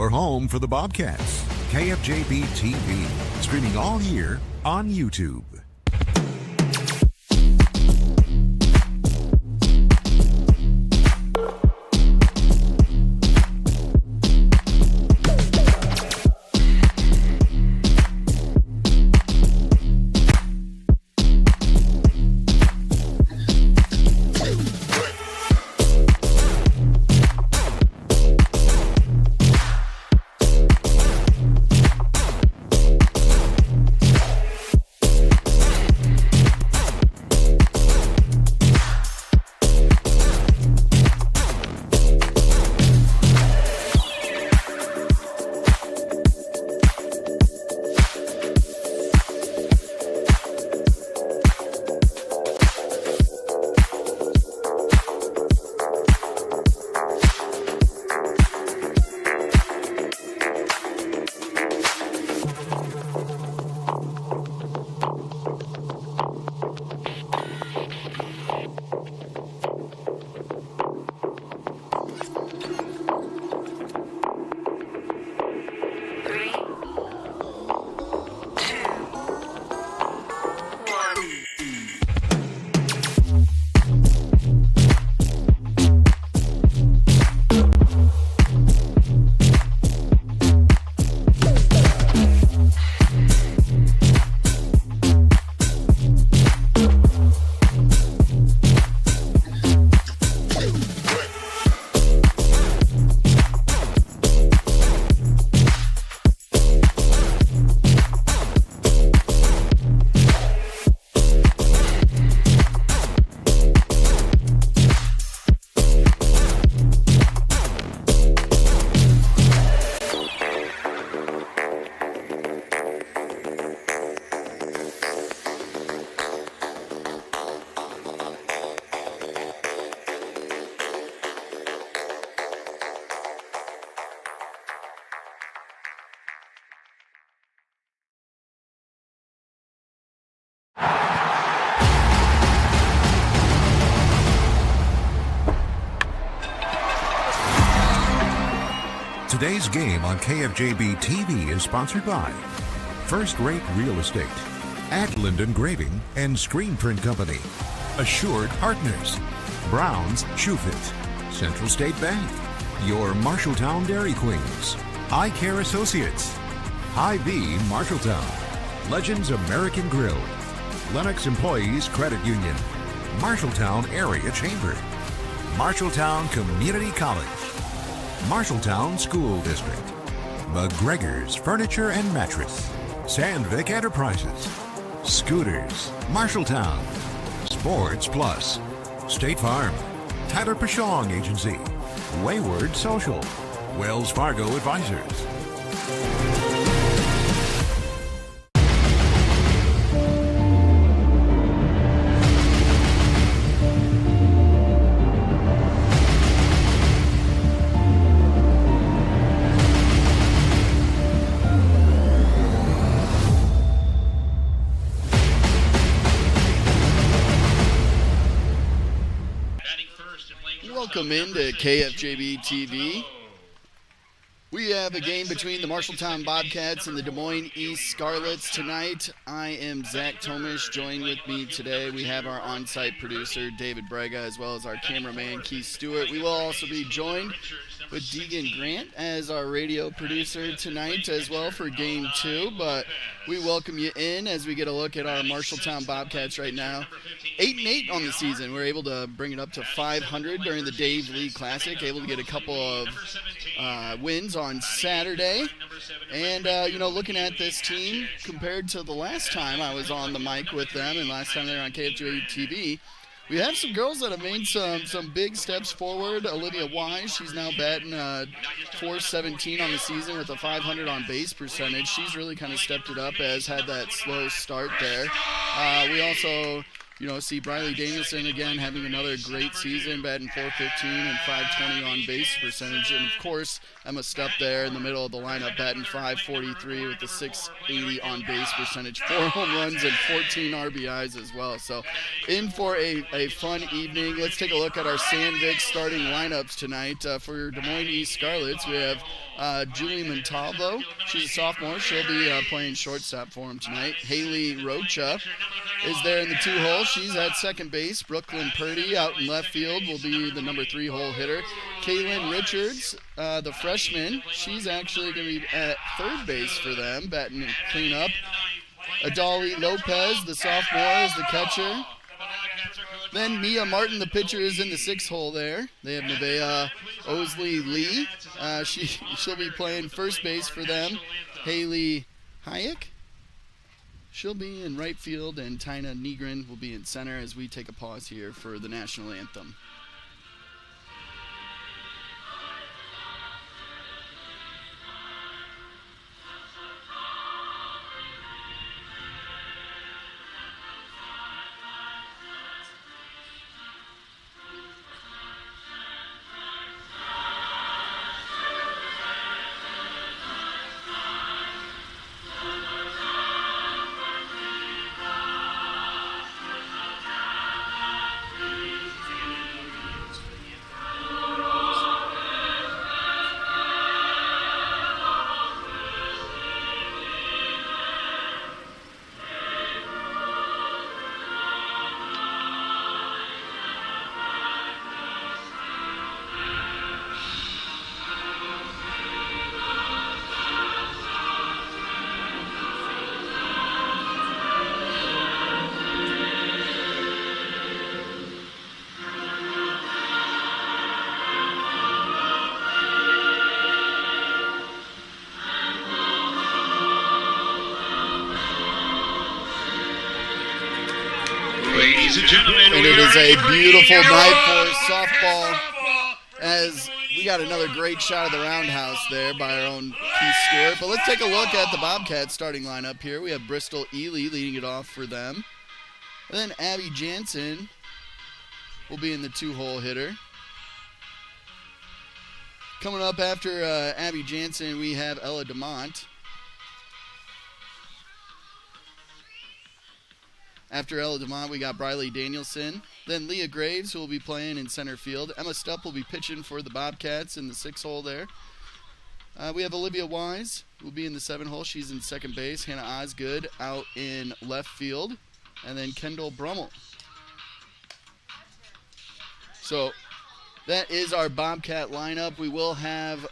your home for the Bobcats. KFJB-TV, streaming all year on YouTube. Today's game on KFJB-TV is sponsored by First Rate Real Estate, Atland Engraving and Screen Print Company, Assured Partners, Brown's Shoe Fit, Central State Bank, your Marshalltown Dairy Queens, Eye Care Associates, Hy-Vee Marshalltown, Legends American Grill, Lennox Employees Credit Union, Marshalltown Area Chamber, Marshalltown Community College, Marshalltown School District, McGregor's Furniture and Mattress, Sandvik Enterprises, Scooters, Marshalltown, Sports Plus, State Farm, Tyler Pashong Agency, Wayward Social, Wells Fargo Advisors. Welcome into KFJB-TV. We have a game between the Marshalltown Bobcats and the Des Moines East Scarlets tonight. I am Zach Tomesch. Joined with me today, we have our on-site producer, David Brega, as well as our cameraman, Keith Stewart. We will also be joined with Deegan Grant as our radio producer tonight as well for Game 2. But we welcome you in as we get a look at our Marshalltown Bobcats right now. 8-8 on the season. We're able to bring it up to 500 during the Dave Lee Classic. Able to get a couple of wins on Saturday. And, looking at this team compared to the last time I was on the mic with them and last time they were on KFJB-TV, we have some girls that have made some big steps forward. Olivia Wise, she's now batting .417 on the season with a 500 on base percentage. She's really kind of stepped it up, as had that slow start there. We also see Briley Danielson again having another great season, batting .415 and .520 on base percentage. And, of course, Emma Stupp there in the middle of the lineup, batting .543 with the .680 on base percentage, 4 home runs and 14 RBIs as well. So in for a fun evening. Let's take a look at our Sandvik starting lineups tonight. For Des Moines East Scarlets, we have Julie Montalvo. She's a sophomore. She'll be playing shortstop for him tonight. Haley Rocha is there in the 2-hole. She's at second base. Brooklyn Purdy out in left field will be the number 3-hole hitter. Kaylin Richards, the freshman, she's actually going to be at third base for them, batting and cleanup. Adali Lopez, the sophomore, is the catcher. Then Mia Martin, the pitcher, is in the 6-hole there. They have Nevaeh Osley Lee. She'll be playing first base for them. Haley Hayek, she'll be in right field, and Tina Negrin will be in center as we take a pause here for the national anthem. Ladies and gentlemen, and it is a beautiful night for softball, as we got another great shot of the roundhouse there by our own Keith Stewart. But let's take a look at the Bobcats starting lineup here. We have Bristol Ely leading it off for them. And then Abby Jansen will be in the 2-hole hitter. Coming up after Abby Jansen, we have Ella DeMont. After Ella DeMont, we got Briley Danielson. Then Leah Graves, who will be playing in center field. Emma Stupp will be pitching for the Bobcats in the 6-hole there. We have Olivia Wise, who will be in the 7-hole. She's in second base. Hannah Osgood out in left field. And then Kendall Brummel. So that is our Bobcat lineup. We will have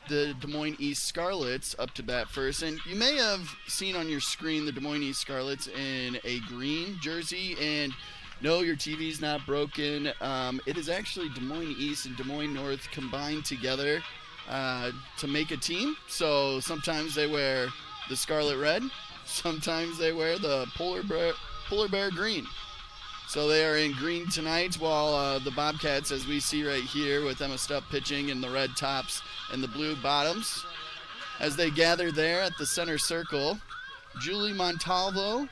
the Des Moines East Scarlets up to bat first. And you may have seen on your screen the Des Moines East Scarlets in a green jersey. And no, your TV's not broken. It is actually Des Moines East and Des Moines North combined together to make a team. So sometimes they wear the scarlet red. Sometimes they wear the polar bear green. So they are in green tonight, while the Bobcats, as we see right here, with Emma Stupp pitching in the red tops and the blue bottoms. As they gather there at the center circle, Julie Montalvo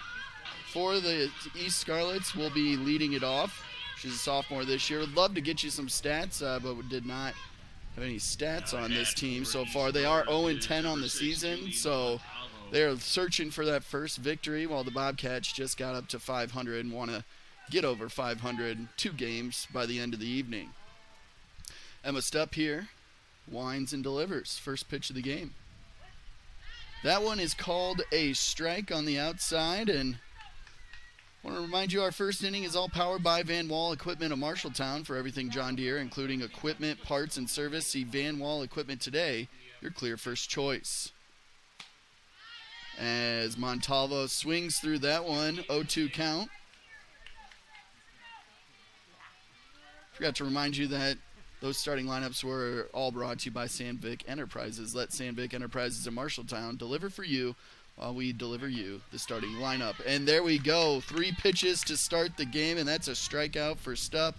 for the East Scarlets will be leading it off. She's a sophomore this year. Would love to get you some stats, but we did not have any stats on this team so far. They are 0-10 on the season, so they're searching for that first victory, while the Bobcats just got up to 500 and want to get over 500 2 games by the end of the evening. Emma Stupp here, winds and delivers. First pitch of the game. That one is called a strike on the outside, and I want to remind you our first inning is all powered by Van Wall Equipment of Marshalltown. For everything John Deere, including equipment, parts, and service, see Van Wall Equipment today, your clear first choice. As Montalvo swings through that one, 0-2 count. Forgot to remind you that those starting lineups were all brought to you by Sandvik Enterprises. Let Sandvik Enterprises in Marshalltown deliver for you while we deliver you the starting lineup. And there we go. 3 pitches to start the game, and that's a strikeout for Stupp.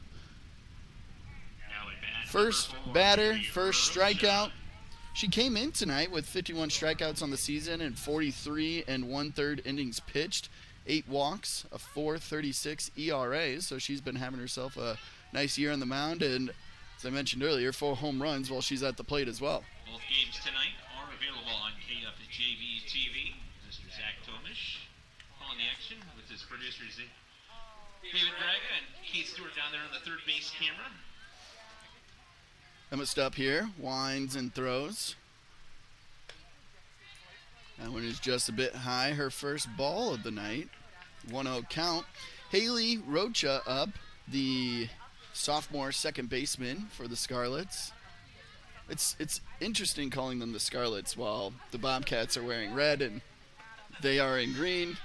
First batter, first strikeout. She came in tonight with 51 strikeouts on the season and 43 1/3 innings pitched. 8 walks, a 4.36 ERA, so she's been having herself a nice year on the mound, and as I mentioned earlier, 4 home runs while she's at the plate as well. Both games tonight are available on KFJB-TV. Mr. Zach Tomesch calling the action with his producers David Braga and Keith Stewart down there on the third base camera. Emma Stupp here, winds and throws. That one is just a bit high. Her first ball of the night. 1-0 count. Haley Rocha up, the sophomore second baseman for the Scarlets. It's interesting calling them the Scarlets while the Bobcats are wearing red and they are in green.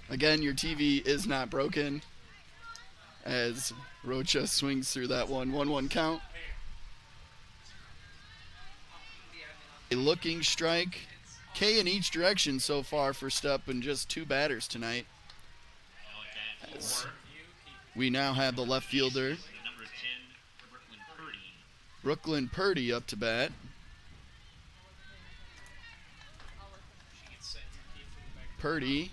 Again, your TV is not broken as Rocha swings through that one. 1-1 count. A looking strike. K in each direction so far for Stupp and just 2 batters tonight. As we now have the left fielder, Brooklyn Purdy, up to bat. Purdy,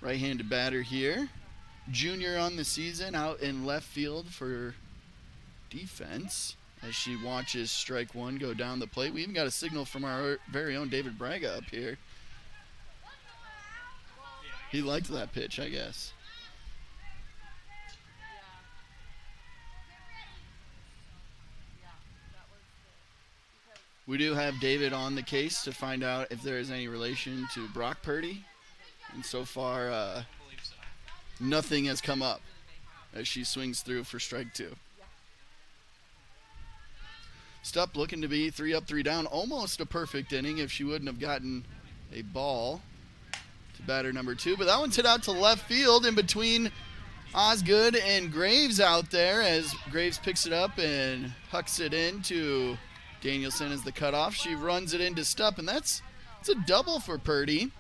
right-handed batter here. Junior on the season, out in left field for defense as she watches strike 1 go down the plate. We even got a signal from our very own David Braga up here. He liked that pitch, I guess. We do have David on the case to find out if there is any relation to Brock Purdy. And so far, nothing has come up as she swings through for strike 2. Stupp looking to be 3 up, 3 down. Almost a perfect inning if she wouldn't have gotten a ball to batter number 2. But that one's hit out to left field in between Osgood and Graves out there as Graves picks it up and hucks it into Danielson as the cutoff. She runs it into Stupp, and it's a double for Purdy.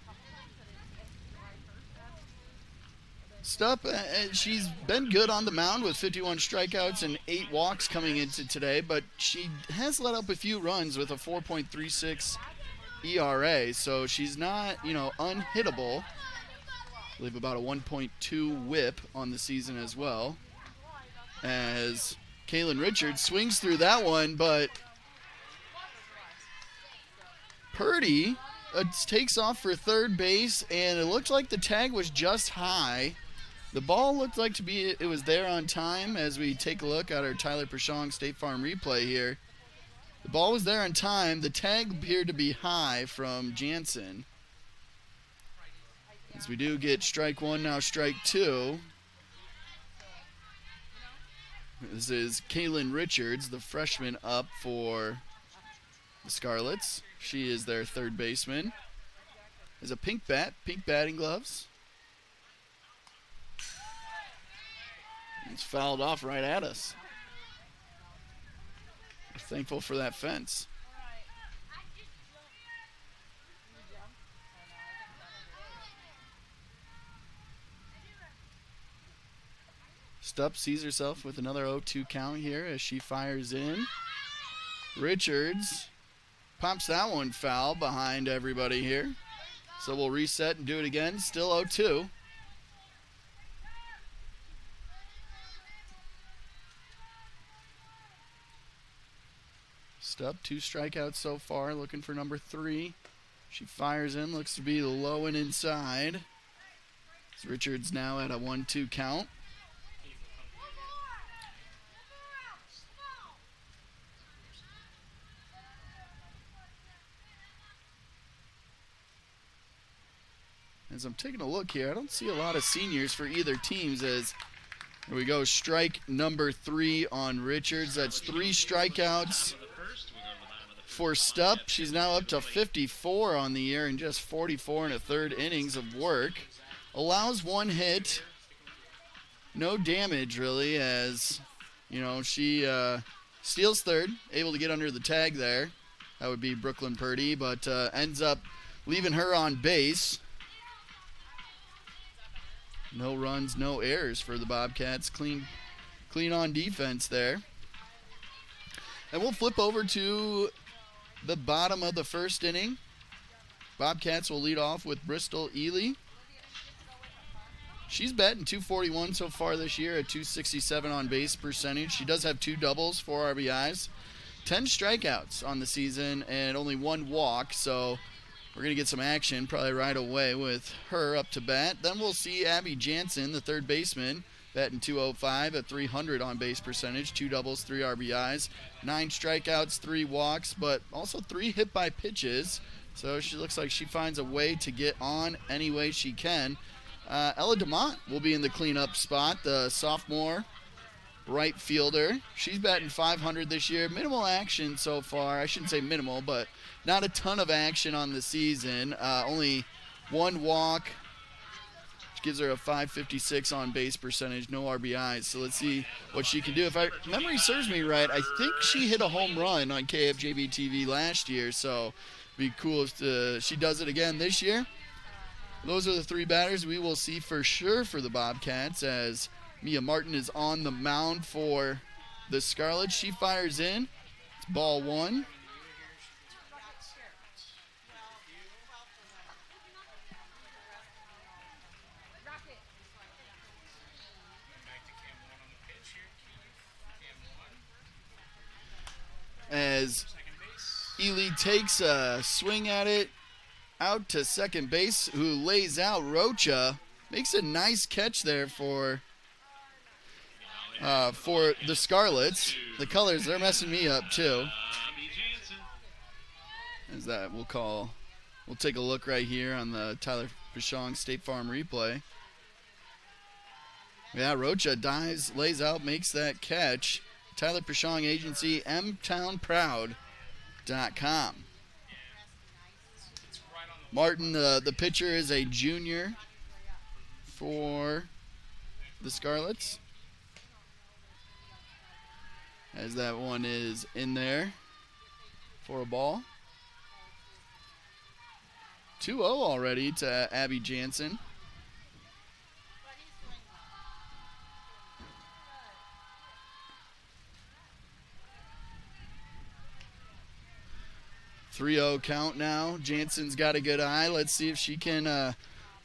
Stupp, she's been good on the mound with 51 strikeouts and 8 walks coming into today, but she has let up a few runs with a 4.36 ERA, so she's not, unhittable. I believe about a 1.2 whip on the season as well. As Kaylin Richards swings through that one, but Purdy takes off for third base, and it looked like the tag was just high. The ball looked like it was there on time as we take a look at our Tyler Pershong State Farm replay here. The ball was there on time. The tag appeared to be high from Jansen. As we do get strike 1, now strike 2. This is Kaylin Richards, the freshman, up for the Scarlets. She is their third baseman. There's a pink batting gloves. It's fouled off right at us. We're thankful for that fence. Stupp sees herself with another 0-2 count here as she fires in. Richards pops that one foul behind everybody here. So we'll reset and do it again. Still 0-2. Stupp, 2 strikeouts so far, looking for number 3. She fires in, looks to be low and inside. Richards now at a 1-2 count. As I'm taking a look here, I don't see a lot of seniors for either teams as here we go, strike number 3 on Richards. That's 3 strikeouts for Stupp. She's now up to 54 on the year in just 44 1/3 innings of work. Allows 1 hit. No damage, really, as, she steals third, able to get under the tag there. That would be Brooklyn Purdy, but ends up leaving her on base. No runs, no errors for the Bobcats. Clean on defense there. And we'll flip over to the bottom of the first inning. Bobcats will lead off with Bristol Ely. She's batting .241 so far this year, at .267 on base percentage. She does have 2 doubles, 4 RBIs, 10 strikeouts on the season, and only 1 walk. So we're going to get some action probably right away with her up to bat. Then we'll see Abby Jansen, the third baseman, batting .205 at .300 on base percentage, 2 doubles, 3 RBIs, 9 strikeouts, 3 walks, but also 3 hit by pitches. So she looks like she finds a way to get on any way she can. Ella DeMont will be in the cleanup spot, the sophomore right fielder. She's batting .500 this year. Minimal action so far. I shouldn't say minimal, but not a ton of action on the season. Only 1 walk, which gives her a .556 on base percentage, no RBIs. So let's see what she can do. If memory serves me right, I think she hit a home run on KFJB-TV last year, so it'd be cool if she does it again this year. Those are the 3 batters we will see for sure for the Bobcats, as Mia Martin is on the mound for the Scarlets. She fires in. It's ball 1. As Ely takes a swing at it, out to second base, who lays out Rocha. Makes a nice catch there for the Scarlets. The colors, they're messing me up too. As that we'll take a look right here on the Tyler Pashong State Farm replay. Yeah, Rocha dives, lays out, makes that catch. Tyler Pashong Agency, mtownproud.com. Martin, the pitcher, is a junior for the Scarlets. As that one is in there for a ball. 2-0 already to Abby Jansen. .3-0 count now. Jansen's got a good eye. Let's see if she can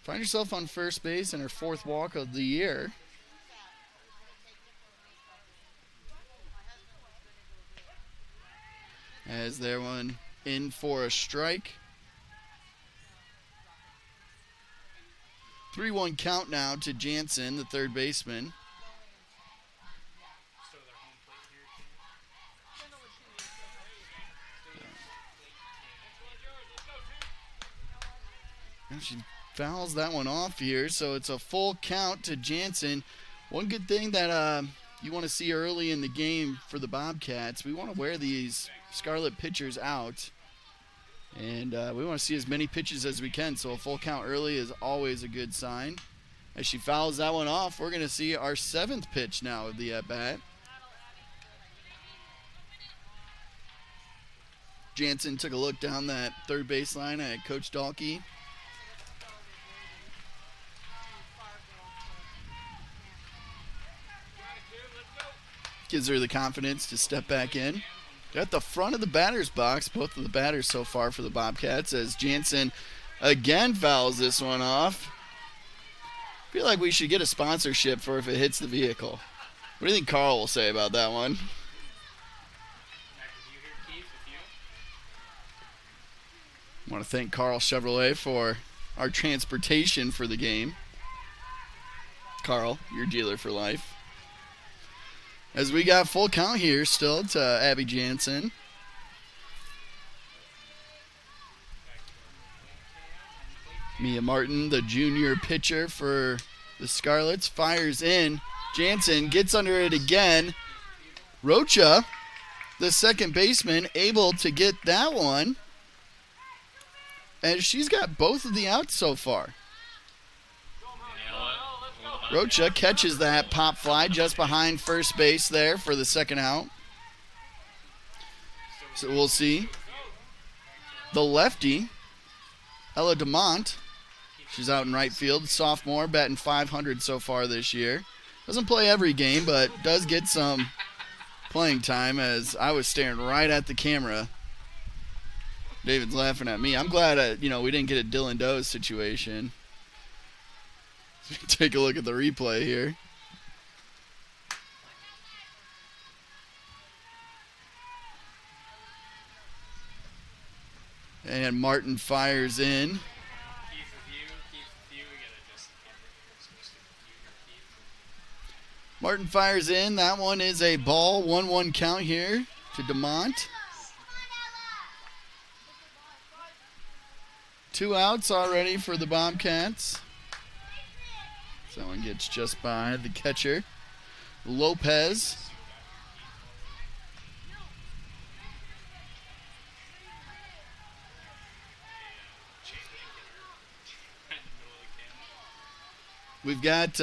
find herself on first base in her 4th walk of the year. As there one in for a strike. 3-1 count now to Jansen, the third baseman. And she fouls that one off here, so it's a full count to Jansen. One good thing that you want to see early in the game for the Bobcats, we want to wear these Scarlet pitchers out, and we want to see as many pitches as we can, so a full count early is always a good sign. As she fouls that one off, we're going to see our 7th pitch now of the at-bat. Jansen took a look down that third baseline at Coach Dahlke. Gives her the confidence to step back in. At the front of the batter's box, both of the batters so far for the Bobcats, as Jansen again fouls this one off. I feel like we should get a sponsorship for if it hits the vehicle. What do you think Carl will say about that one? I want to thank Carl Chevrolet for our transportation for the game. Carl, your dealer for life. As we got full count here still to Abby Jansen. Mia Martin, the junior pitcher for the Scarlets, fires in. Jansen gets under it again. Rocha, the second baseman, able to get that one. And she's got both of the outs so far. Rocha catches that pop fly just behind first base there for the second out. So we'll see. The lefty, Ella DeMont, she's out in right field. Sophomore, batting .500 so far this year. Doesn't play every game, but does get some playing time, as I was staring right at the camera. David's laughing at me. I'm glad we didn't get a Dylan Doe situation. Take a look at the replay here. And Martin fires in. Martin fires in. That one is a ball. 1-1 count here to DeMont. 2 outs already for the Bobcats. So that one gets just by the catcher, Lopez. We've got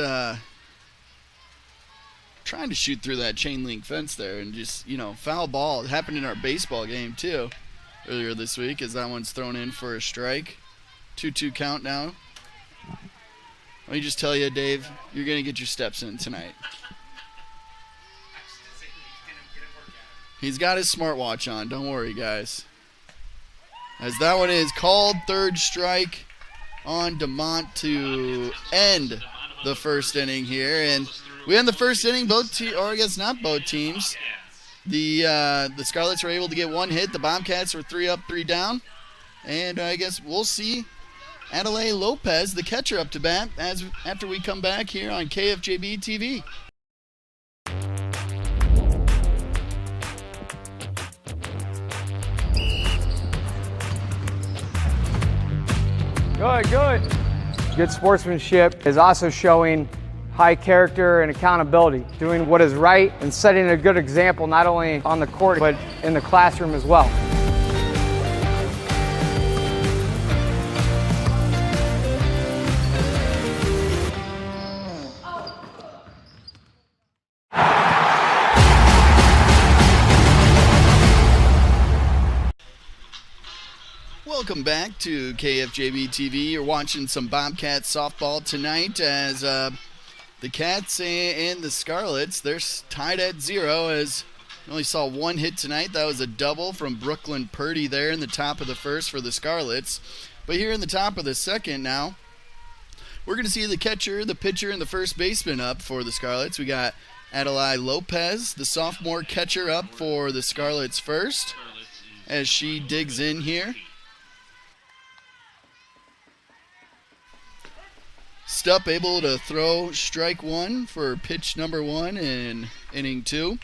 trying to shoot through that chain link fence there and just, foul ball. It happened in our baseball game too earlier this week as that one's thrown in for a strike. 2-2 count now. Let me just tell you, Dave, you're going to get your steps in tonight. He's got his smartwatch on. Don't worry, guys. As that one is called, third strike on DeMont to end the first inning here. And we end the first inning, or I guess not both teams. The Scarlets were able to get one hit. The Bobcats were 3 up, 3 down. And I guess we'll see Adelaide Lopez, the catcher, up to bat after we come back here on KFJB-TV. Good. Good sportsmanship is also showing high character and accountability, doing what is right and setting a good example not only on the court but in the classroom as well. Welcome back to KFJB-TV. You're watching some Bobcats softball tonight as the Cats and the Scarlets, they're tied at 0 as we only saw one hit tonight. That was a double from Brooklyn Purdy there in the top of the first for the Scarlets. But here in the top of the second now, we're going to see the catcher, the pitcher, and the first baseman up for the Scarlets. We got Adelaide Lopez, the sophomore catcher, up for the Scarlets first as she digs in here. Stupp able to throw strike one for pitch number 1 in inning 2.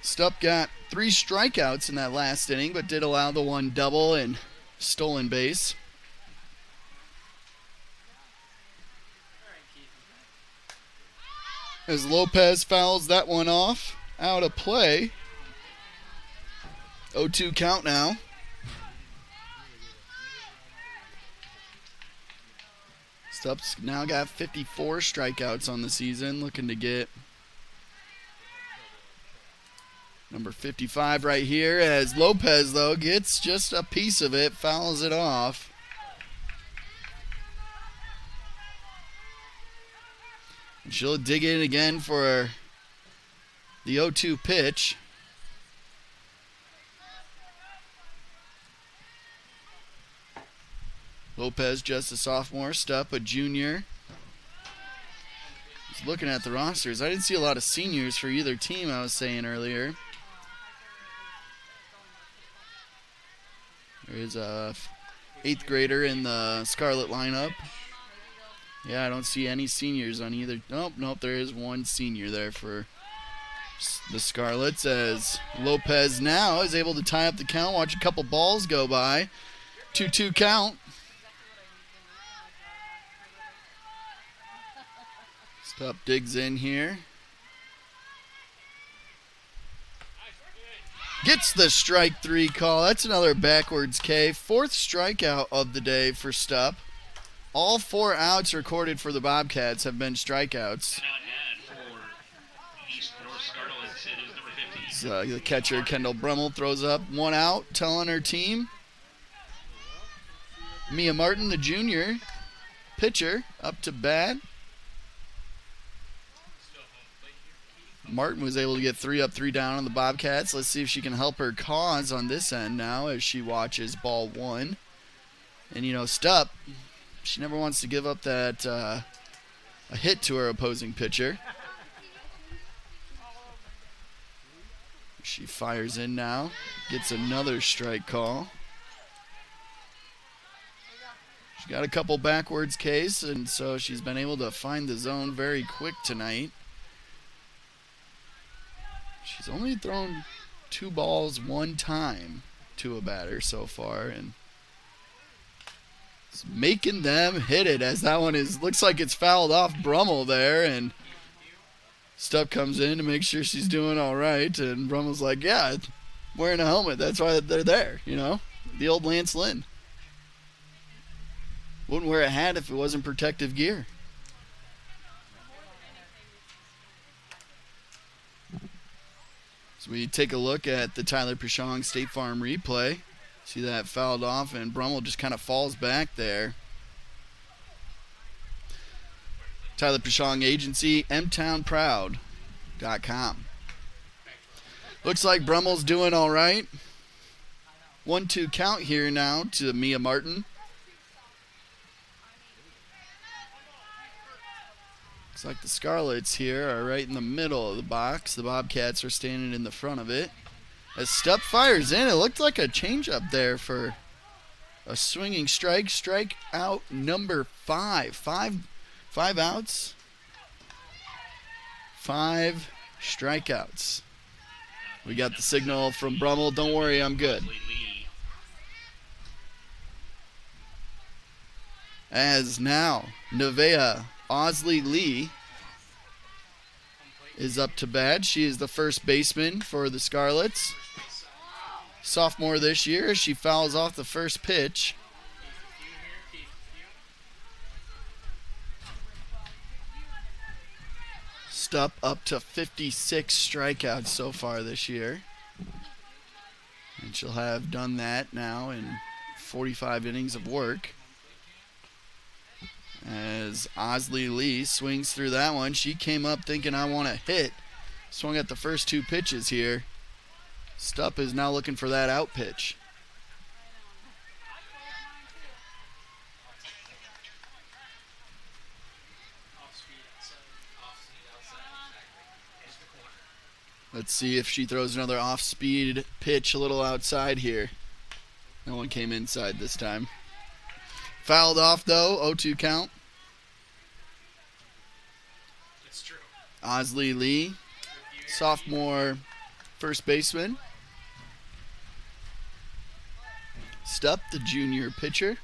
Stupp got 3 strikeouts in that last inning, but did allow the one double and stolen base. As Lopez fouls that one off, out of play. 0-2 count now. Stupp's now got 54 strikeouts on the season, looking to get number 55 right here, as Lopez, though, gets just a piece of it, fouls it off. And she'll dig in again for the 0-2 pitch. Lopez, just a sophomore. Stupp, a junior. Just looking at the rosters, I didn't see a lot of seniors for either team, I was saying earlier. There is a 8th grader in the Scarlet lineup. Yeah, I don't see any seniors on either. Nope, there is one senior there for the Scarlets, as Lopez now is able to tie up the count. Watch a couple balls go by. 2-2 count. Stupp digs in here. Gets the strike 3 call. That's another backwards K. 4th strikeout of the day for Stupp. All 4 outs recorded for the Bobcats have been strikeouts. So the catcher, Kendall Brummel, throws up 1 out, telling her team. Mia Martin, the junior pitcher, up to bat. Martin was able to get 3 up, 3 down on the Bobcats. Let's see if she can help her cause on this end now as she watches ball 1. And, Stupp She never wants to give up that a hit to her opposing pitcher. She fires in now, gets another strike call. She got a couple backwards Ks, and so she's been able to find the zone very quick tonight. She's only thrown 2 balls 1 time to a batter so far, and it's making them hit it, as that one looks like it's fouled off Brummel there, and Stupp comes in to make sure she's doing all right, and Brummel's like, yeah, wearing a helmet, that's why they're there, you know, the old Lance Lynn. Wouldn't wear a hat if it wasn't protective gear. So we take a look at the Tyler Pichong State Farm replay. See that fouled off, and Brummel just kind of falls back there. Tyler Pichong Agency, mtownproud.com. Looks like Brummel's doing all right. 1-2 count here now to Mia Martin. Looks like the Scarlets here are right in the middle of the box. The Bobcats are standing in the front of it. As Stupp fires in, it looked like a changeup there for a swinging strike. Strike out number 5. Five outs. 5 strikeouts. We got the signal from Brummel. Don't worry, I'm good. As now, Nevaeh Osley Lee is up to bat. She is the first baseman for the Scarlets. Sophomore this year. She fouls off the first pitch. Stupp up to 56 strikeouts so far this year. And she'll have done that now in 45 innings of work. As Osley Lee swings through that one. She came up thinking, I want to hit. Swung at the first 2 pitches here. Stupp is now looking for that out pitch. Let's see if she throws another off-speed pitch a little outside here. No one came inside this time. Fouled off, though. 0-2 count. It's true. Osley Lee, sophomore first baseman. Stupp, the junior pitcher.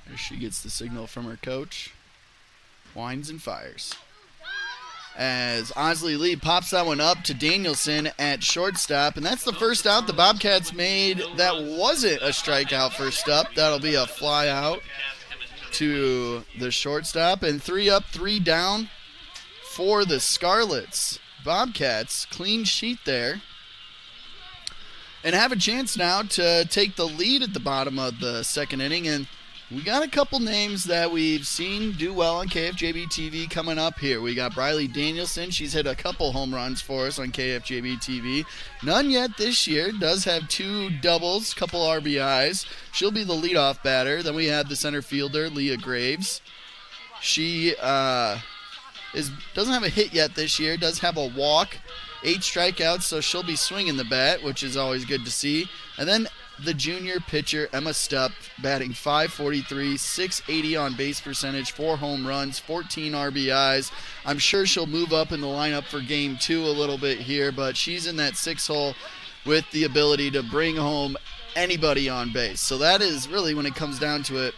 There she gets the signal from her coach. Winds and fires. As Osley Lee pops that one up to Danielson at shortstop. And that's the first out the Bobcats made that wasn't a strikeout for Stupp. That'll be a fly out to the shortstop. And 3 up, 3 down for the Scarlets. Bobcats, clean sheet there. And have a chance now to take the lead at the bottom of the second inning. And we got a couple names that we've seen do well on KFJB-TV coming up here. We got Briley Danielson. She's hit a couple home runs for us on KFJB-TV. None yet this year. Does have 2 doubles, couple RBIs. She'll be the leadoff batter. Then we have the center fielder, Leah Graves. She doesn't have a hit yet this year. Does have a walk, 8 strikeouts, so she'll be swinging the bat, which is always good to see. And then the junior pitcher, Emma Stupp, batting .543, .680 on base percentage, 4 home runs, 14 RBIs. I'm sure she'll move up in the lineup for game 2 a little bit here, but she's in that 6 hole with the ability to bring home anybody on base. So that is really, when it comes down to it,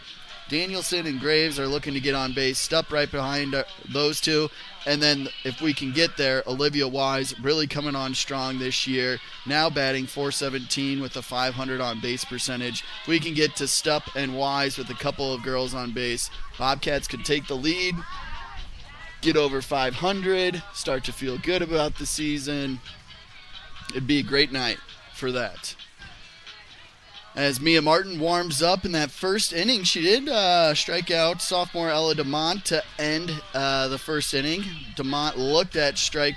Danielson and Graves are looking to get on base. Stupp right behind those 2. And then if we can get there, Olivia Wise really coming on strong this year. Now batting .417 with a .500 on base percentage. If we can get to Stupp and Wise with a couple of girls on base, Bobcats could take the lead, get over .500, start to feel good about the season. It'd be a great night for that. As Mia Martin warms up in that first inning, she did strike out sophomore Ella DeMont to end the first inning. DeMont looked at strike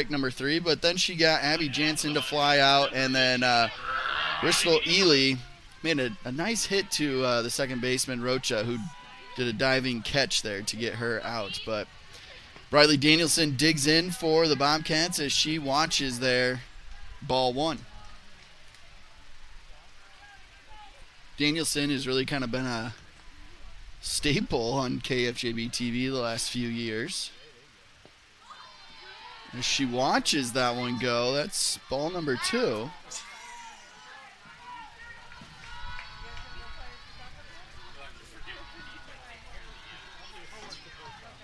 number 3, but then she got Abby Jansen to fly out, and then Bristol Ely made a nice hit to the second baseman, Rocha, who did a diving catch there to get her out. But Briley Danielson digs in for the Bobcats as she watches there, ball one. Danielson has really kind of been a staple on KFJB-TV the last few years. As she watches that one go, that's ball number 2.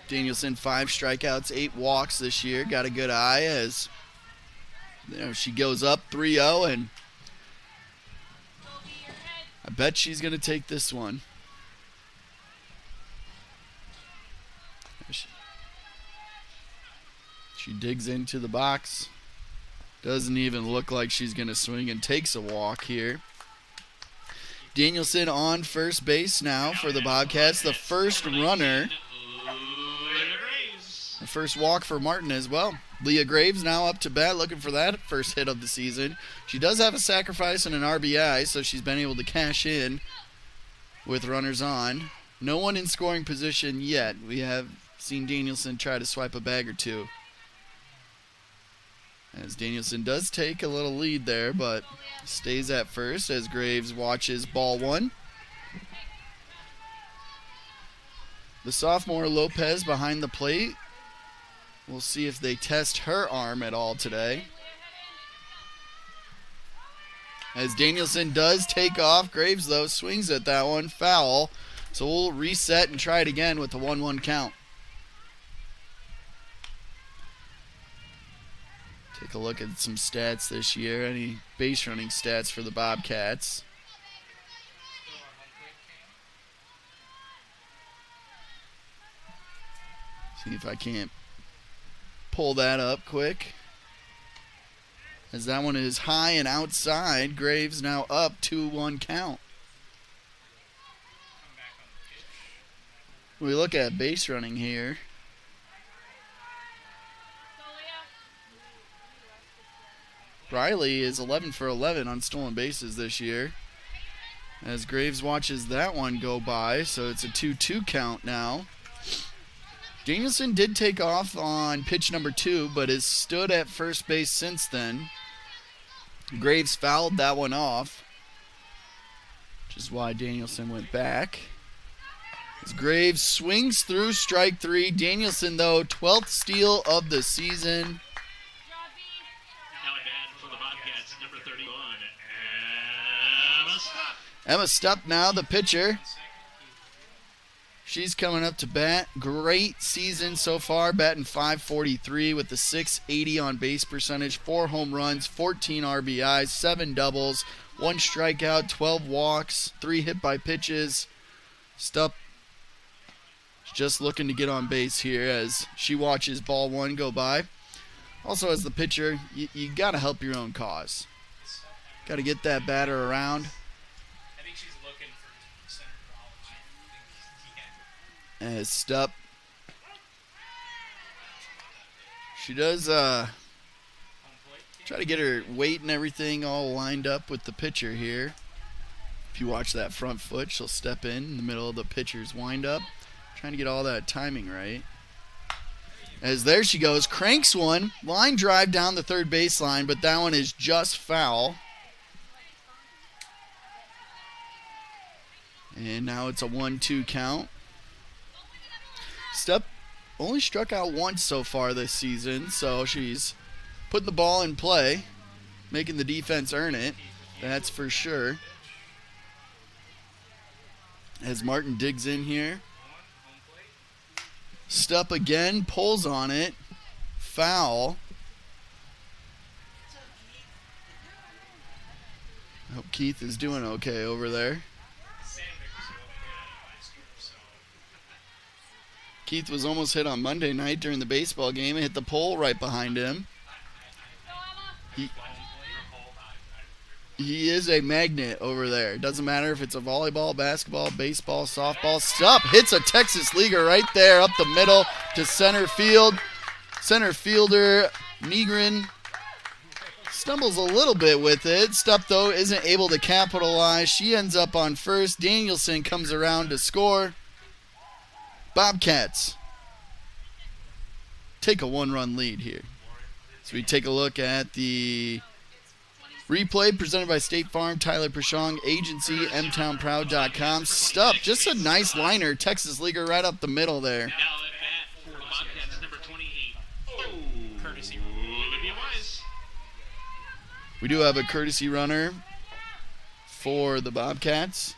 Danielson, 5 strikeouts, 8 walks this year. Got a good eye as she goes up 3-0, and I bet she's going to take this one. She digs into the box. Doesn't even look like she's going to swing and takes a walk here. Danielson on first base now for the Bobcats. The first runner. The first walk for Martin as well. Leah Graves now up to bat looking for that first hit of the season. She does have a sacrifice and an RBI, so she's been able to cash in with runners on. No one in scoring position yet. We have seen Danielson try to swipe a bag or two. As Danielson does take a little lead there, but stays at first as Graves watches ball one. The sophomore Lopez behind the plate. We'll see if they test her arm at all today. As Danielson does take off, Graves, though, swings at that one, foul. So we'll reset and try it again with the 1-1 count. Take a look at some stats this year. Any base running stats for the Bobcats. See if I can't pull that up quick. As that one is high and outside. Graves now up 2-1 count. We look at base running here. Briley is 11 for 11 on stolen bases this year. As Graves watches that one go by, so it's a 2-2 count now. Danielson did take off on pitch number 2, but has stood at first base since then. Graves fouled that one off, which is why Danielson went back. As Graves swings through strike 3. Danielson, though, 12th steal of the season. Emma Stupp now, the pitcher. She's coming up to bat. Great season so far, batting .543 with the .680 on base percentage, 4 home runs, 14 RBIs, 7 doubles, 1 strikeout, 12 walks, 3 hit by pitches. Stupp just looking to get on base here as she watches ball 1 go by. Also, as the pitcher, you got to help your own cause. Got to get that batter around. As Stupp, she does try to get her weight and everything all lined up with the pitcher here. If you watch that front foot, she'll step in the middle of the pitcher's windup, trying to get all that timing right. As there she goes, cranks one, line drive down the third baseline, but that one is just foul. And now it's a 1-2 count. Stupp only struck out once so far this season, so she's putting the ball in play, making the defense earn it. That's for sure. As Martin digs in here. Stupp again, pulls on it. Foul. I hope Keith is doing okay over there. Keith was almost hit on Monday night during the baseball game and hit the pole right behind him. He is a magnet over there. It doesn't matter if it's a volleyball, basketball, baseball, softball. Stupp hits a Texas leaguer right there up the middle to center field. Center fielder Negrin stumbles a little bit with it. Stupp, though, isn't able to capitalize. She ends up on first. Danielson comes around to score. Bobcats take a one-run lead here. So we take a look at the replay presented by State Farm, Tyler Pershong, Agency, mtownproud.com. Stupp, just a nice liner. Texas Leaguer right up the middle there. Now at bat for the Bobcats, number 28. Courtesy Olivia Wise. We do have a courtesy runner for the Bobcats.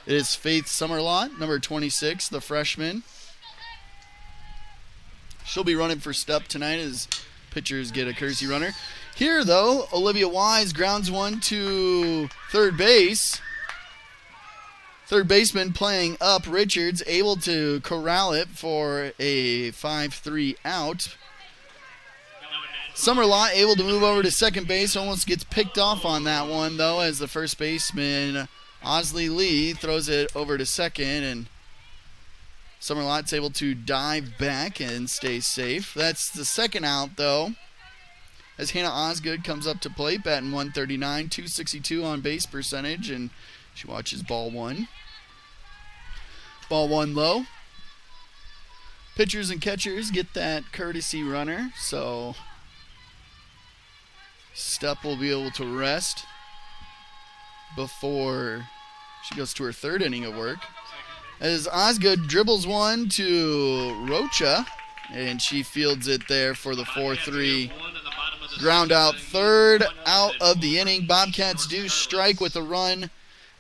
It is Faith Summerlot, number 26, the freshman. She'll be running for Stupp tonight as pitchers get a courtesy runner. Here, though, Olivia Wise grounds one to third base. Third baseman playing up. Richards able to corral it for a 5-3 out. Summerlot able to move over to second base. Almost gets picked off on that one, though, as the first baseman, Osley Lee, throws it over to second, and Summerlot's able to dive back and stay safe. That's the second out, though, as Hannah Osgood comes up to plate, batting 139, 262 on base percentage, and she watches ball one. Ball one low. Pitchers and catchers get that courtesy runner, so Stupp will be able to rest before she goes to her third inning of work. As Osgood dribbles one to Rocha, and she fields it there for the 4-3 ground out. Third out of the inning. Bobcats do strike with a run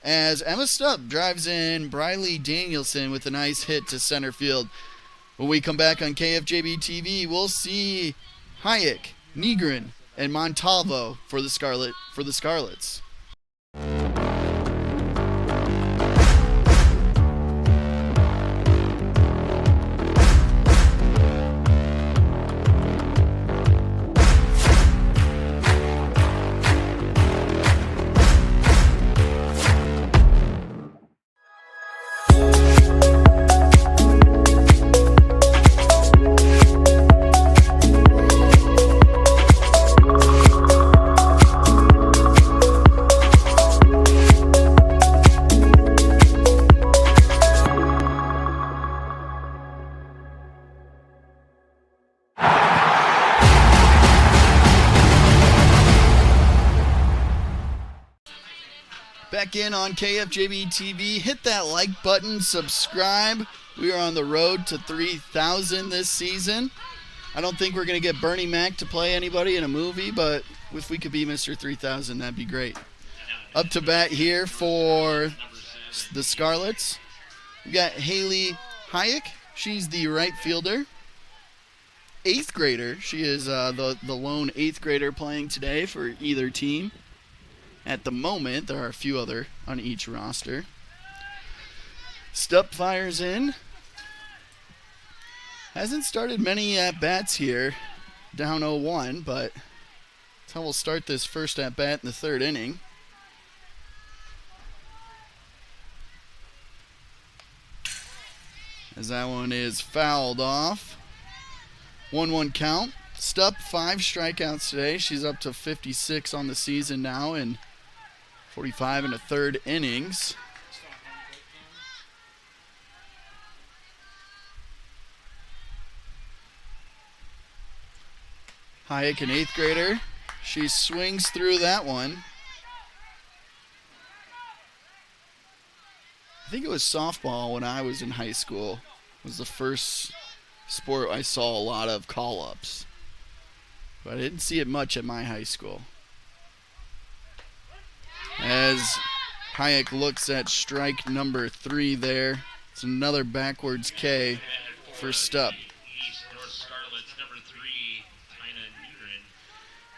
as Emma Stupp drives in Briley Danielson with a nice hit to center field. When we come back on KFJB-TV, we'll see Hayek, Negrin, and Montalvo for the Scarlets. Back in on KFJB-TV. Hit that like button, subscribe. We are on the road to 3,000 this season. I don't think we're going to get Bernie Mac to play anybody in a movie, but if we could be Mr. 3000, that'd be great. Up to bat here for the Scarlets. We got Haley Hayek. She's the right fielder. 8th grader. She is the lone 8th grader playing today for either team. At the moment, there are a few other on each roster. Stupp fires in. Hasn't started many at-bats here. Down 0-1, but that's how we'll start this first at-bat in the third inning. As that one is fouled off. 1-1 count. Stupp, 5 strikeouts today. She's up to 56 on the season now, and 45 in the third innings. Hayek, an 8th grader. She swings through that one. I think it was softball when I was in high school. It was the first sport I saw a lot of call-ups. But I didn't see it much at my high school. As Hayek looks at strike number 3 there. It's another backwards K for Stupp.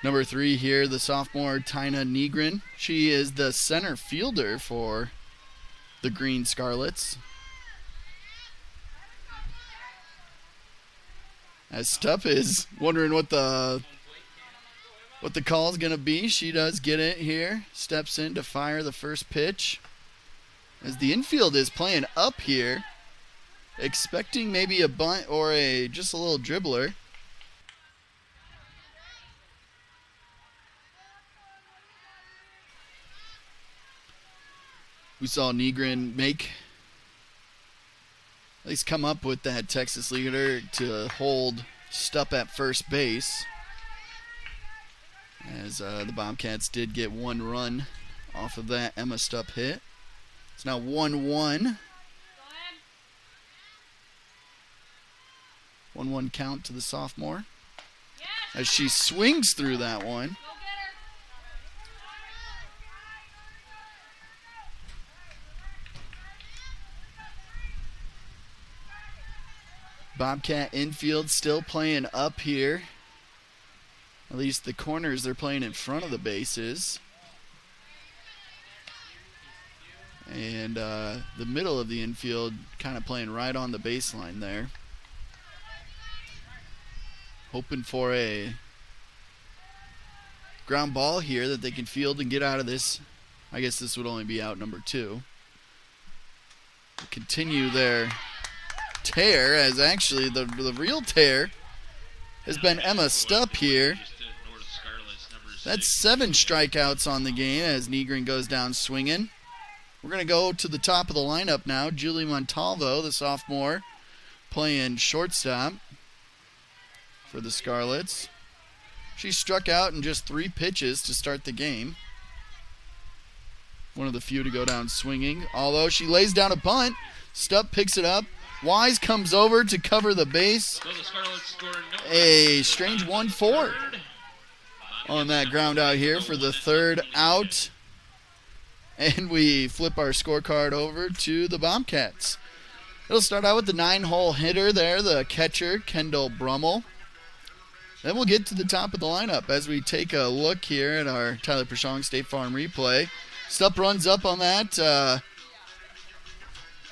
Number 3 here, the sophomore Tina Negrin. She is the center fielder for the Green Scarlets. As Stupp is wondering what the call is going to be. She does get it here. Steps in to fire the first pitch. As the infield is playing up here. expecting maybe a bunt or just a little dribbler. We saw Negrin at least come up with that Texas leader to hold Stupp at first base, as the Bobcats did get one run off of that Emma Stupp hit. It's now 1-1. 1-1 count to the sophomore as she swings through that one. Bobcat infield still playing up here. At least the corners, they're playing in front of the bases. And the middle of the infield kind of playing right on the baseline there. Hoping for a ground ball here that they can field and get out of this. I guess this would only be out number 2. Continue their tear, as actually the real tear has been Emma Stupp here. That's 7 strikeouts on the game as Negrin goes down swinging. We're going to go to the top of the lineup now. Julie Montalvo, the sophomore, playing shortstop for the Scarlets. She struck out in just 3 pitches to start the game. One of the few to go down swinging. Although she lays down a bunt, Stupp picks it up. Wise comes over to cover the base. A strange 1-4 on that ground out here for the 3rd out. And we flip our scorecard over to the Bobcats. It'll start out with the 9-hole hitter there, the catcher, Kendall Brummel. Then we'll get to the top of the lineup as we take a look here at our Tyler Pershong State Farm replay. Stupp runs up on that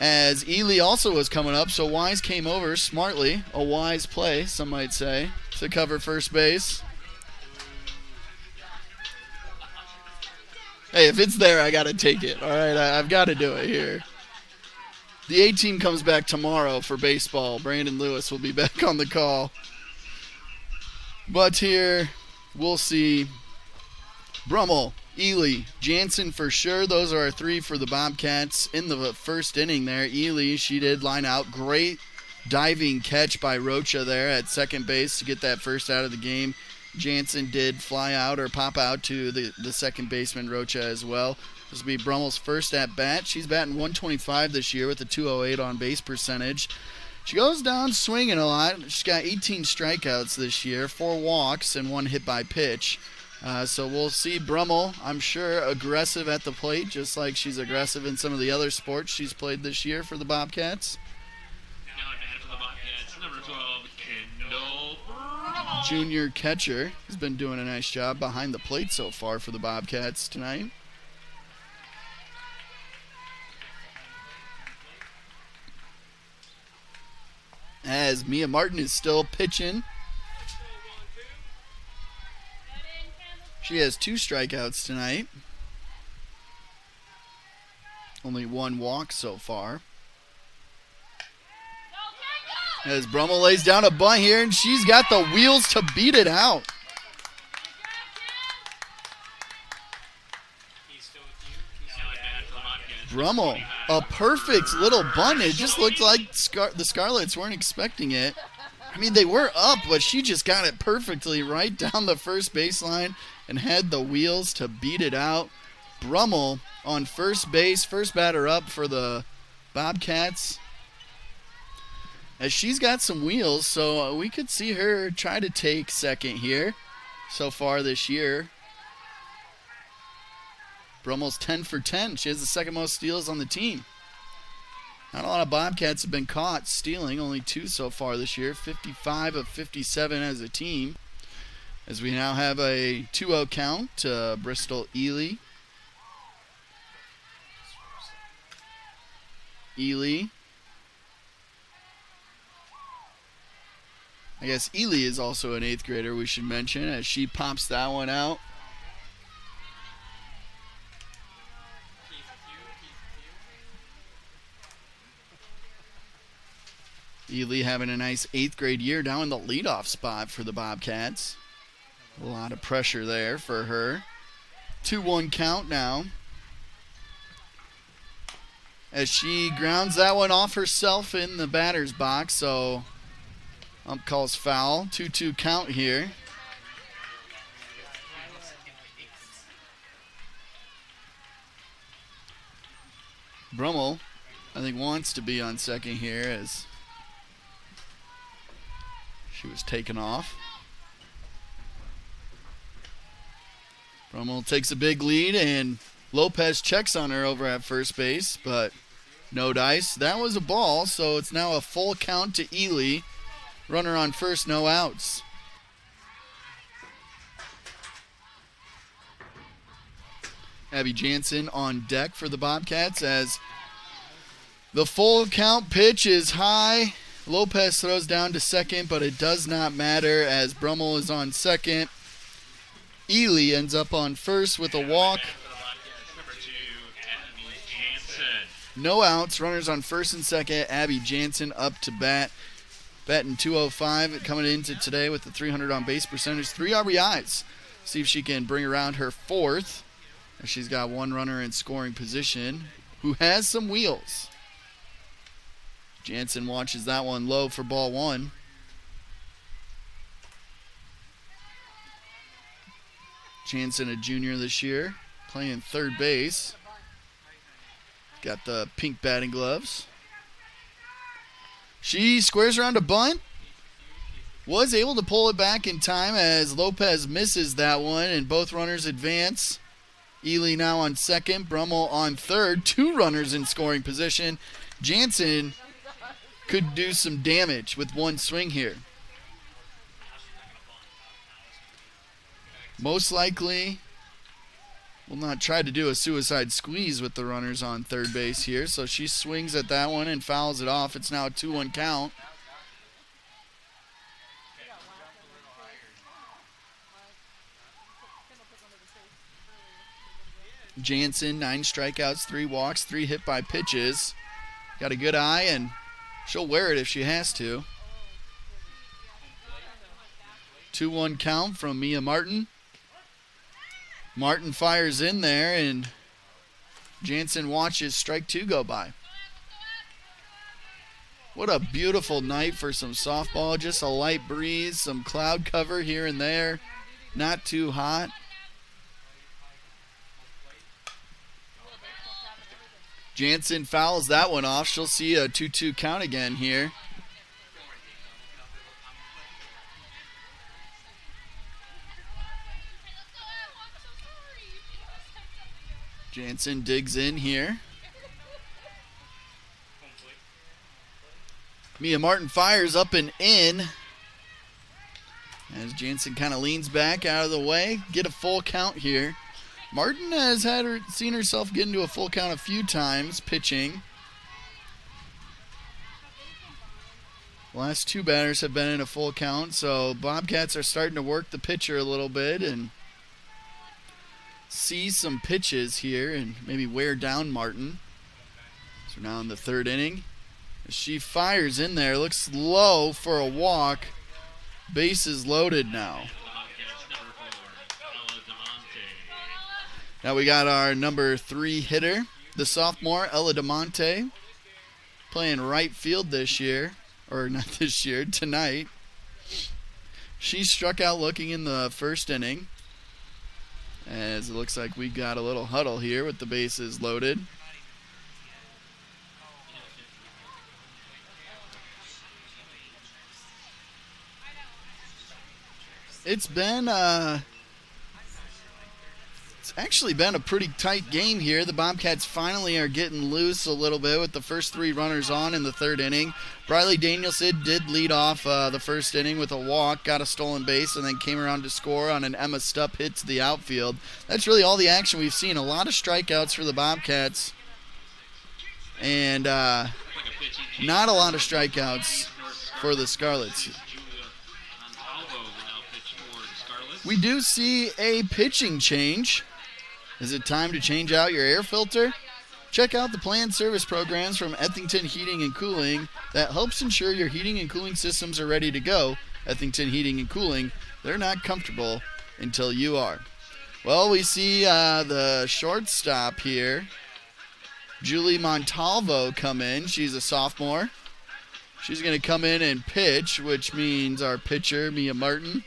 as Ely also was coming up, so Wise came over smartly. A wise play, some might say, to cover first base. Hey, if it's there, I got to take it. All right, I've got to do it here. The A-team comes back tomorrow for baseball. Brandon Lewis will be back on the call. But here, we'll see Brummel, Ely, Jansen for sure. Those are our 3 for the Bobcats in the first inning there. Ely, she did line out. Great diving catch by Rocha there at second base to get that first out of the game. Jansen did fly out or pop out to the second baseman, Rocha, as well. This will be Brummel's first at bat. She's batting 125 this year with a 208 on base percentage. She goes down swinging a lot. She's got 18 strikeouts this year, 4 walks, and 1 hit by pitch. So we'll see Brummel, I'm sure, aggressive at the plate, just like she's aggressive in some of the other sports she's played this year for the Bobcats. Now at bat for the Bobcats, number 12, Kendall Brummel. Junior catcher has been doing a nice job behind the plate so far for the Bobcats tonight. As Mia Martin is still pitching. She has 2 strikeouts tonight. Only 1 walk so far. As Brummel lays down a bunt here, and she's got the wheels to beat it out. Brummel, a perfect little bunt. It just looked like the Scarlets weren't expecting it. I mean, they were up, but she just got it perfectly right down the first baseline and had the wheels to beat it out. Brummel on first base, first batter up for the Bobcats. As she's got some wheels, so we could see her try to take second here so far this year. Brummel's 10 for 10. She has the second most steals on the team. Not a lot of Bobcats have been caught stealing, only 2 so far this year, 55 of 57 as a team. As we now have a 2-0 count to Bristol Ely. Ely. I guess Ely is also an 8th grader, we should mention, as she pops that one out. Ely having a nice 8th grade year, down in the leadoff spot for the Bobcats. A lot of pressure there for her. 2-1 count now, as she grounds that one off herself in the batter's box, so ump calls foul. 2-2 count here. Brummel, I think, wants to be on second here as she was taken off. Brummel takes a big lead, and Lopez checks on her over at first base, but no dice. That was a ball, so it's now a full count to Ely. Runner on first, no outs. Abby Jansen on deck for the Bobcats as the full count pitch is high. Lopez throws down to second, but it does not matter as Brummel is on second. Ely ends up on first with a walk. No outs. Runners on first and second. Abby Jansen up to bat. Batting .205 coming into today with the 300 on base percentage. 3 RBIs. See if she can bring around her 4th. She's got 1 runner in scoring position who has some wheels. Jansen watches that one low for ball 1. Jansen, a junior this year, playing third base. Got the pink batting gloves. She squares around a bunt. Was able to pull it back in time as Lopez misses that one, and both runners advance. Ely now on second, Brummel on third. 2 runners in scoring position. Jansen could do some damage with 1 swing here. Most likely will not try to do a suicide squeeze with the runners on third base here. So she swings at that one and fouls it off. It's now a 2-1 count. Jansen, 9 strikeouts, 3 walks, 3 hit by pitches. Got a good eye, and she'll wear it if she has to. 2-1 count from Mia Martin. Martin fires in there, and Jansen watches strike 2 go by. What a beautiful night for some softball. Just a light breeze, some cloud cover here and there. Not too hot. Jansen fouls that one off. She'll see a 2-2 count again here. Jansen digs in here. Mia Martin fires up and in. As Jansen kind of leans back out of the way. Get a full count here. Martin has seen herself get into a full count a few times pitching. The last 2 batters have been in a full count, so Bobcats are starting to work the pitcher a little bit and see some pitches here and maybe wear down Martin. So now in the 3rd inning, she fires in there, looks low for a walk. Bases loaded now. Now we got our number 3 hitter, the sophomore, Ella DeMonte, playing right field this year, or not this year, tonight. She struck out looking in the 1st inning, as it looks like we got a little huddle here with the bases loaded. It's actually been a pretty tight game here. The Bobcats finally are getting loose a little bit with the first 3 runners on in the 3rd inning. Briley Danielson did lead off the 1st inning with a walk, got a stolen base, and then came around to score on an Emma Stupp hit to the outfield. That's really all the action we've seen. A lot of strikeouts for the Bobcats, and not a lot of strikeouts for the Scarlets. We do see a pitching change. Is it time to change out your air filter? Check out the planned service programs from Ethington Heating and Cooling that helps ensure your heating and cooling systems are ready to go. Ethington Heating and Cooling, they're not comfortable until you are. Well, we see the shortstop here, Julie Montalvo, come in. She's a sophomore. She's going to come in and pitch, which means our pitcher, Mia Martin.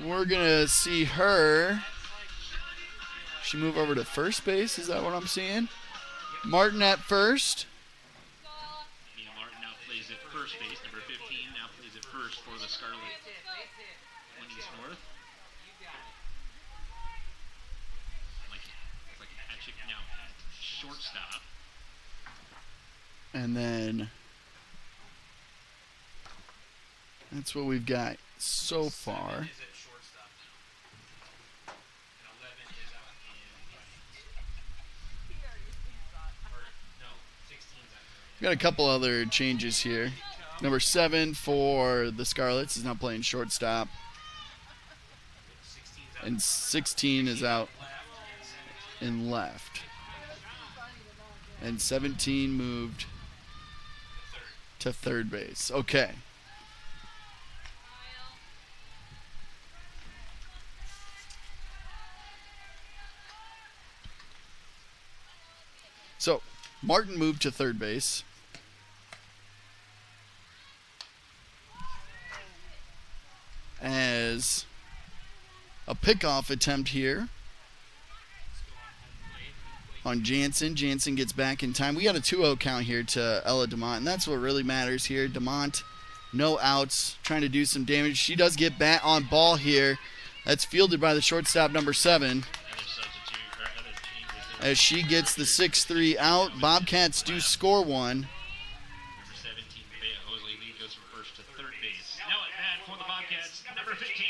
We're going to see her. She move over to first base. Is that what I'm seeing? Martin at first. Mia Martin now plays at first base. Number 15 now plays at first for the Scarlets. Moines North. Like Hatchick now at shortstop. And then that's what we've got so far. We've got a couple other changes here. Number 7 for the Scarlets is now playing shortstop. And 16 is out in left. And 17 moved to third base. Okay. So, Martin moved to third base. As a pickoff attempt here on Jansen. Jansen gets back in time. We got a 2-0 count here to Ella DeMont, and that's what really matters here. DeMont, no outs, trying to do some damage. She does get bat on ball here. That's fielded by the shortstop, number 7. As she gets the 6-3 out, Bobcats do score one. Number 17, Jose Lee goes from first to third base. Now at bat for the Bobcats, number 15.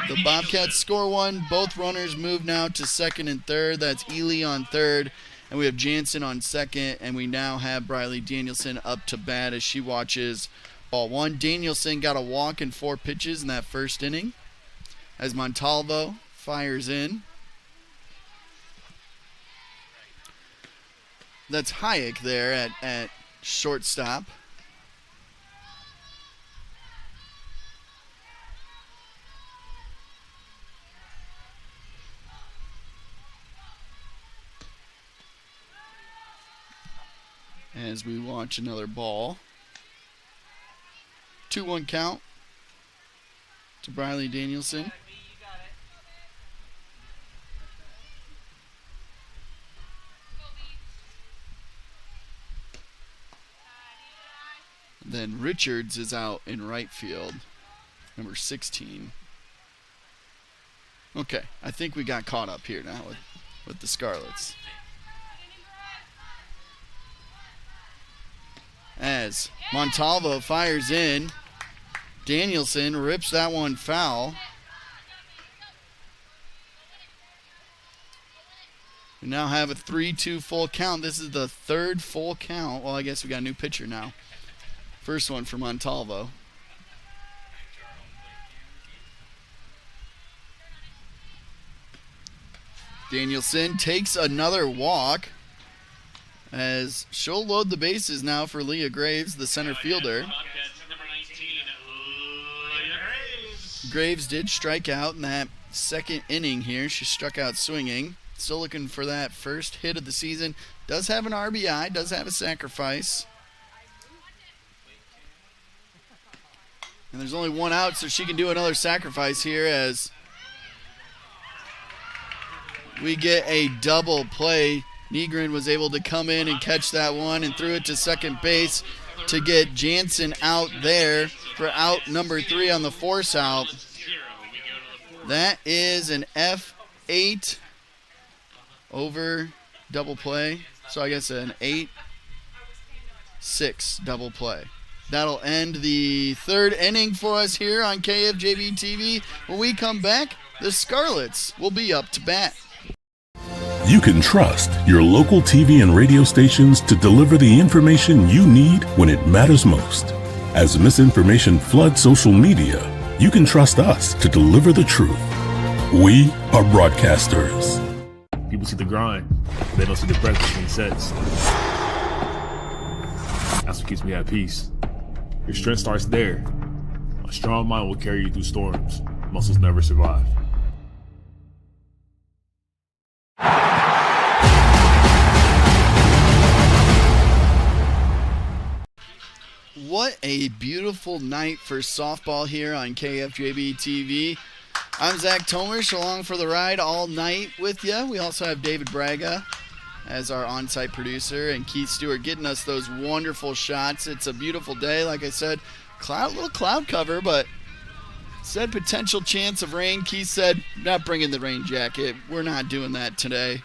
The Bobcats score one. Both runners move now to second and third. That's Ely on third. And we have Jansen on second. And we now have Briley Danielson up to bat as she watches ball one. Danielson got a walk in 4 pitches in that first inning. As Montalvo fires in. That's Hayek there at shortstop. As we watch another ball. 2-1 count to Briley Danielson. Then Richards is out in right field, number 16. Okay, I think we got caught up here now with the Scarlets. As Montalvo fires in, Danielson rips that one foul. We now have a 3-2 full count. This is the 3rd full count. Well, I guess we got a new pitcher now. First one for Montalvo. Danielson takes another walk as she'll load the bases now for Leah Graves, the center fielder. Graves did strike out in that second inning here. She struck out swinging. Still looking for that first hit of the season. Does have an RBI, does have a sacrifice. And there's only 1 out, so she can do another sacrifice here as we get a double play. Negrin was able to come in and catch that one and threw it to second base to get Jansen out there for out number 3 on the force out. That is an F8 over double play. So I guess an 8-6 double play. That'll end the 3rd inning for us here on KFJB-TV. When we come back, the Scarlets will be up to bat. You can trust your local TV and radio stations to deliver the information you need when it matters most. As misinformation floods social media, you can trust us to deliver the truth. We are broadcasters. People see the grind, they don't see the breath between sets. That's what keeps me at peace. Your strength starts there. A strong mind will carry you through storms. Muscles never survive. What a beautiful night for softball here on KFJB-TV. I'm Zach Tomesch, along for the ride all night with you. We also have David Braga as our on-site producer, and Keith Stewart getting us those wonderful shots. It's a beautiful day, like I said. Little cloud cover, but said potential chance of rain. Keith said, not bringing the rain jacket. We're not doing that today.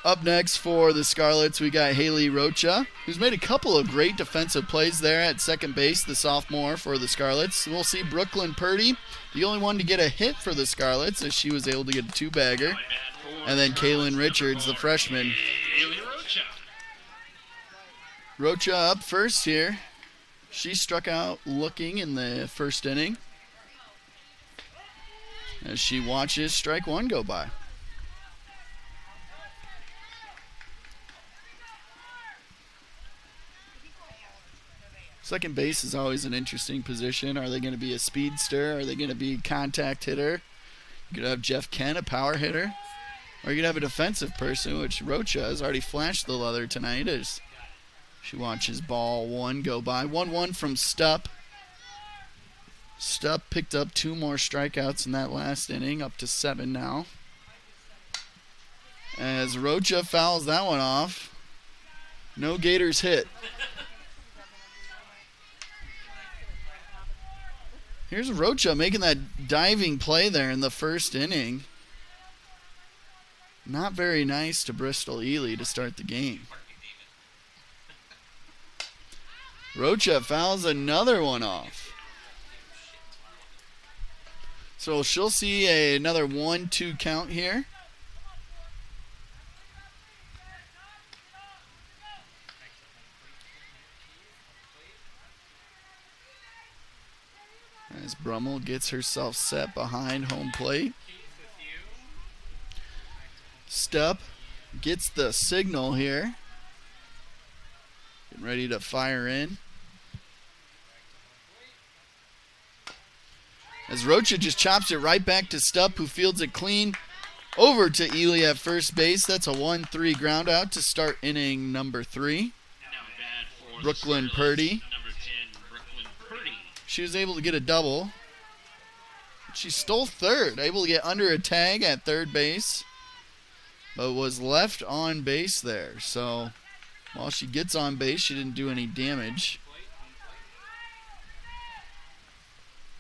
Up next for the Scarlets, we got Haley Rocha, who's made a couple of great defensive plays there at second base, the sophomore for the Scarlets. We'll see Brooklyn Purdy, the only one to get a hit for the Scarlets, as she was able to get a two-bagger. And then Kaylin Richards, the freshman. Rocha up first here. She struck out looking in the first inning as she watches strike one go by. Second base is always an interesting position. Are they going to be a speedster? Are they going to be a contact hitter? You could have Jeff Kent, a power hitter. Or you could have a defensive person, which Rocha has already flashed the leather tonight as she watches ball one go by. 1-1 from Stupp. Stupp picked up 2 more strikeouts in that last inning, up to 7 now. As Rocha fouls that one off. No Gators hit. Here's Rocha making that diving play there in the first inning. Not very nice to Bristol Ely to start the game. Rocha fouls another one off. So she'll see another 1-2 count here. As Brummel gets herself set behind home plate. Stupp gets the signal here. Getting ready to fire in. As Rocha just chops it right back to Stupp, who fields it clean over to Ely at first base. That's a 1-3 ground out to start inning number 3. Brooklyn Purdy. She was able to get a double. She stole third, able to get under a tag at third base, but was left on base there. So while she gets on base, she didn't do any damage.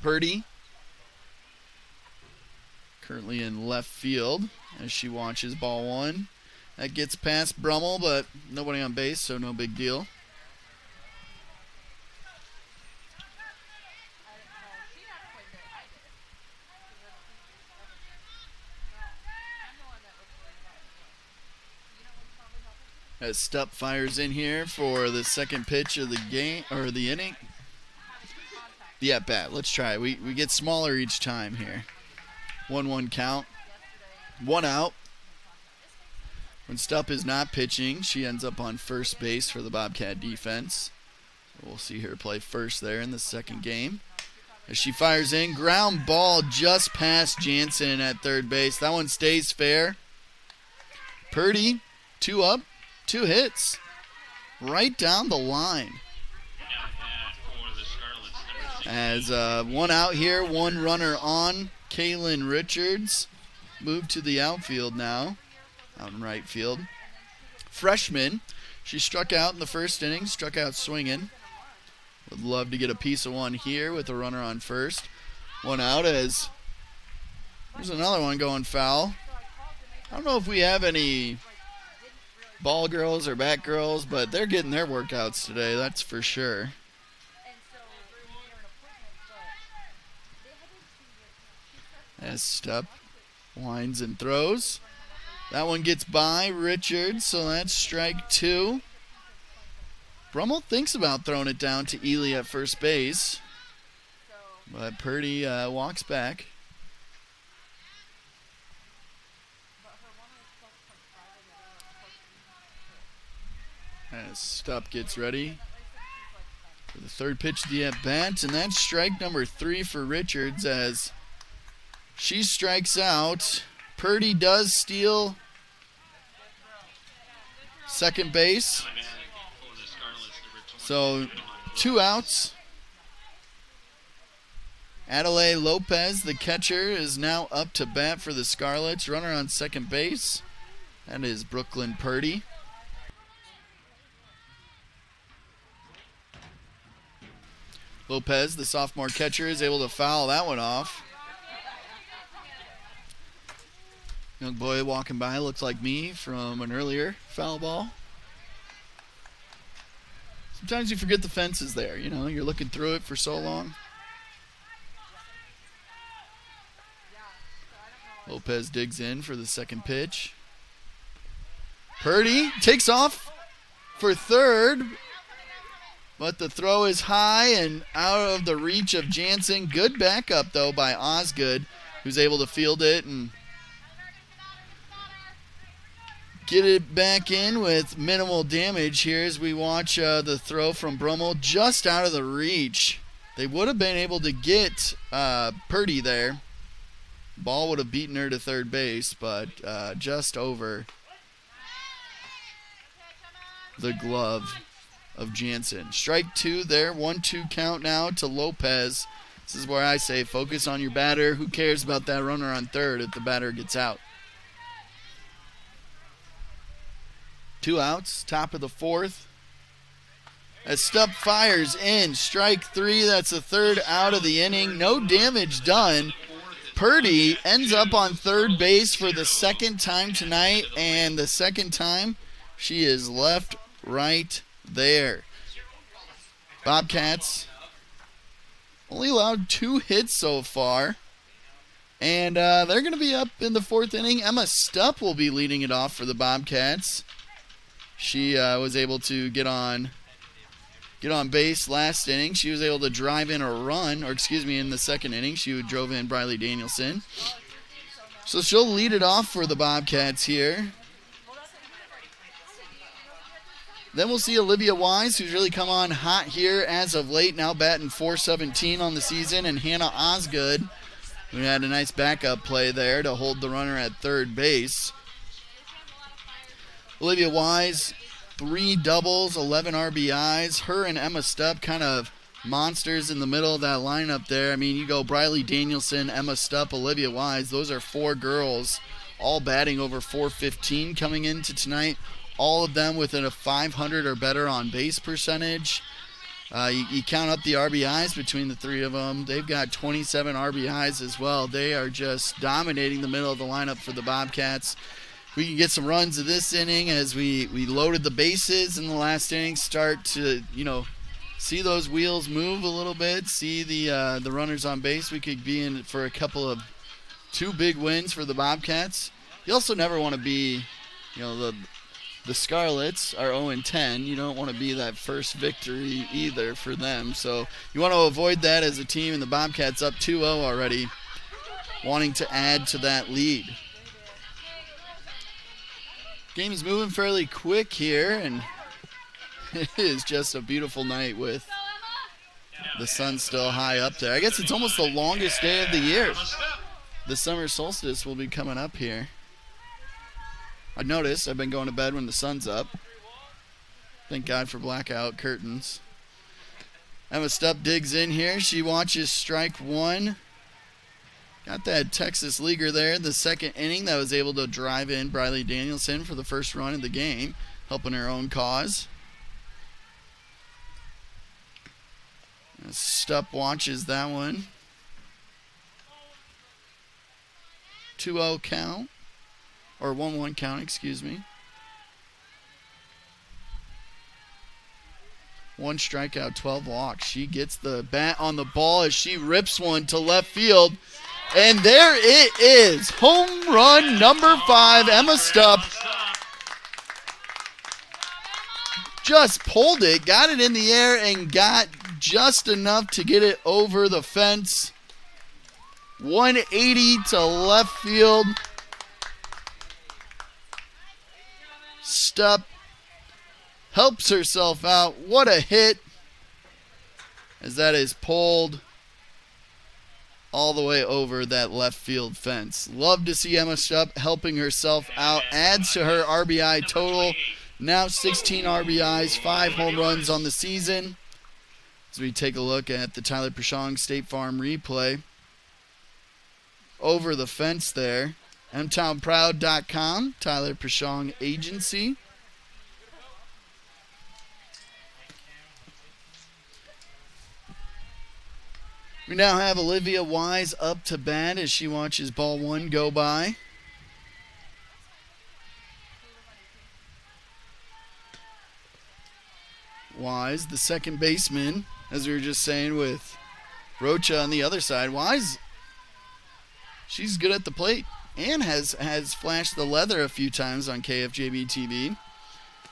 Purdy currently in left field as she watches ball one. That gets past Brummel, but nobody on base, so no big deal. As Stupp fires in here for the second pitch of the game, or the inning. The at-bat. Let's try. We get smaller each time here. 1-1 count. 1 out. When Stupp is not pitching, she ends up on first base for the Bobcat defense. We'll see her play first there in the second game. As she fires in, ground ball just past Jansen at third base. That one stays fair. Purdy, 2 up. 2 hits right down the line. As 1 out here, 1 runner on. Kaylin Richards moved to the outfield now, out in right field. Freshman, she struck out in the first inning, struck out swinging. Would love to get a piece of one here with a runner on first. 1 out as there's another one going foul. I don't know if we have any ball girls or bat girls, but they're getting their workouts today, that's for sure. As Stupp winds and throws. That one gets by Richards, so that's strike 2. Brummel thinks about throwing it down to Ely at first base, but Purdy walks back. As Stupp gets ready for the third pitch of the at-bat, and that's strike number 3 for Richards as she strikes out. Purdy does steal second base. So 2 outs. Adelaide Lopez, the catcher, is now up to bat for the Scarlets. Runner on second base. That is Brooklyn Purdy. Lopez, the sophomore catcher, is able to foul that one off. Young boy walking by looks like me from an earlier foul ball. Sometimes you forget the fence is there. You know, you're looking through it for so long. Lopez digs in for the second pitch. Purdy takes off for third, but the throw is high and out of the reach of Jansen. Good backup, though, by Osgood, who's able to field it and get it back in with minimal damage here as we watch the throw from Brummel just out of the reach. They would have been able to get Purdy there. Ball would have beaten her to third base, but just over the glove of Jansen. Strike 2 there, 1-2 count now to Lopez. This is where I say focus on your batter. Who cares about that runner on third if the batter gets out? 2 outs, top of the fourth. As Stupp fires in, strike 3. That's the third out of the inning. No damage done. Purdy ends up on third base for the second time tonight, and the second time she is left right there. Bobcats only allowed 2 hits so far, and they're going to be up in the fourth inning. Emma Stupp will be leading it off for the Bobcats. She was able to get on base last inning. She was able to drive in a run, in the second inning. She drove in Briley Danielson. So she'll lead it off for the Bobcats here. Then we'll see Olivia Wise, who's really come on hot here as of late, now batting .417 on the season, and Hannah Osgood, who had a nice backup play there to hold the runner at third base. Olivia Wise, 3 doubles, 11 RBIs. Her and Emma Stupp kind of monsters in the middle of that lineup there. I mean, you go Briley Danielson, Emma Stupp, Olivia Wise. Those are 4 girls, all batting over .415 coming into tonight. All of them within a 500 or better on base percentage. You count up the RBIs between the 3 of them. They've got 27 RBIs as well. They are just dominating the middle of the lineup for the Bobcats. We can get some runs of this inning as we loaded the bases in the last inning, start to, see those wheels move a little bit, see the runners on base. We could be in for a couple of 2 big wins for the Bobcats. You also never want to be, the Scarlets are 0-10. You don't want to be that first victory either for them. So you want to avoid that as a team, and the Bobcats up 2-0 already, wanting to add to that lead. Game is moving fairly quick here, and it is just a beautiful night with the sun still high up there. I guess it's almost the longest day of the year. The summer solstice will be coming up here. I noticed I've been going to bed when the sun's up. Thank God for blackout curtains. Emma Stupp digs in here. She watches strike 1. Got that Texas leaguer there in the second inning that was able to drive in Briley Danielson for the first run of the game, helping her own cause. Stupp watches that one. 2-0 count. Or 1-1 count, excuse me. 1 strikeout, 12 walks. She gets the bat on the ball as she rips one to left field. And there it is. Home run number 5. Emma Stupp just pulled it, got it in the air, and got just enough to get it over the fence. 180 to left field. Stupp helps herself out. What a hit, as that is pulled all the way over that left field fence. Love to see Emma Stupp helping herself out. Adds to her RBI total. Now 16 RBIs, 5 home runs on the season. As we take a look at the Tyler Prashong State Farm replay. Over the fence there. mtownproud.com, Tyler Prashong Agency. We now have Olivia Wise up to bat as she watches ball 1 go by. Wise, the second baseman, as we were just saying with Rocha on the other side. Wise, she's good at the plate and has flashed the leather a few times on KFJB-TV.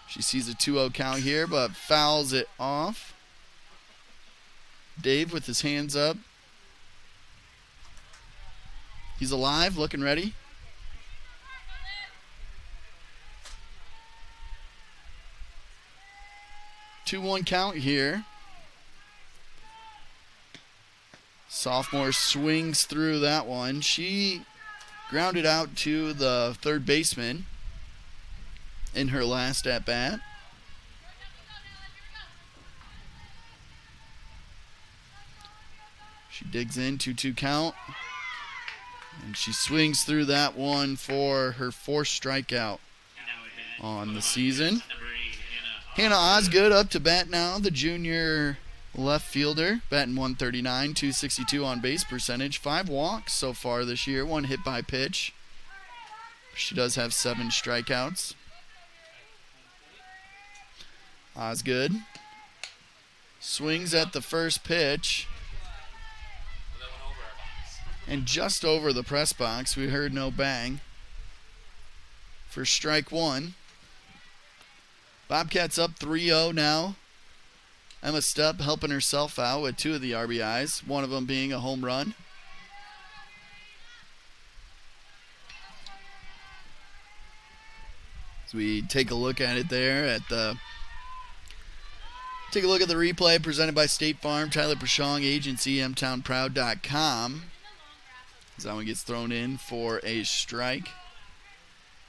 She sees a 2-0 count here, but fouls it off. Dave with his hands up. He's alive, looking ready. Two-one count here. Sophomore swings through that one. She grounded out to the third baseman in her last at-bat. She digs in, 2-2 count. And she swings through that one for her 4th strikeout on the season. Hannah Osgood up to bat now, the junior left fielder, batting 139, 262 on base percentage, 5 walks so far this year, 1 hit by pitch. She does have 7 strikeouts. Osgood swings at the first pitch. And just over the press box, we heard no bang for strike 1. Bobcats up 3-0 now. Emma Stupp helping herself out with 2 of the RBIs, one of them being a home run. As we take a look at it there take a look at the replay presented by State Farm, Tyler Prashong Agency, mtownproud.com. As that one gets thrown in for a strike.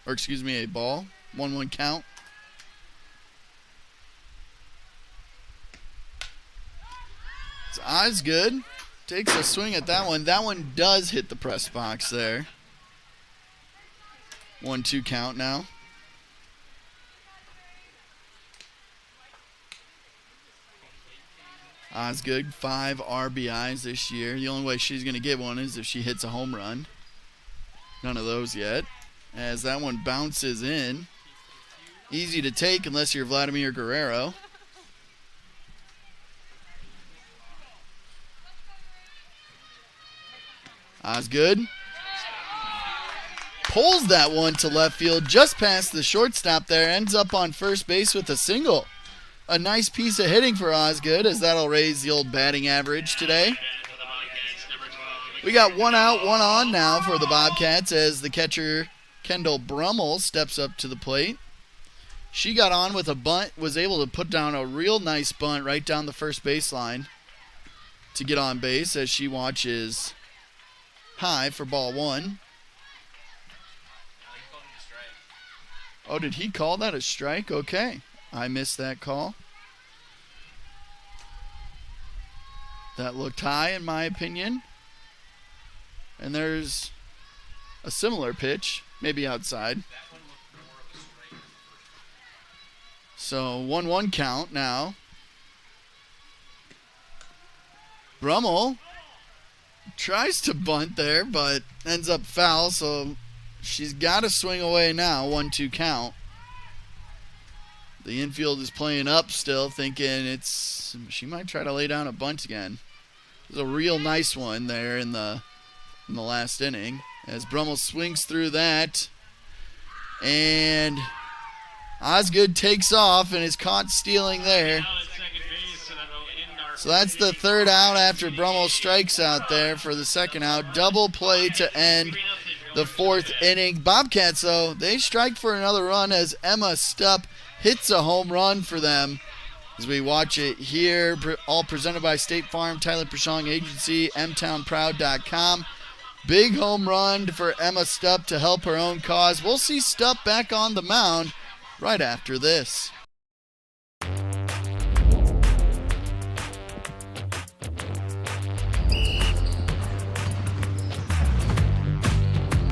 Or excuse me, a ball. 1-1 count. It's Osgood. Takes a swing at that one. That one does hit the press box there. 1-2 count now. Osgood, 5 RBIs this year. The only way she's going to get one is if she hits a home run. None of those yet. As that one bounces in. Easy to take unless you're Vladimir Guerrero. Osgood pulls that one to left field just past the shortstop there. Ends up on first base with a single. A nice piece of hitting for Osgood, as that'll raise the old batting average today. We got 1 out, 1 on now for the Bobcats as the catcher Kendall Brummel steps up to the plate. She got on with a bunt, was able to put down a real nice bunt right down the first baseline to get on base as she watches high for ball 1. Oh, did he call that a strike? Okay. I missed that call. That looked high in my opinion. And there's a similar pitch, maybe outside. So 1-1 count now. Brummel tries to bunt there, but ends up foul, so she's got to swing away now. 1-2 count. The infield is playing up still, thinking she might try to lay down a bunt again. It was a real nice one there in the last inning as Brummel swings through that, and Osgood takes off and is caught stealing there. So that's the 3rd out after Brummel strikes out there for the 2nd out. Double play to end the 4th inning. Bobcats, though, they strike for another run as Emma Stupp hits a home run for them as we watch it here. All presented by State Farm, Tyler Prashong Agency, mtownproud.com. Big home run for Emma Stupp to help her own cause. We'll see Stupp back on the mound right after this.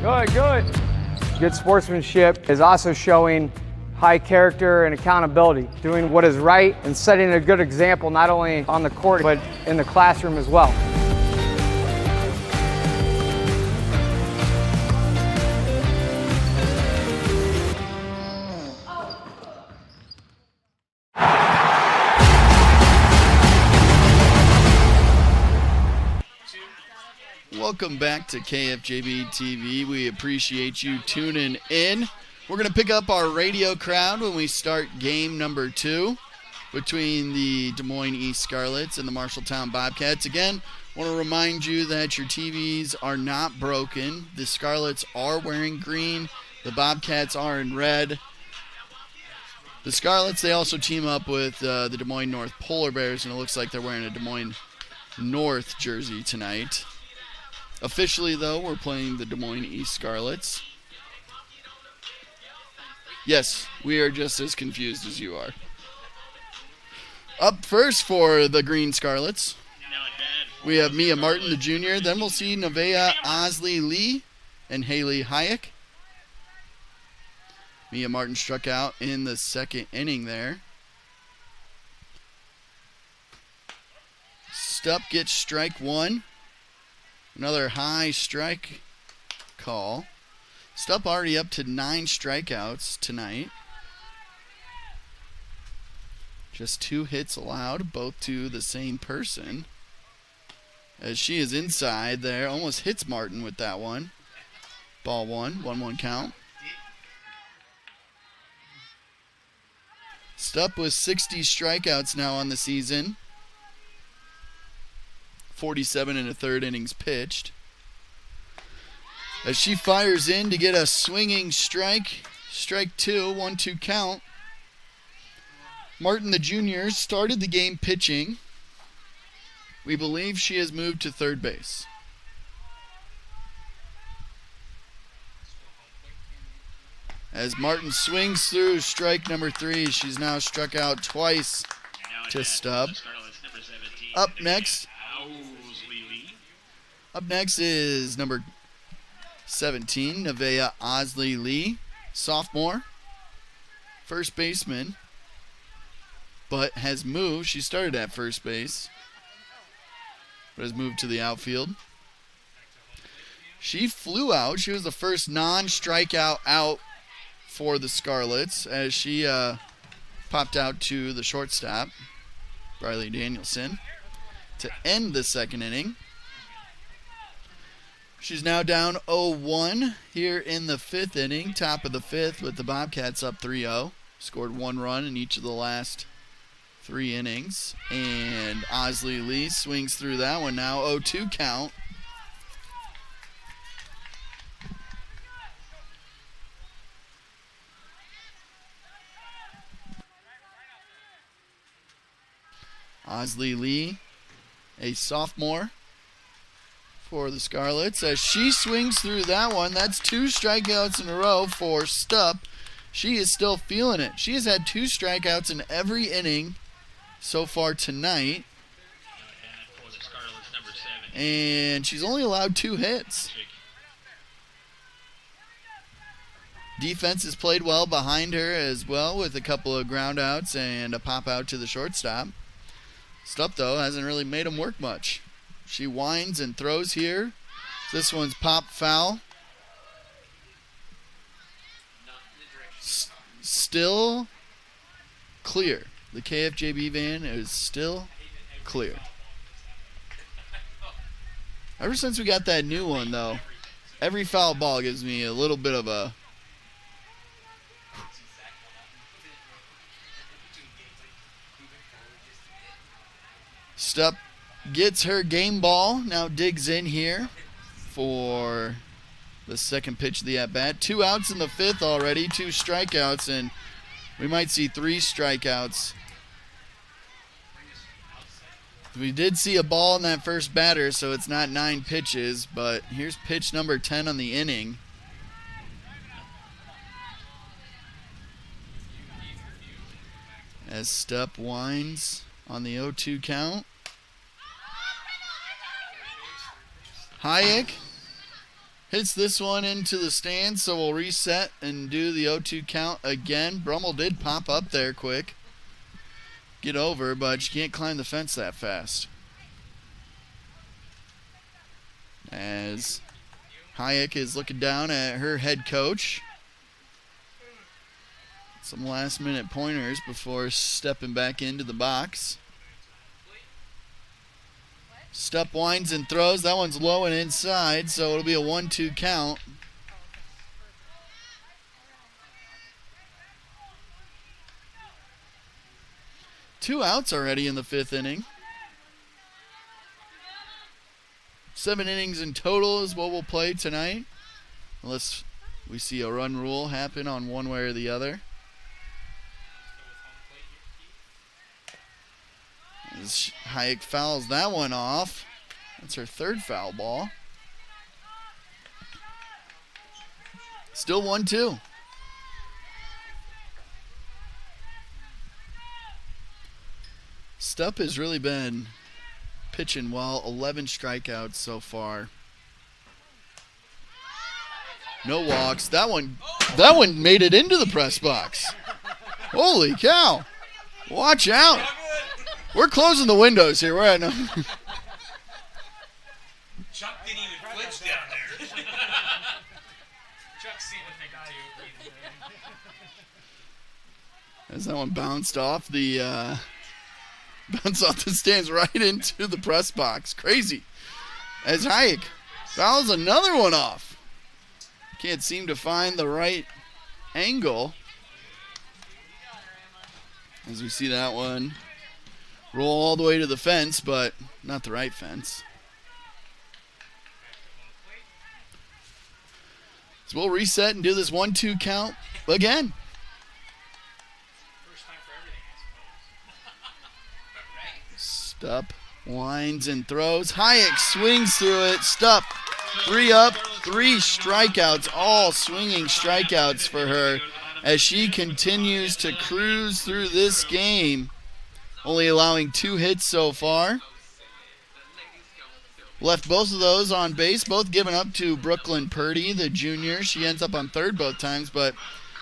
Good. Good sportsmanship is also showing high character and accountability, doing what is right and setting a good example not only on the court but in the classroom as well. Welcome back to KFJB-TV. We appreciate you tuning in. We're going to pick up our radio crowd when we start game number 2 between the Des Moines East Scarlets and the Marshalltown Bobcats. Again, I want to remind you that your TVs are not broken. The Scarlets are wearing green. The Bobcats are in red. The Scarlets, they also team up with the Des Moines North Polar Bears, and it looks like they're wearing a Des Moines North jersey tonight. Officially, though, we're playing the Des Moines East Scarlets. Yes, we are just as confused as you are. Up first for the Green Scarlets, we have Mia Martin, the junior. Then we'll see Nevaeh Osley-Lee and Haley Hayek. Mia Martin struck out in the second inning there. Stupp gets strike 1. Another high strike call. Stupp already up to 9 strikeouts tonight. Just 2 hits allowed, both to the same person. As she is inside there, almost hits Martin with that one. Ball 1-1 count. Stupp with 60 strikeouts now on the season. 47 1/3 innings pitched. As she fires in to get a swinging strike. Strike 2, 1-2 count. Martin, the junior, started the game pitching. We believe she has moved to third base. As Martin swings through strike number 3, she's now struck out twice to Stupp. Up next is number 17, Nevaeh Osley-Lee, sophomore, first baseman, but has moved. She started at first base, but has moved to the outfield. She flew out. She was the first non-strikeout out for the Scarlets as she popped out to the shortstop, Riley Danielson, to end the second inning. She's now down 0-1 here in the 5th inning, top of the 5th, with the Bobcats up 3-0. Scored 1 run in each of the last 3 innings. And Osley-Lee swings through that one now, 0-2 count. Osley-Lee, a sophomore for the Scarlets, as she swings through that one. That's 2 strikeouts in a row for Stupp. She is still feeling it. She has had 2 strikeouts in every inning so far tonight. And she's only allowed 2 hits. Defense has played well behind her as well, with a couple of ground outs and a pop out to the shortstop. Stupp, though, hasn't really made them work much. She winds and throws here. This one's popped foul. Still clear. The KFJB van is still clear. Ever since we got that new one, though, every foul ball gives me a little bit of a... Stupp gets her game ball, now digs in here for the second pitch of the at-bat. 2 outs in the 5th already, 2 strikeouts, and We might see 3 strikeouts. We did see a ball in that first batter, so it's not 9 pitches, but here's pitch number 10 on the inning. As Stepp winds on the 0-2 count. Hayek hits this one into the stand, so we'll reset and do the 0-2 count again. Brummel did pop up there quick. Get over, but she can't climb the fence that fast. As Hayek is looking down at her head coach. Some last minute pointers before stepping back into the box. Stepp winds and throws. That one's low and inside, so it'll be a 1-2 count. Two outs already in the 5th inning. 7 innings in total is what we'll play tonight, unless we see a run rule happen on one way or the other. As Hayek fouls that one off. That's her 3rd foul ball. Still 1-2. Stepp has really been pitching well. 11 strikeouts so far. No walks. That one made it into the press box. Holy cow. Watch out. We're closing the windows here. We're at no. Chuck didn't even flinch down there. Chuck's seen what they got you. As that one bounced off the stands right into the press box. Crazy. As Hayek fouls another one off. Can't seem to find the right angle. As we see that one roll all the way to the fence, but not the right fence. So we'll reset and do this 1-2 count again. Stepp winds and throws. Hayek swings through it. Stepp 3 up, 3 strikeouts, all swinging strikeouts for her as she continues to cruise through this game, only allowing 2 hits so far. Left both of those on base, both given up to Brooklyn Purdy, the junior. She ends up on third both times, but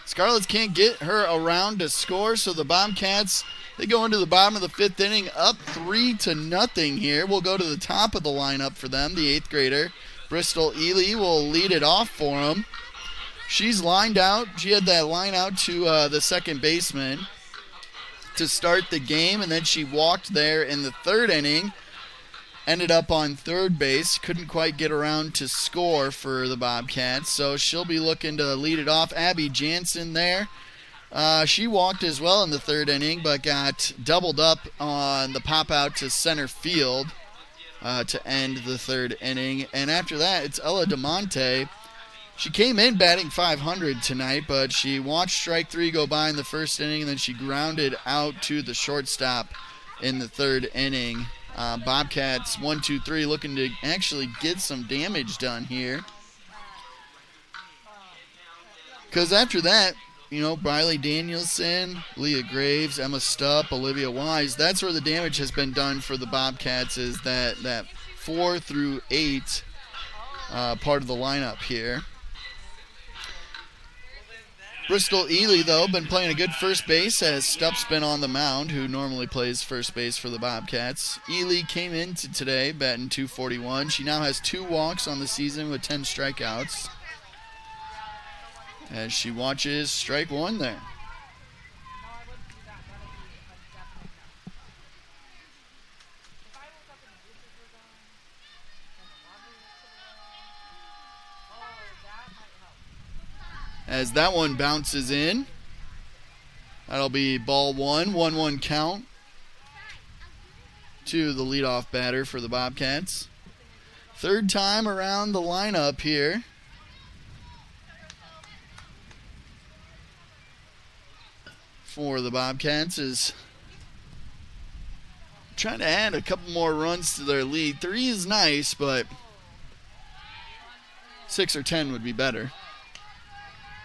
Scarlets can't get her around to score, so the Bobcats, they go into the bottom of the 5th inning up 3-0 here. We'll go to the top of the lineup for them. The 8th grader, Bristol Ely, will lead it off for them. She's lined out. She had that line out to the second baseman to start the game, and then she walked there in the 3rd inning. Ended up on third base. Couldn't quite get around to score for the Bobcats, so she'll be looking to lead it off. Abby Jansen there. She walked as well in the 3rd inning, but got doubled up on the pop out to center field to end the 3rd inning. And after that, it's Ella DeMonte. She came in batting .500 tonight, but she watched strike 3 go by in the 1st inning, and then she grounded out to the shortstop in the 3rd inning. Bobcats 1-2-3 looking to actually get some damage done here. Because after that, you know, Briley Danielson, Leah Graves, Emma Stepp, Olivia Wise, that's where the damage has been done for the Bobcats, is that 4 through 8 part of the lineup here. Bristol Ely, though, been playing a good first base as Stepp's been on the mound, who normally plays first base for the Bobcats. Ely came into today batting .241. She now has 2 walks on the season with 10 strikeouts. As she watches strike 1 there. As that one bounces in. That'll be ball 1, 1-1 count to the leadoff batter for the Bobcats. 3rd time around the lineup here. for the Bobcats is trying to add a couple more runs to their lead. 3 is nice, but 6 or 10 would be better.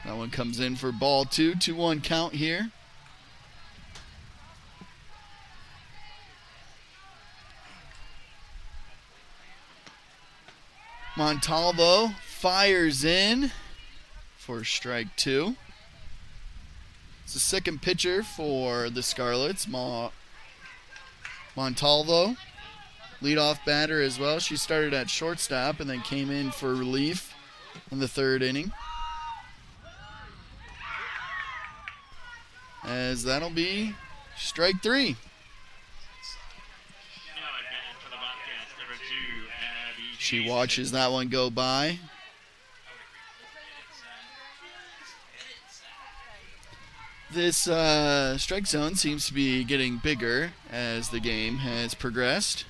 That one comes in for ball 2. 2-1 count here. Montalvo fires in for strike 2. It's the second pitcher for the Scarlets, Montalvo. Leadoff batter as well. She started at shortstop and then came in for relief in the 3rd inning. As that'll be strike 3. She watches that one go by. This strike zone seems to be getting bigger as the game has progressed.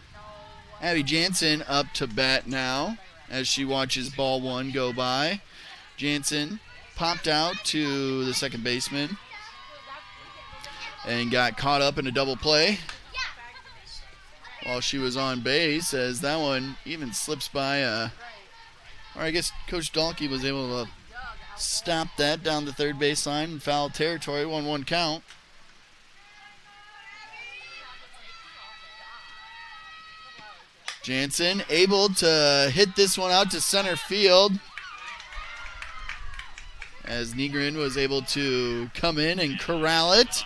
Abby Jansen up to bat now as she watches ball 1 go by. Jansen popped out to the second baseman and got caught up in a double play while she was on base, as that one even slips by, or I guess Coach Dahlke was able to stop that down the third baseline in foul territory. 1-1 count. Jansen able to hit this one out to center field, as Negrin was able to come in and corral it.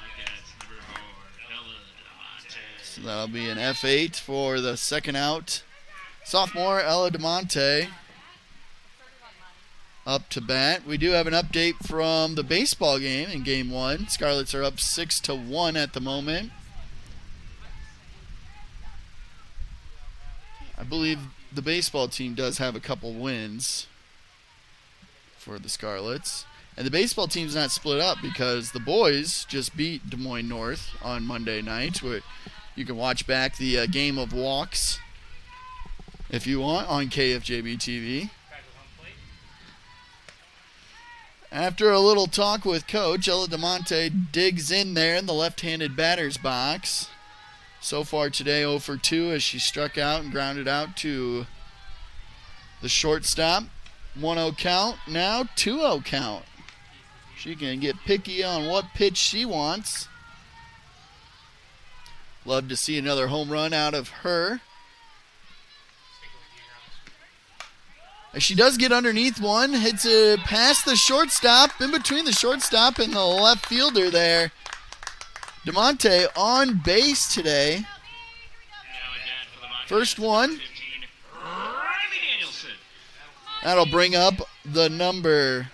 So that'll be an F8 for the second out. Sophomore Ella DeMonte up to bat. We do have an update from the baseball game in game 1. Scarlets are up 6-1 at the moment. I believe the baseball team does have a couple wins for the Scarlets. And the baseball team's not split up because the boys just beat Des Moines North on Monday night. You can watch back the game of walks if you want on KFJB-TV. After a little talk with Coach, Ella DeMonte digs in there in the left-handed batter's box. So far today, 0 for 2 as she struck out and grounded out to the shortstop. 1-0 count, now 2-0 count. She can get picky on what pitch she wants. Love to see another home run out of her. As she does get underneath one, hits it past the shortstop, in between the shortstop and the left fielder there. DeMonte on base today. First one. That'll bring up the number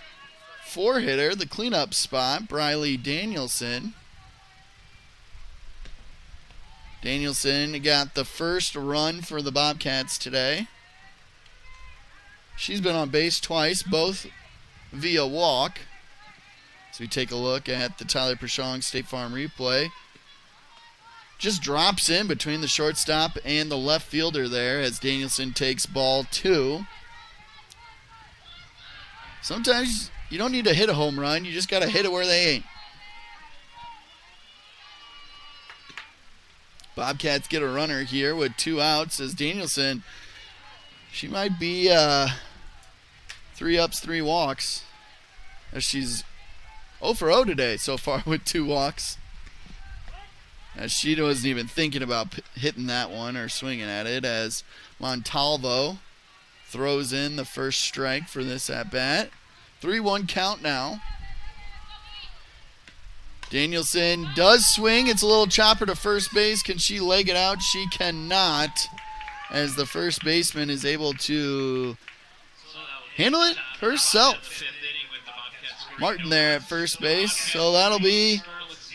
4 hitter, the cleanup spot, Briley Danielson. Danielson got the first run for the Bobcats today. She's been on base twice, both via walk. So we take a look at the Tyler Pershong State Farm replay. Just drops in between the shortstop and the left fielder there as Danielson takes ball 2. Sometimes you don't need to hit a home run. You just got to hit it where they ain't. Bobcats get a runner here with 2 outs as Danielson, she might be 3 ups, 3 walks. As she's 0 for 0 today so far with 2 walks. As she wasn't even thinking about hitting that one or swinging at it, as Montalvo throws in the first strike for this at-bat. 3-1 count now. Danielson does swing. It's a little chopper to first base. Can she leg it out? She cannot, as the first baseman is able to handle it herself. Martin there at first base. So that'll be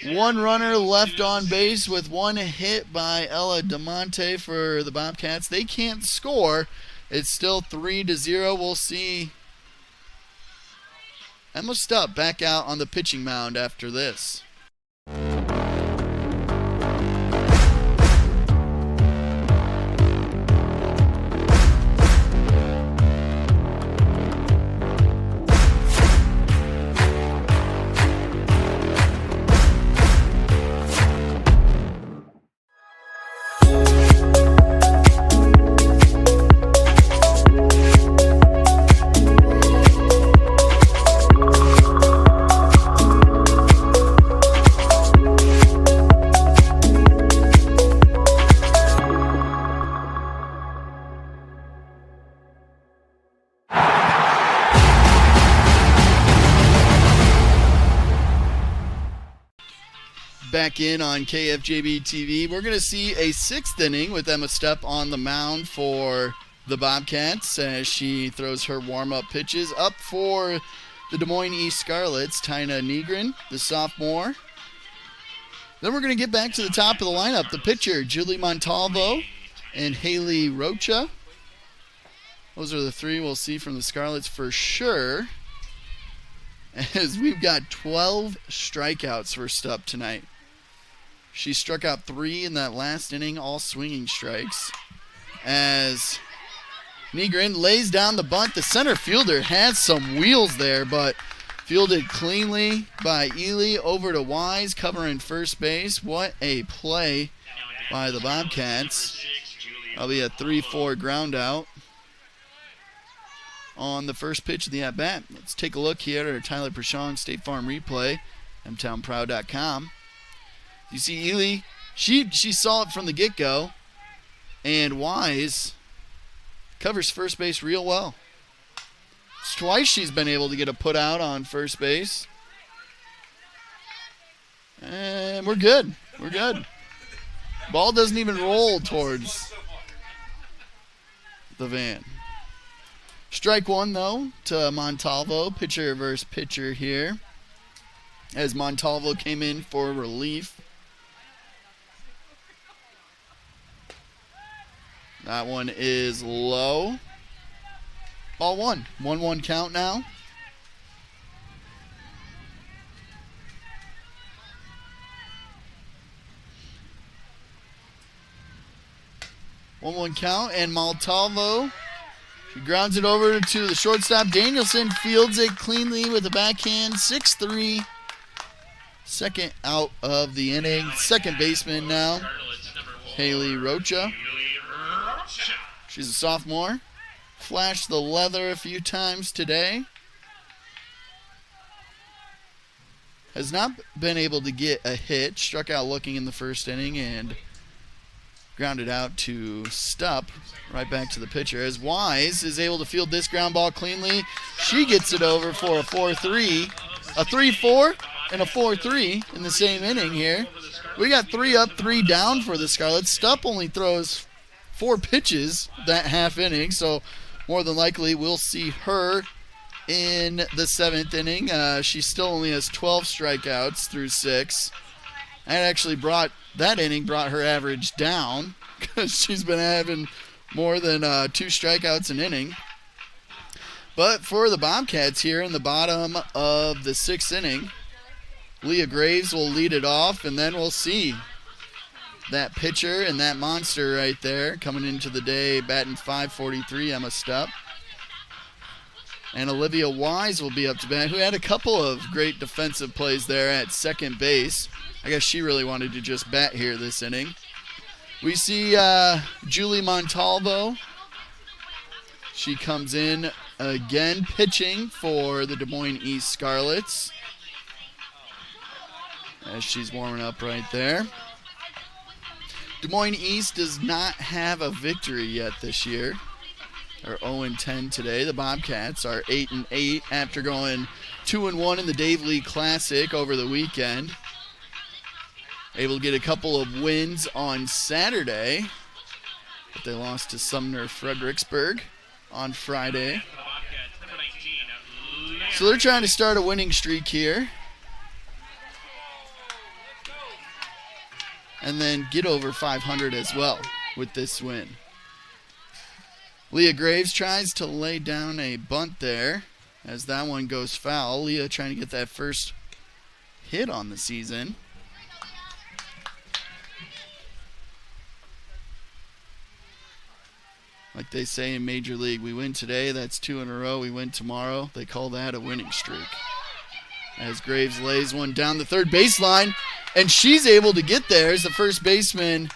1 runner left on base with 1 hit by Ella DeMonte for the Bobcats. They can't score. It's still 3-0. We'll see Emma Stupp back out on the pitching mound after this. back in on KFJB-TV. We're going to see a 6th inning with Emma Stepp on the mound for the Bobcats as she throws her warm-up pitches. Up for the Des Moines East Scarlets, Tina Negrin, the sophomore. Then we're going to get back to the top of the lineup. The pitcher, Julie Montalvo and Haley Rocha. Those are the 3 we'll see from the Scarlets for sure, as we've got 12 strikeouts for Stepp tonight. She struck out 3 in that last inning, all swinging strikes. As Negrin lays down the bunt, the center fielder has some wheels there, but fielded cleanly by Ely over to Wise, covering first base. What a play by the Bobcats. That'll be a 3-4 ground out on the first pitch of the at-bat. Let's take a look here at our Tyler Prashong State Farm replay, mtownproud.com. You see Ely, she saw it from the get-go, and Wise covers first base real well. It's twice she's been able to get a put out on first base. And we're good. We're good. Ball doesn't even roll towards the van. Strike 1, though, to Montalvo. Pitcher versus pitcher here, as Montalvo came in for relief. That one is low. Ball 1. 1-1 count now. One count, and Montalvo, he grounds it over to the shortstop. Danielson fields it cleanly with a backhand. 6-3. Second out of the inning. Second baseman now, Haley Rocha. She's a sophomore. Flashed the leather a few times today. Has not been able to get a hit. Struck out looking in the first inning and grounded out to Stepp. Right back to the pitcher as Wise is able to field this ground ball cleanly. She gets it over for a 4-3. A 3-4 and a 4-3 in the same inning here. We got 3 up, 3 down for the Scarlets. Stepp only throws 4 pitches that half inning, so more than likely we'll see her in the 7th inning. She still only has 12 strikeouts through 6. That inning brought her average down because she's been having more than 2 strikeouts an inning. But for the Bobcats here in the bottom of the 6th inning, Leah Graves will lead it off, and then we'll see that pitcher and that monster right there coming into the day, batting .543, Emma Stepp. And Olivia Wise will be up to bat, who had a couple of great defensive plays there at second base. I guess she really wanted to just bat here this inning. We see Julie Montalvo. She comes in again pitching for the Des Moines East Scarlets, as she's warming up right there. Des Moines East does not have a victory yet this year. They're 0-10 today. The Bobcats are 8-8 after going 2-1 in the Dave Lee Classic over the weekend. Able to get a couple of wins on Saturday, but they lost to Sumner Fredericksburg on Friday. So they're trying to start a winning streak here, and then get over 500 as well with this win. Leah Graves tries to lay down a bunt there as that one goes foul. Leah trying to get that first hit on the season. Like they say in Major League, we win today, that's 2 in a row. We win tomorrow, they call that a winning streak. As Graves lays one down the third baseline, and she's able to get there as the first baseman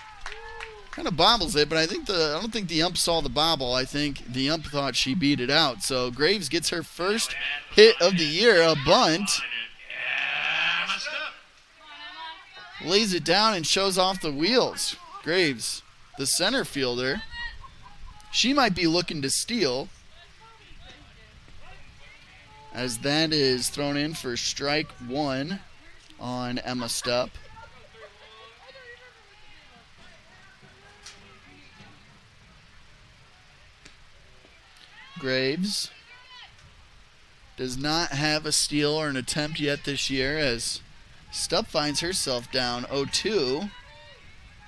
kind of bobbles it, but I don't think the ump saw the bobble. I think the ump thought she beat it out. So Graves gets her first hit of the year, a bunt. Lays it down and shows off the wheels. Graves, the center fielder, she might be looking to steal, as that is thrown in for strike 1 on Emma Stepp. Graves does not have a steal or an attempt yet this year, as Stupp finds herself down 0-2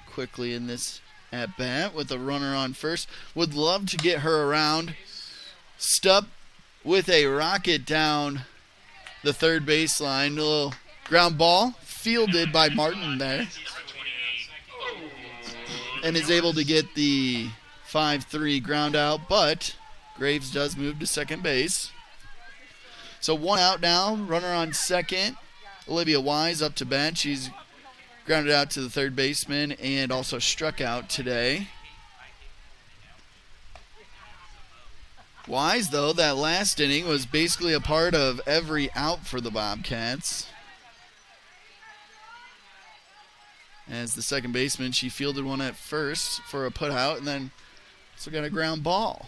quickly in this at-bat with a runner on first. Would love to get her around. Stupp with a rocket down the third baseline. A little ground ball fielded by Martin there, and is able to get the 5-3 ground out, but Graves does move to second base. So one out now, runner on second. Olivia Wise up to bat. She's grounded out to the third baseman and also struck out today. Wise, though, that last inning was basically a part of every out for the Bobcats. As the second baseman, she fielded one at first for a putout and then also got a ground ball.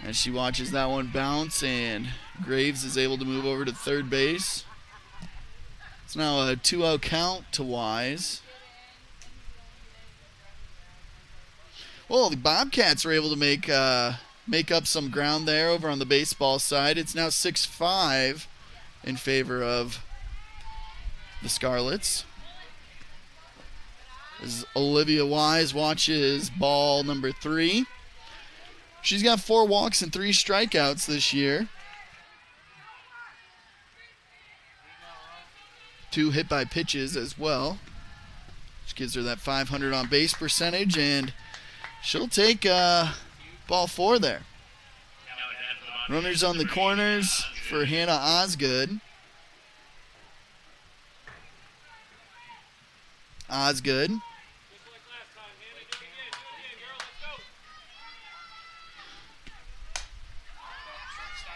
As she watches that one bounce, and Graves is able to move over to third base. It's now a 2-0 count to Wise. Well, the Bobcats were able to make up some ground there over on the baseball side. It's now 6-5 in favor of the Scarlets. As Olivia Wise watches ball number 3. She's got 4 walks and 3 strikeouts this year. 2 hit by pitches as well, which gives her that 500 on base percentage, and she'll take ball 4 there. Runners on the corners for Hannah Osgood. Osgood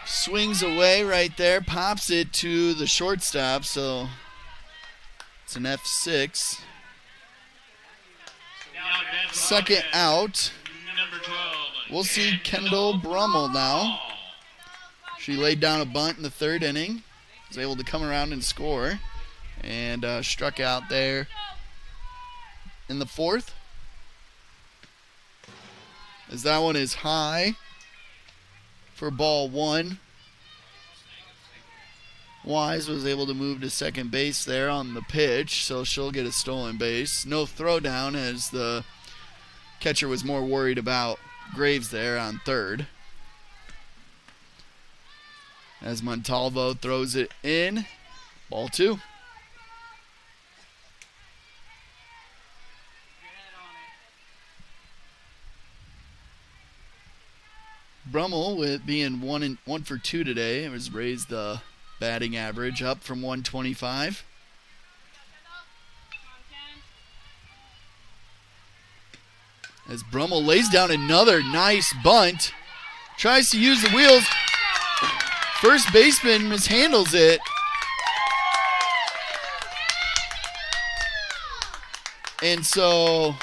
swings away right there, pops it to the shortstop, so it's an F6. Second out. We'll see Kendall Brummel now. She laid down a bunt in the third inning, was able to come around and score, and struck out there in the fourth. As that one is high for ball 1. Wise was able to move to second base there on the pitch, so she'll get a stolen base. No throwdown, as the catcher was more worried about Graves there on third. As Montalvo throws it in, ball 2. Brummel, with being 1 for 2 today, has raised the batting average up from 125. As Brummel lays down another nice bunt, tries to use the wheels. First baseman mishandles it. And so,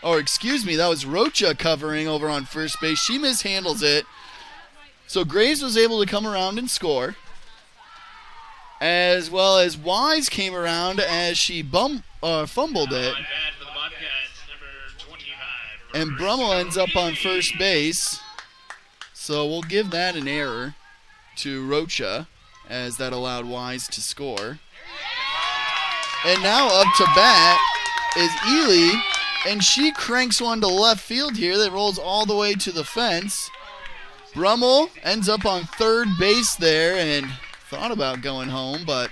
that was Rocha covering over on first base. She mishandles it. So Graves was able to come around and score, as well as Wise came around as she fumbled it. And Brummel ends up on first base. So we'll give that an error to Rocha, as that allowed Wise to score. And now up to bat is Ely, and she cranks one to left field here that rolls all the way to the fence. Brummel ends up on third base there and thought about going home, but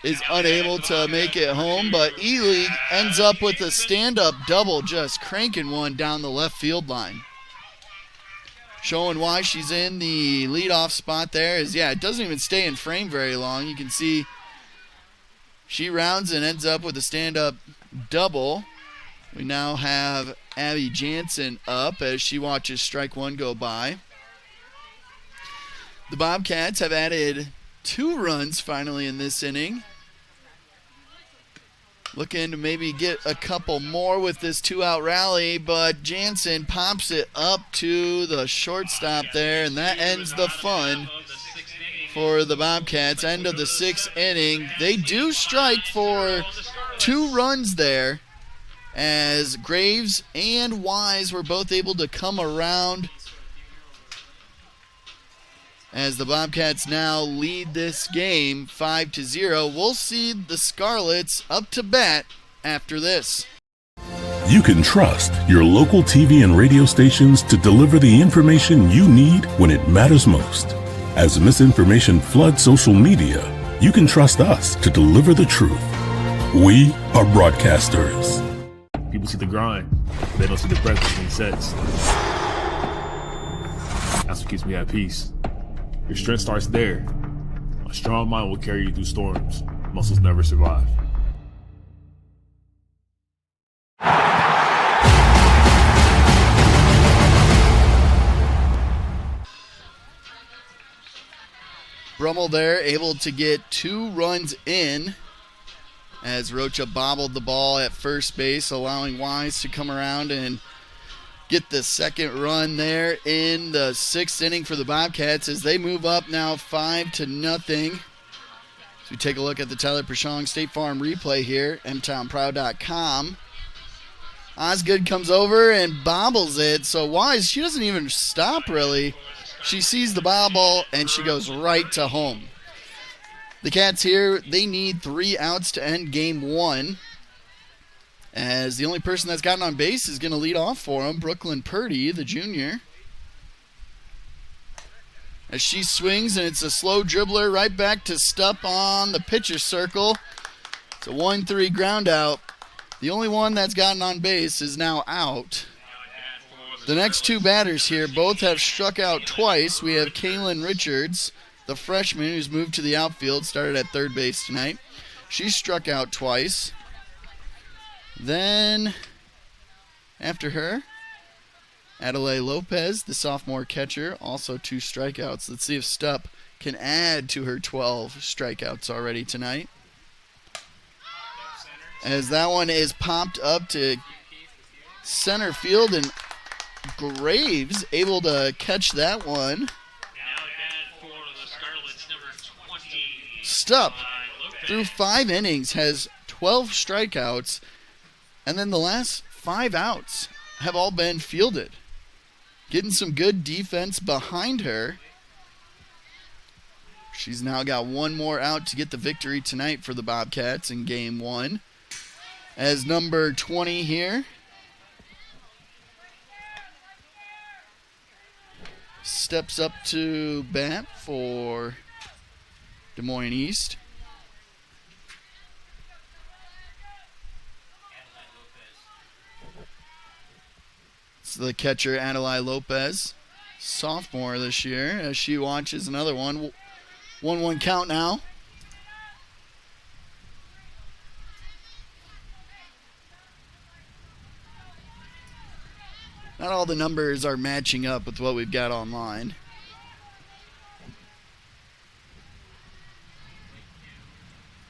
is unable to make it home. But Ely ends up with a stand-up double, just cranking one down the left field line. Showing why she's in the leadoff spot there is, it doesn't even stay in frame very long. You can see she rounds and ends up with a stand-up double. We now have Abby Jansen up as she watches strike 1 go by. The Bobcats have added 2 runs finally in this inning. Looking to maybe get a couple more with this 2-out rally, but Jansen pops it up to the shortstop there, and that ends the fun for the Bobcats. End of the 6th inning. They do strike for 2 runs there, as Graves and Wise were both able to come around as the Bobcats now lead this game 5-0. We'll see the Scarlets up to bat after this. You can trust your local TV and radio stations to deliver the information you need when it matters most. As misinformation floods social media, you can trust us to deliver the truth. We are broadcasters. People see the grind. They don't see the breath between sets. That's what keeps me at peace. Your strength starts there. A strong mind will carry you through storms. Muscles never survive. Brummel there able to get 2 runs in as Rocha bobbled the ball at first base, allowing Wise to come around and get the second run there in the 6th inning for the Bobcats as they move up now 5-0. So we take a look at the Tyler Prashong State Farm replay here, mtownproud.com. Osgood comes over and bobbles it, so Wise, she doesn't even stop really. She sees the bobble and she goes right to home. The Cats here, they need 3 outs to end game 1. As the only person that's gotten on base is going to lead off for them, Brooklyn Purdy, the junior. As she swings, and it's a slow dribbler right back to Stupp on the pitcher's circle. It's a 1-3 ground out. The only one that's gotten on base is now out. The next 2 batters here both have struck out twice. We have Kaylin Richards, the freshman who's moved to the outfield, started at third base tonight. She struck out twice. Then, after her, Adelaide Lopez, the sophomore catcher, also 2 strikeouts. Let's see if Stupp can add to her 12 strikeouts already tonight. As that one is popped up to center field, and Graves able to catch that one. Stupp, through 5 innings, has 12 strikeouts, and then the last 5 outs have all been fielded. Getting some good defense behind her. She's now got 1 more out to get the victory tonight for the Bobcats in game 1. As number 20 here steps up to bat for Des Moines East. It's the catcher, Adelaide Lopez, sophomore this year, as she watches another one. 1-1 count now. Not all the numbers are matching up with what we've got online.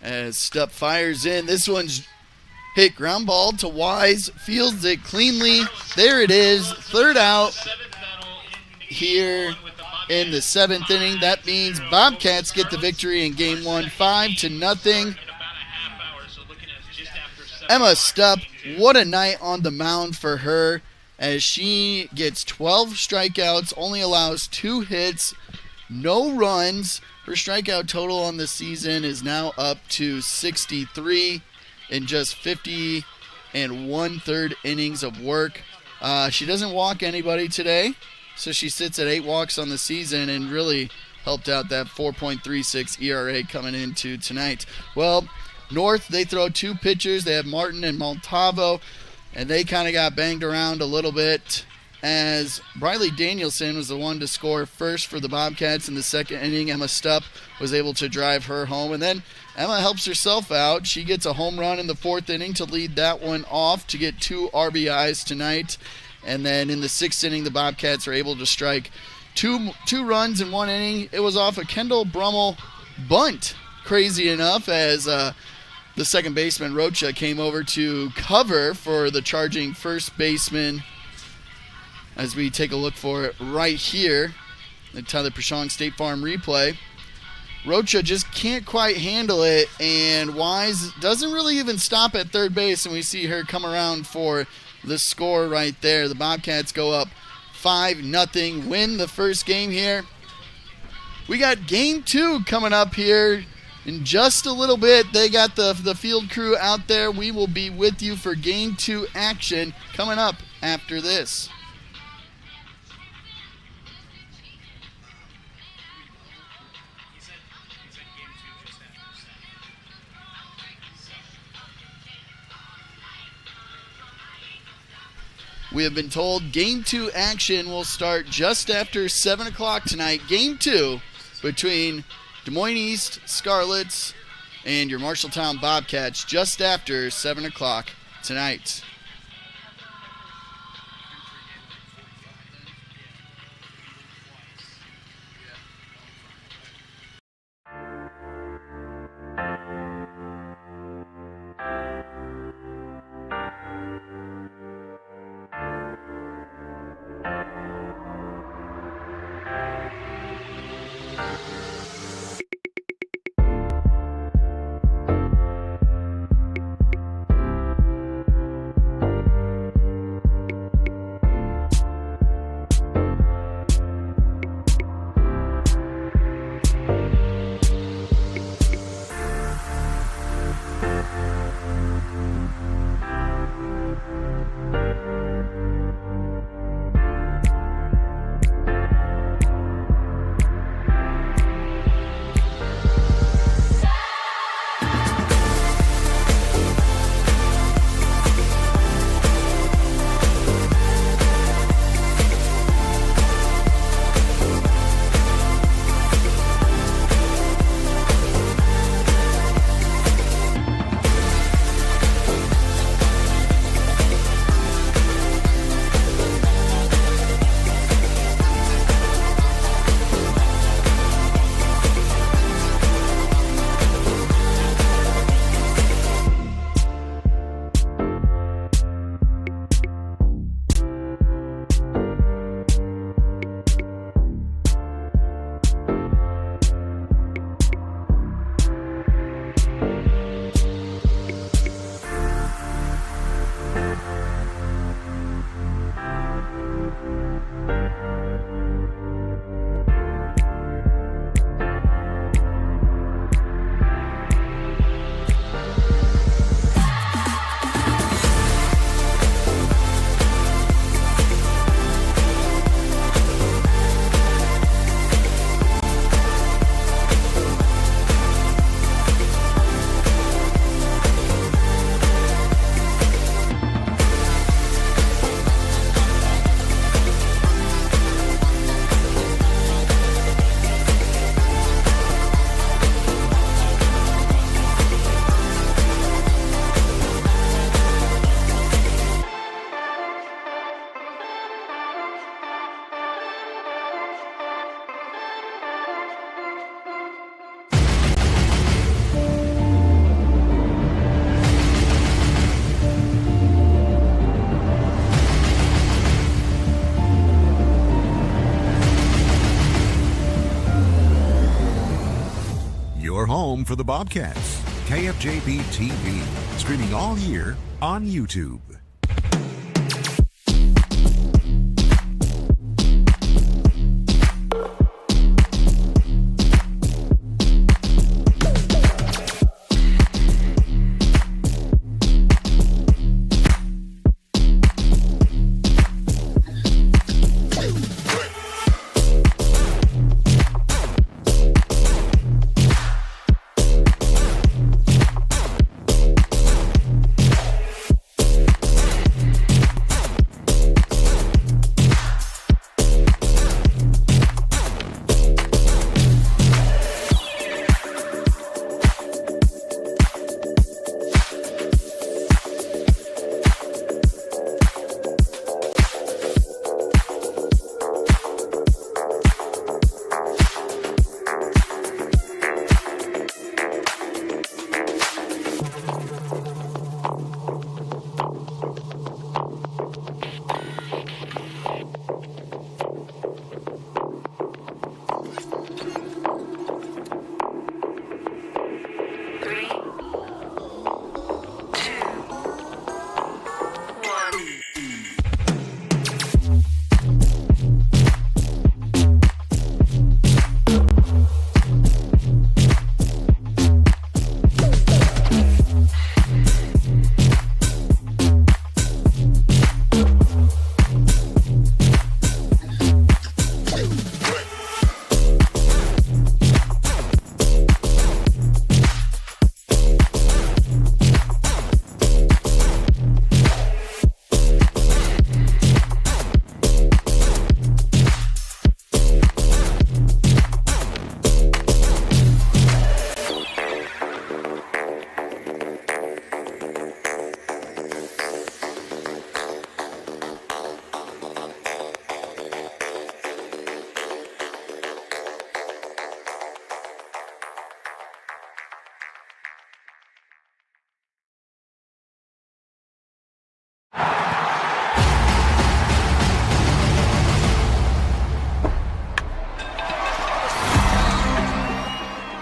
As Stupp fires in, this one's hit ground ball to Wise, fields it cleanly. There it is, 3rd out here in the 7th inning. That means Bobcats get the victory in game 1, 5-0. Emma Stupp, what a night on the mound for her, as she gets 12 strikeouts, only allows 2 hits, no runs. Her strikeout total on the season is now up to 63 in just 50 1/3 innings of work. She doesn't walk anybody today, so she sits at 8 walks on the season and really helped out that 4.36 ERA coming into tonight. Well, North, they throw 2 pitchers. They have Martin and Montalvo, and they kind of got banged around a little bit, as Briley Danielson was the one to score first for the Bobcats in the 2nd inning. Emma Stupp was able to drive her home, and then Emma helps herself out. She gets a home run in the 4th inning to lead that one off to get 2 RBIs tonight. And then in the 6th inning, the Bobcats are able to strike two runs in 1 inning. It was off a Kendall Brummel bunt, crazy enough, as the second baseman, Rocha, came over to cover for the charging first baseman. As we take a look for it right here, the Tyler Prashong State Farm replay. Rocha just can't quite handle it, and Wise doesn't really even stop at third base, and we see her come around for the score right there. The Bobcats go up 5-0, win the first game here. We got game 2 coming up here in just a little bit. They got the field crew out there. We will be with you for game 2 action coming up after this. We have been told game 2 action will start just after 7 o'clock tonight. Game 2 between Des Moines East Scarlets and your Marshalltown Bobcats just after 7 o'clock tonight. Your home for the Bobcats. KFJB-TV, streaming all year on YouTube.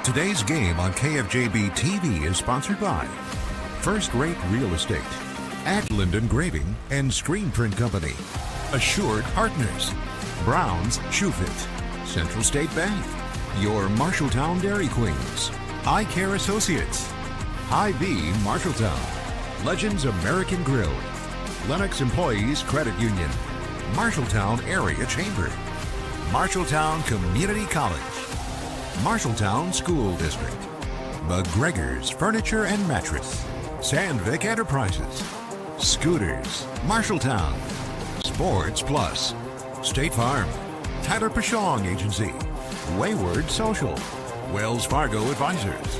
Today's game on KFJB-TV is sponsored by First Rate Real Estate, Atland Engraving and Screen Print Company, Assured Partners, Brown's Shoe Fit, Central State Bank, your Marshalltown Dairy Queens, Eye Care Associates, Hy-Vee Marshalltown, Legends American Grill, Lennox Employees Credit Union, Marshalltown Area Chamber, Marshalltown Community College, Marshalltown School District, McGregor's Furniture and Mattress, Sandvik Enterprises, Scooters, Marshalltown, Sports Plus, State Farm, Tyler Pashong Agency, Wayward Social, Wells Fargo Advisors.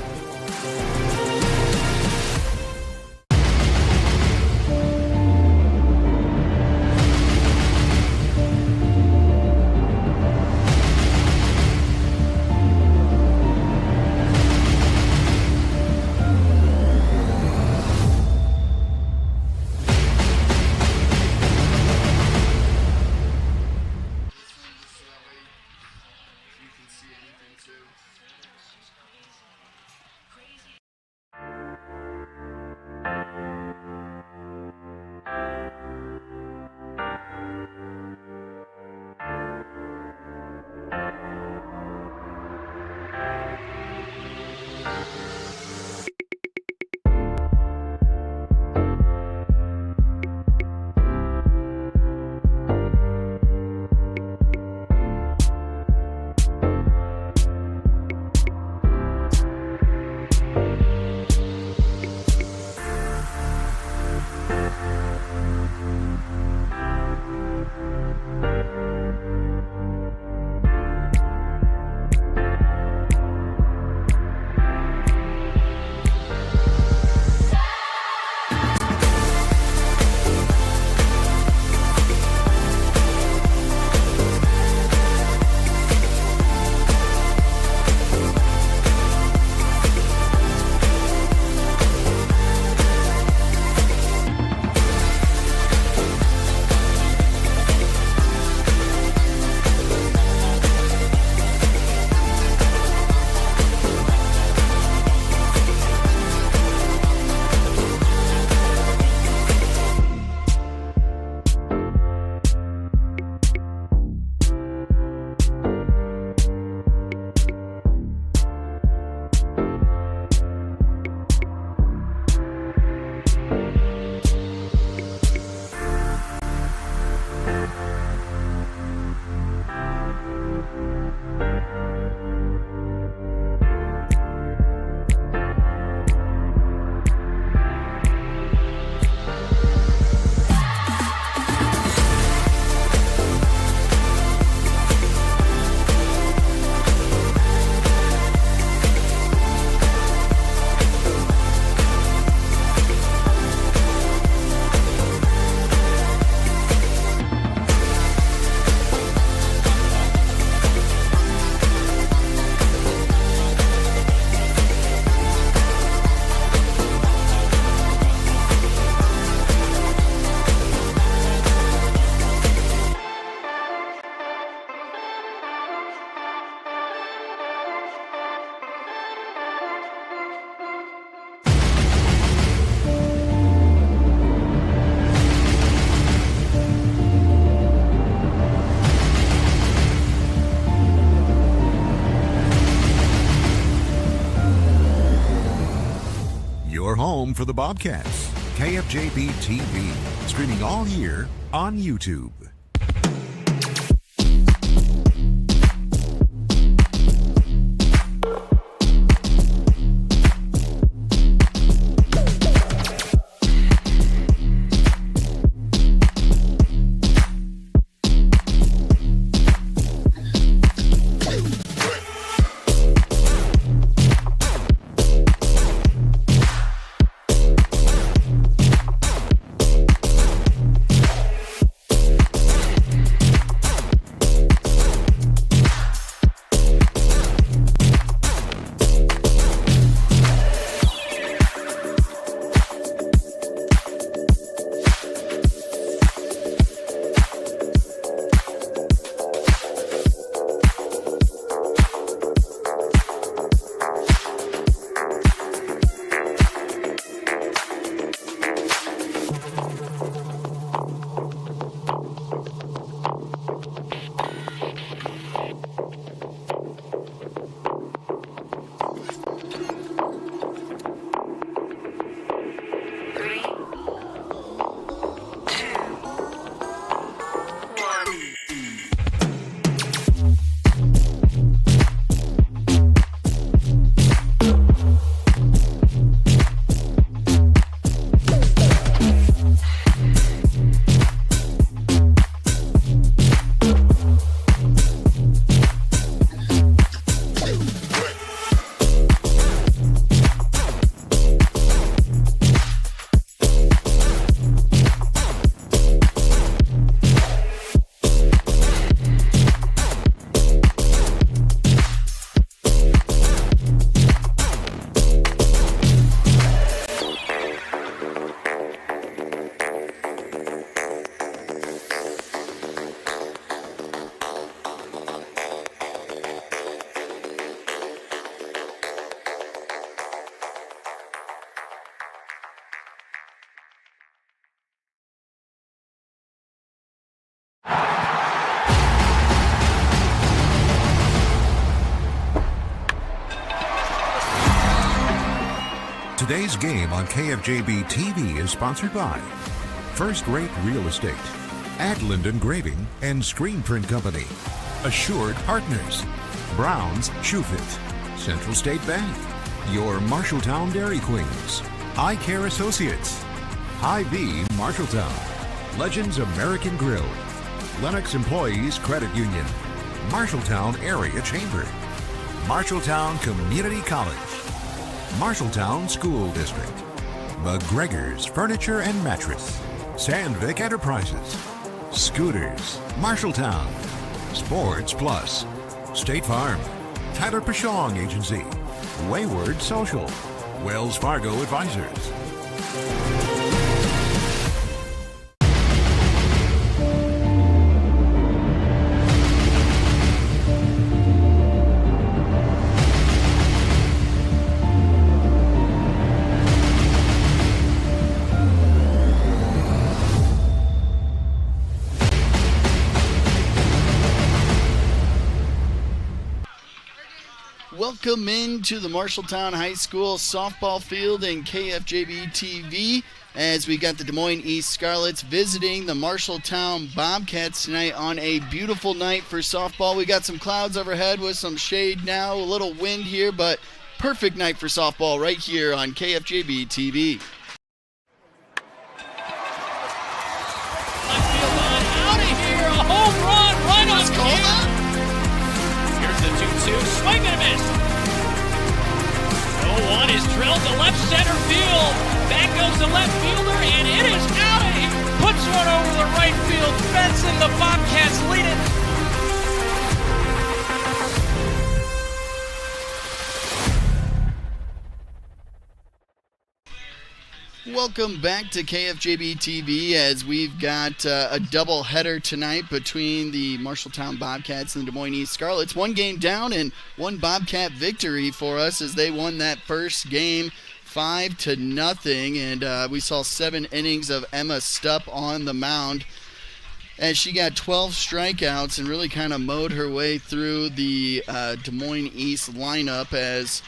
Home for the Bobcats. KFJB-TV, streaming all year on YouTube. Today's game on KFJB-TV is sponsored by First Rate Real Estate, Adland Engraving and Screen Print Company, Assured Partners, Brown's Shoe Fit, Central State Bank, your Marshalltown Dairy Queens, Eye Care Associates, Hy-Vee Marshalltown, Legends American Grill, Lennox Employees Credit Union, Marshalltown Area Chamber, Marshalltown Community College, Marshalltown School District, McGregor's Furniture and Mattress, Sandvik Enterprises, Scooters, Marshalltown, Sports Plus, State Farm, Tyler Pashong Agency, Wayward Social, Wells Fargo Advisors. Welcome into the Marshalltown High School softball field in KFJB-TV as we got the Des Moines East Scarlets visiting the Marshalltown Bobcats tonight on a beautiful night for softball. We got some clouds overhead with some shade now, a little wind here, but perfect night for softball right here on KFJB-TV. Left field line, out of here, a home run right on cue. Here's the 2-2, swing and a miss. 0-1 is drilled to left center field. Back goes the left fielder, and it is out of here. Puts one over the right field fence, and the Bobcats lead it. Welcome back to KFJB-TV as we've got a doubleheader tonight between the Marshalltown Bobcats and the Des Moines East Scarlets. One game down and one Bobcat victory for us as they won that first game 5-0. And we saw 7 innings of Emma Stupp on the mound as she got 12 strikeouts and really kind of mowed her way through the Des Moines East lineup as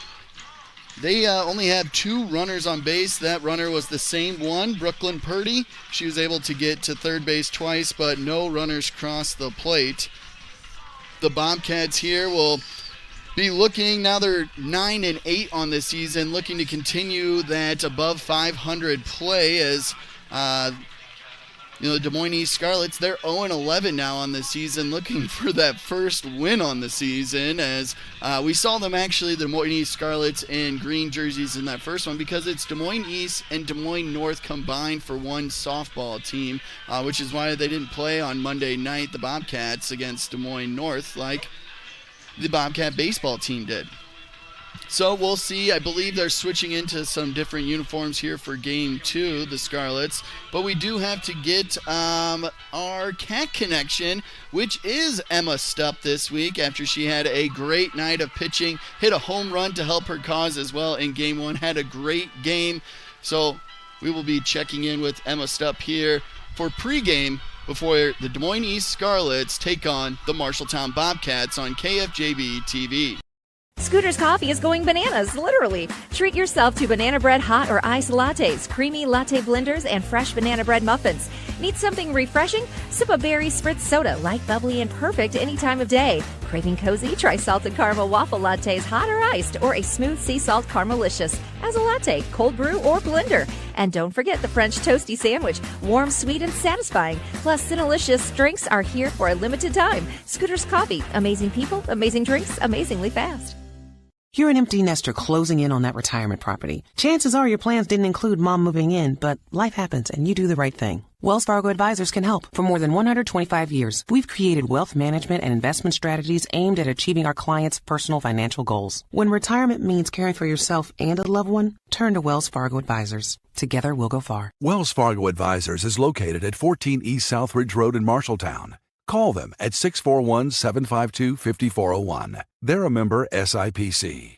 they only have 2 runners on base. That runner was the same one, Brooklyn Purdy. She was able to get to third base twice, but no runners crossed the plate. The Bobcats here will be looking, now they're 9-8 on the season, looking to continue that above 500 play as the Des Moines East Scarlets, they're 0-11 now on the season, looking for that first win on the season as we saw them actually, the Des Moines East Scarlets, in green jerseys in that first one because it's Des Moines East and Des Moines North combined for one softball team, which is why they didn't play on Monday night, the Bobcats, against Des Moines North like the Bobcat baseball team did. So we'll see. I believe they're switching into some different uniforms here for Game 2, the Scarlets. But we do have to get our Cat Connection, which is Emma Stupp this week after she had a great night of pitching, hit a home run to help her cause as well in Game 1, had a great game. So we will be checking in with Emma Stupp here for pregame before the Des Moines East Scarlets take on the Marshalltown Bobcats on KFJB-TV. Scooter's Coffee is going bananas, literally. Treat yourself to banana bread hot or iced lattes, creamy latte blenders, and fresh banana bread muffins. Need something refreshing? Sip a berry spritz soda, light, bubbly, and perfect any time of day. Craving cozy? Try salted caramel waffle lattes, hot or iced, or a smooth sea salt caramelicious as a latte, cold brew, or blender. And don't forget the French toasty sandwich, warm, sweet, and satisfying. Plus, Cinnalicious drinks are here for a limited time. Scooter's Coffee, amazing people, amazing drinks, amazingly fast. You're an empty nester closing in on that retirement property. Chances are your plans didn't include mom moving in, but life happens and you do the right thing. Wells Fargo Advisors can help. For more than 125 years, we've created wealth management and investment strategies aimed at achieving our clients' personal financial goals. When retirement means caring for yourself and a loved one, turn to Wells Fargo Advisors. Together, we'll go far. Wells Fargo Advisors is located at 14 East Southridge Road in Marshalltown. Call them at 641-752-5401. They're a member SIPC.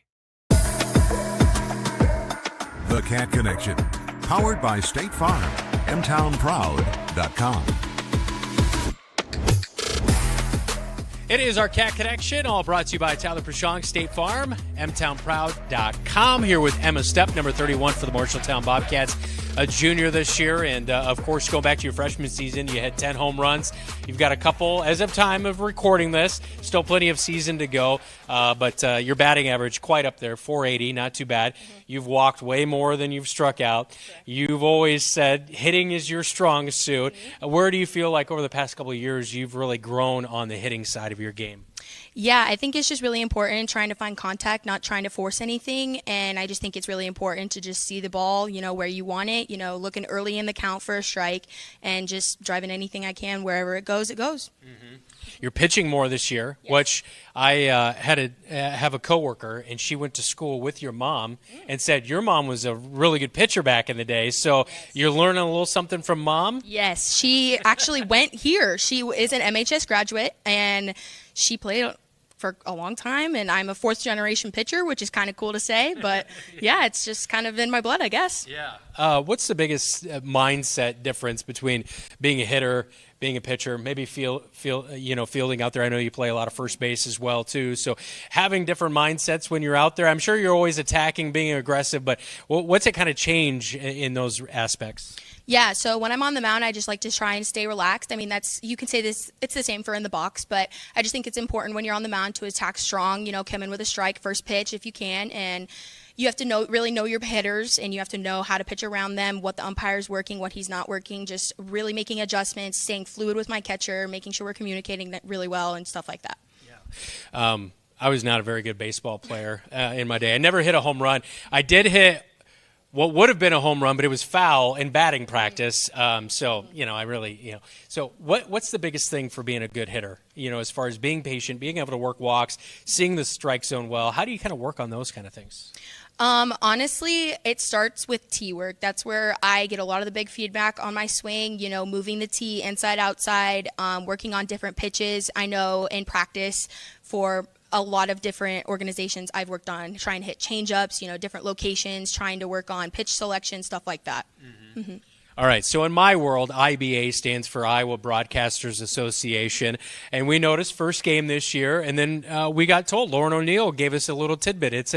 The Cat Connection, powered by State Farm, mtownproud.com. It is our Cat Connection, all brought to you by Tyler Prashong, State Farm, mtownproud.com. Here with Emma Stepp, number 31 for the Marshalltown Bobcats, a junior this year. And, of course, going back to your freshman season, you had 10 home runs. You've got a couple, as of time of recording this, still plenty of season to go. But your batting average quite up there, 480, not too bad. You've walked way more than you've struck out. You've always said hitting is your strong suit. Where do you feel like over the past couple of years you've really grown on the hitting side of your game? Yeah, I think it's just really important trying to find contact, not trying to force anything. And I just think it's really important to just see the ball, where you want it, looking early in the count for a strike and just driving anything I can. Wherever it goes, it goes. Mm-hmm. You're pitching more this year, yes. Which I have a coworker, and she went to school with your mom and said your mom was a really good pitcher back in the day. So you're learning a little something from mom? Yes, she actually went here. She is an MHS graduate, and she played for a long time, and I'm a fourth-generation pitcher, which is kind of cool to say. But, yeah, it's just kind of in my blood, I guess. Yeah. What's the biggest mindset difference between being a hitter, being a pitcher, maybe fielding out there? I know you play a lot of first base as well, too. So having different mindsets when you're out there, I'm sure you're always attacking, being aggressive, but what's it kind of change in those aspects? Yeah, so when I'm on the mound, I just like to try and stay relaxed. I mean, you can say this, it's the same for in the box, but I just think it's important when you're on the mound to attack strong, come in with a strike, first pitch if you can, and you have to really know your hitters, and you have to know how to pitch around them, what the umpire's working, what he's not working, just really making adjustments, staying fluid with my catcher, making sure we're communicating really well and stuff like that. Yeah. I was not a very good baseball player in my day. I never hit a home run. I did hit what would have been a home run, but it was foul in batting practice. So, I really, So what's the biggest thing for being a good hitter, as far as being patient, being able to work walks, seeing the strike zone well? How do you kind of work on those kind of things? Honestly, it starts with tee work. That's where I get a lot of the big feedback on my swing, moving the tee inside, outside, working on different pitches. I know in practice for a lot of different organizations I've worked on, trying to hit change-ups, different locations, trying to work on pitch selection, stuff like that. Mm-hmm. Mm-hmm. All right, so in my world, IBA stands for Iowa Broadcasters Association, and we noticed first game this year, and then we got told, Lauren O'Neill gave us a little tidbit. It's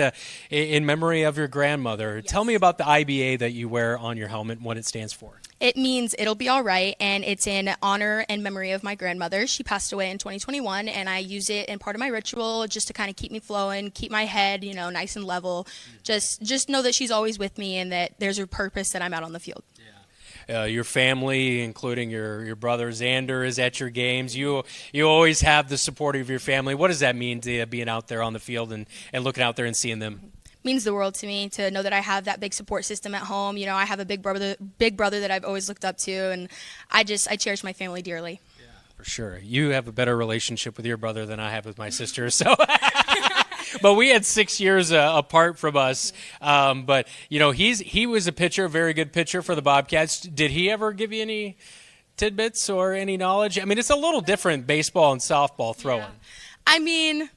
in memory of your grandmother. Yes. Tell me about the IBA that you wear on your helmet and what it stands for. It means it'll be all right, and it's in honor and memory of my grandmother. She passed away in 2021, and I use it in part of my ritual just to kind of keep me flowing, keep my head, nice and level. Just know that she's always with me and that there's a purpose that I'm out on the field. Your family, including your brother Xander, is at your games. You always have the support of your family. What does that mean to you, being out there on the field and looking out there and seeing them? Means the world to me to know that I have that big support system at home. I have a big brother that I've always looked up to, and I cherish my family dearly. Yeah, for sure. You have a better relationship with your brother than I have with my sister, so. But we had 6 years apart from us. But he was a pitcher, a very good pitcher for the Bobcats. Did he ever give you any tidbits or any knowledge? I mean, it's a little different, baseball and softball throwing. Yeah. I mean,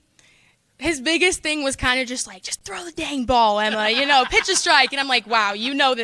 his biggest thing was kind of just throw the dang ball, Emma, pitch a strike. And I'm like, wow,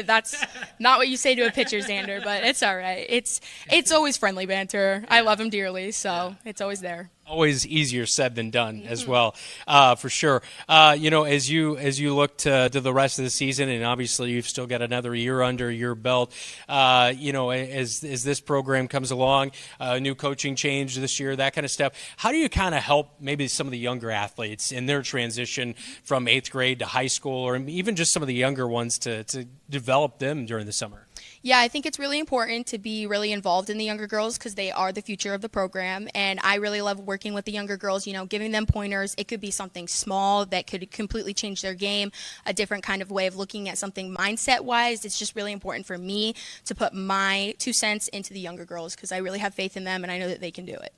that's not what you say to a pitcher, Xander, but it's all right. It's always friendly banter. I love him dearly, so it's always there. Always easier said than done as well, for sure. As you look to the rest of the season, and obviously you've still got another year under your belt, as this program comes along, new coaching change this year, that kind of stuff, how do you kind of help maybe some of the younger athletes in their transition from 8th grade to high school, or even just some of the younger ones to develop them during the summer? Yeah, I think it's really important to be really involved in the younger girls because they are the future of the program. And I really love working with the younger girls, giving them pointers. It could be something small that could completely change their game, a different kind of way of looking at something mindset-wise. It's just really important for me to put my 2 cents into the younger girls because I really have faith in them and I know that they can do it.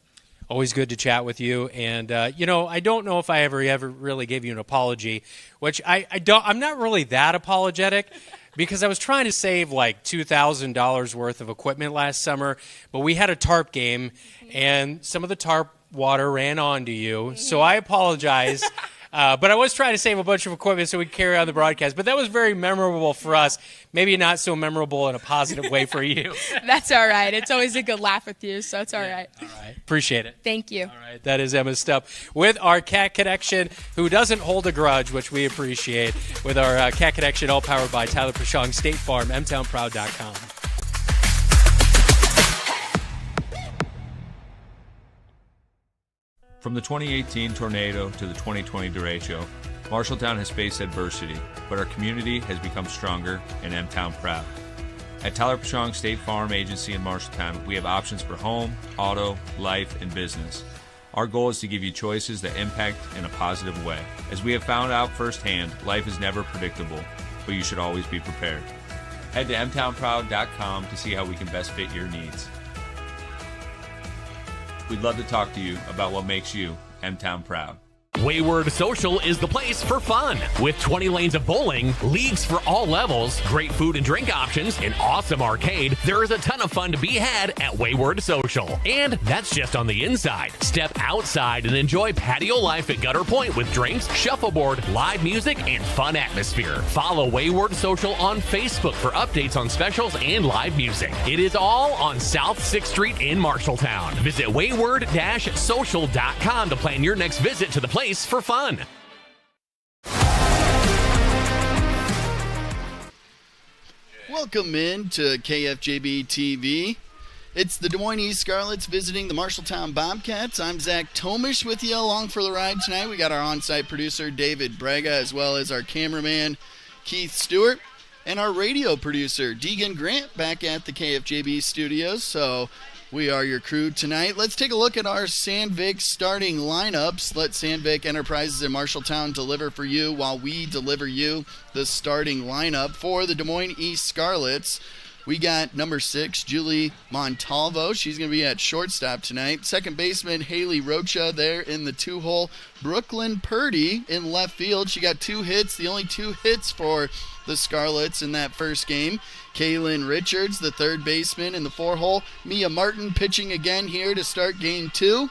Always good to chat with you. And, I don't know if I ever really gave you an apology, which I'm not really that apologetic. Because I was trying to save like $2,000 worth of equipment last summer, but we had a tarp game, and some of the tarp water ran onto you. So I apologize. But I was trying to save a bunch of equipment so we could carry on the broadcast. But that was very memorable for us. Maybe not so memorable in a positive way for you. That's all right. It's always a good laugh with you, so it's all right. All right. Appreciate it. Thank you. All right. That is Emma Stepp with our Cat Connection, who doesn't hold a grudge, which we appreciate, with our Cat Connection, all powered by Tyler Prashong, State Farm, mtownproud.com. From the 2018 tornado to the 2020 derecho, Marshalltown has faced adversity, but our community has become stronger and M-Town proud. At Tyler Prashong State Farm Agency in Marshalltown, we have options for home, auto, life, and business. Our goal is to give you choices that impact in a positive way. As we have found out firsthand, life is never predictable, but you should always be prepared. Head to mtownproud.com to see how we can best fit your needs. We'd love to talk to you about what makes you M-Town proud. Wayward Social is the place for fun. With 20 lanes of bowling, leagues for all levels, great food and drink options, an awesome arcade, there is a ton of fun to be had at Wayward Social. And that's just on the inside. Step outside and enjoy patio life at Gutter Point with drinks, shuffleboard, live music, and fun atmosphere. Follow Wayward Social on Facebook for updates on specials and live music. It is all on South 6th Street in Marshalltown. Visit wayward-social.com to plan your next visit to the place for fun. Welcome in to KFJB-TV. It's the Des Moines East Scarlets visiting the Marshalltown Bobcats. I'm Zach Tomesch with you along for the ride tonight. We got our on-site producer, David Braga, as well as our cameraman, Keith Stewart, and our radio producer, Deegan Grant, back at the KFJB studios. So we are your crew tonight. Let's take a look at our Sandvik starting lineups. Let Sandvik Enterprises in Marshalltown deliver for you while we deliver you the starting lineup for the Des Moines East Scarlets. We got number 6, Julie Montalvo. She's going to be at shortstop tonight. Second baseman, Haley Rocha there in the 2-hole. Brooklyn Purdy in left field. She got 2 hits, the only 2 hits for the Scarlets in that first game. Kaylin Richards, the third baseman in the 4-hole. Mia Martin pitching again here to start game 2.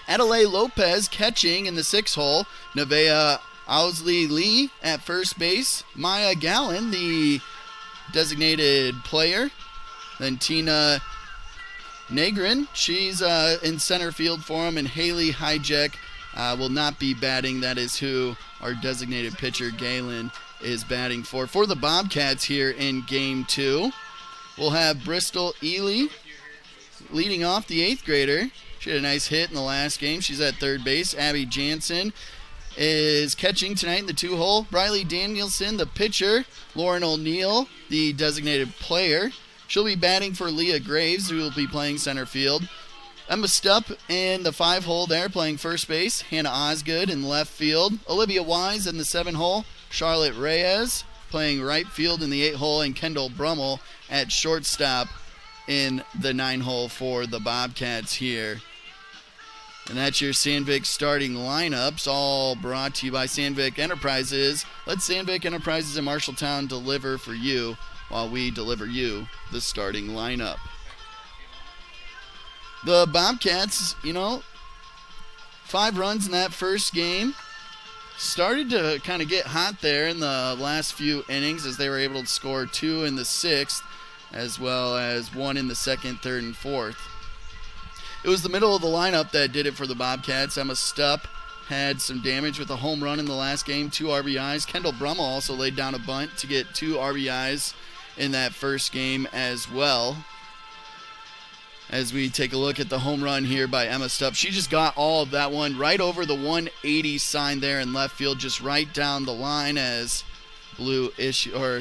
Adelaide Lopez catching in the 6-hole. Nevaeh Owsley Lee at first base. Maya Gallen, the designated player. Then Tina Negrin, she's in center field for him. And Haley Hijek will not be batting. That is who our designated pitcher, Galen, is batting for. For the Bobcats here in game 2, we'll have Bristol Ely leading off, the 8th grader. She had a nice hit in the last game. She's at third base. Abby Jansen is catching tonight in the 2-hole. Briley Danielson, the pitcher. Lauren O'Neill, the designated player. She'll be batting for Leah Graves, who will be playing center field. Emma Stepp in the 5-hole there, playing first base. Hannah Osgood in left field. Olivia Wise in the 7-hole. Charlotte Reyes playing right field in the 8-hole. And Kendall Brummel at shortstop in the 9-hole for the Bobcats here. And that's your Sandvik starting lineups, all brought to you by Sandvik Enterprises. Let Sandvik Enterprises in Marshalltown deliver for you while we deliver you the starting lineup. The Bobcats, 5 runs in that first game. Started to kind of get hot there in the last few innings as they were able to score 2 in the 6th, as well as 1 in the 2nd, 3rd, and 4th. It was the middle of the lineup that did it for the Bobcats. Emma Stepp had some damage with a home run in the last game, 2 RBIs. Kendall Brummel also laid down a bunt to get 2 RBIs in that first game as well. As we take a look at the home run here by Emma Stepp, she just got all of that one right over the 180 sign there in left field, just right down the line as blue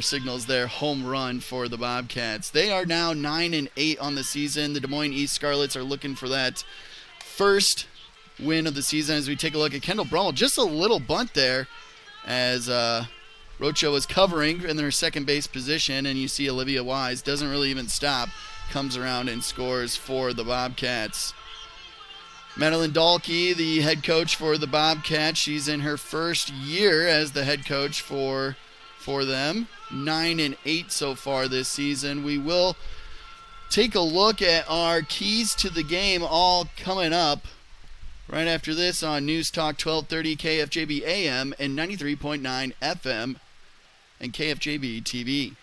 signals their home run for the Bobcats. They are now 9-8 on the season. The Des Moines East Scarlets are looking for that first win of the season. As we take a look at Kendall Brummel, just a little bunt there as Rocha was covering in their second base position, and you see Olivia Wise doesn't really even stop, comes around and scores for the Bobcats. Madeline Dahlke, the head coach for the Bobcats, she's in her first year as the head coach for them. 9-8 so far this season. We will take a look at our keys to the game all coming up right after this on News Talk 1230 KFJB AM and 93.9 FM and KFJB-TV.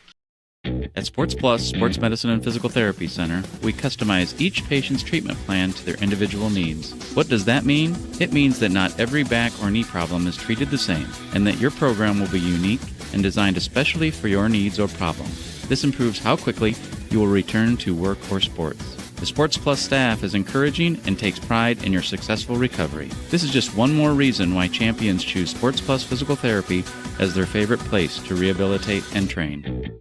At Sports Plus Sports Medicine and Physical Therapy Center, we customize each patient's treatment plan to their individual needs. What does that mean? It means that not every back or knee problem is treated the same, and that your program will be unique and designed especially for your needs or problem. This improves how quickly you will return to work or sports. The Sports Plus staff is encouraging and takes pride in your successful recovery. This is just one more reason why champions choose Sports Plus Physical Therapy as their favorite place to rehabilitate and train.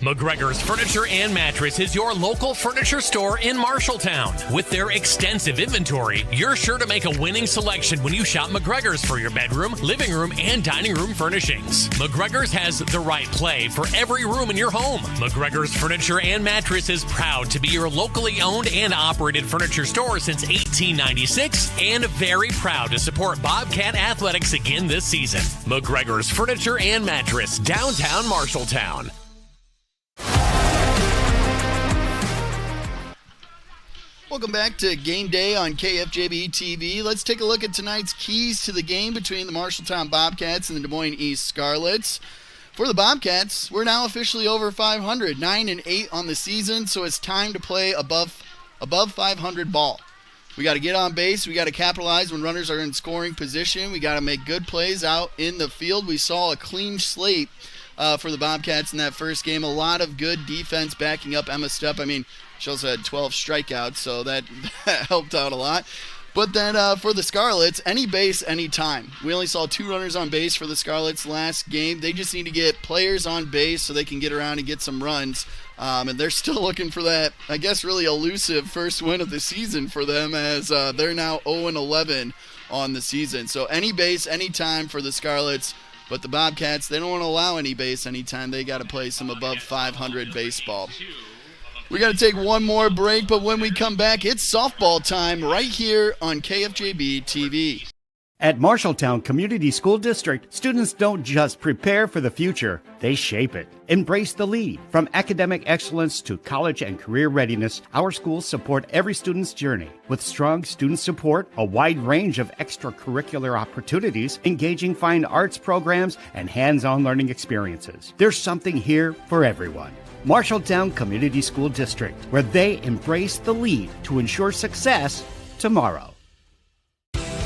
McGregor's Furniture and Mattress is your local furniture store in Marshalltown. With their extensive inventory, you're sure to make a winning selection when you shop McGregor's for your bedroom, living room, and dining room furnishings. McGregor's has the right play for every room in your home. McGregor's Furniture and Mattress is proud to be your locally owned and operated furniture store since 1896 and very proud to support Bobcat Athletics again this season. McGregor's Furniture and Mattress, downtown Marshalltown. Welcome back to Game Day on KFJB-TV. Let's take a look at tonight's keys to the game between the Marshalltown Bobcats and the Des Moines East Scarlets. For the Bobcats, we're now officially over 500, 9-8 on the season, so it's time to play above 500 ball. We got to get on base. We got to capitalize when runners are in scoring position. We got to make good plays out in the field. We saw a clean slate for the Bobcats in that first game. A lot of good defense backing up Emma Stepp. I mean, she also had 12 strikeouts, so that helped out a lot. But then for the Scarlets, any base, any time. We only saw 2 runners on base for the Scarlets last game. They just need to get players on base so they can get around and get some runs. And they're still looking for that, I guess, really elusive first win of the season for them, as they're now 0-11 on the season. So any base, any time for the Scarlets. But the Bobcats, they don't want to allow any base anytime. They got to play some above 500 baseball. We got to take one more break, but when we come back, it's softball time right here on KFJB-TV. At Marshalltown Community School District, students don't just prepare for the future, they shape it. Embrace the lead. From academic excellence to college and career readiness, our schools support every student's journey. With strong student support, a wide range of extracurricular opportunities, engaging fine arts programs, and hands-on learning experiences. There's something here for everyone. Marshalltown Community School District, where they embrace the lead to ensure success tomorrow.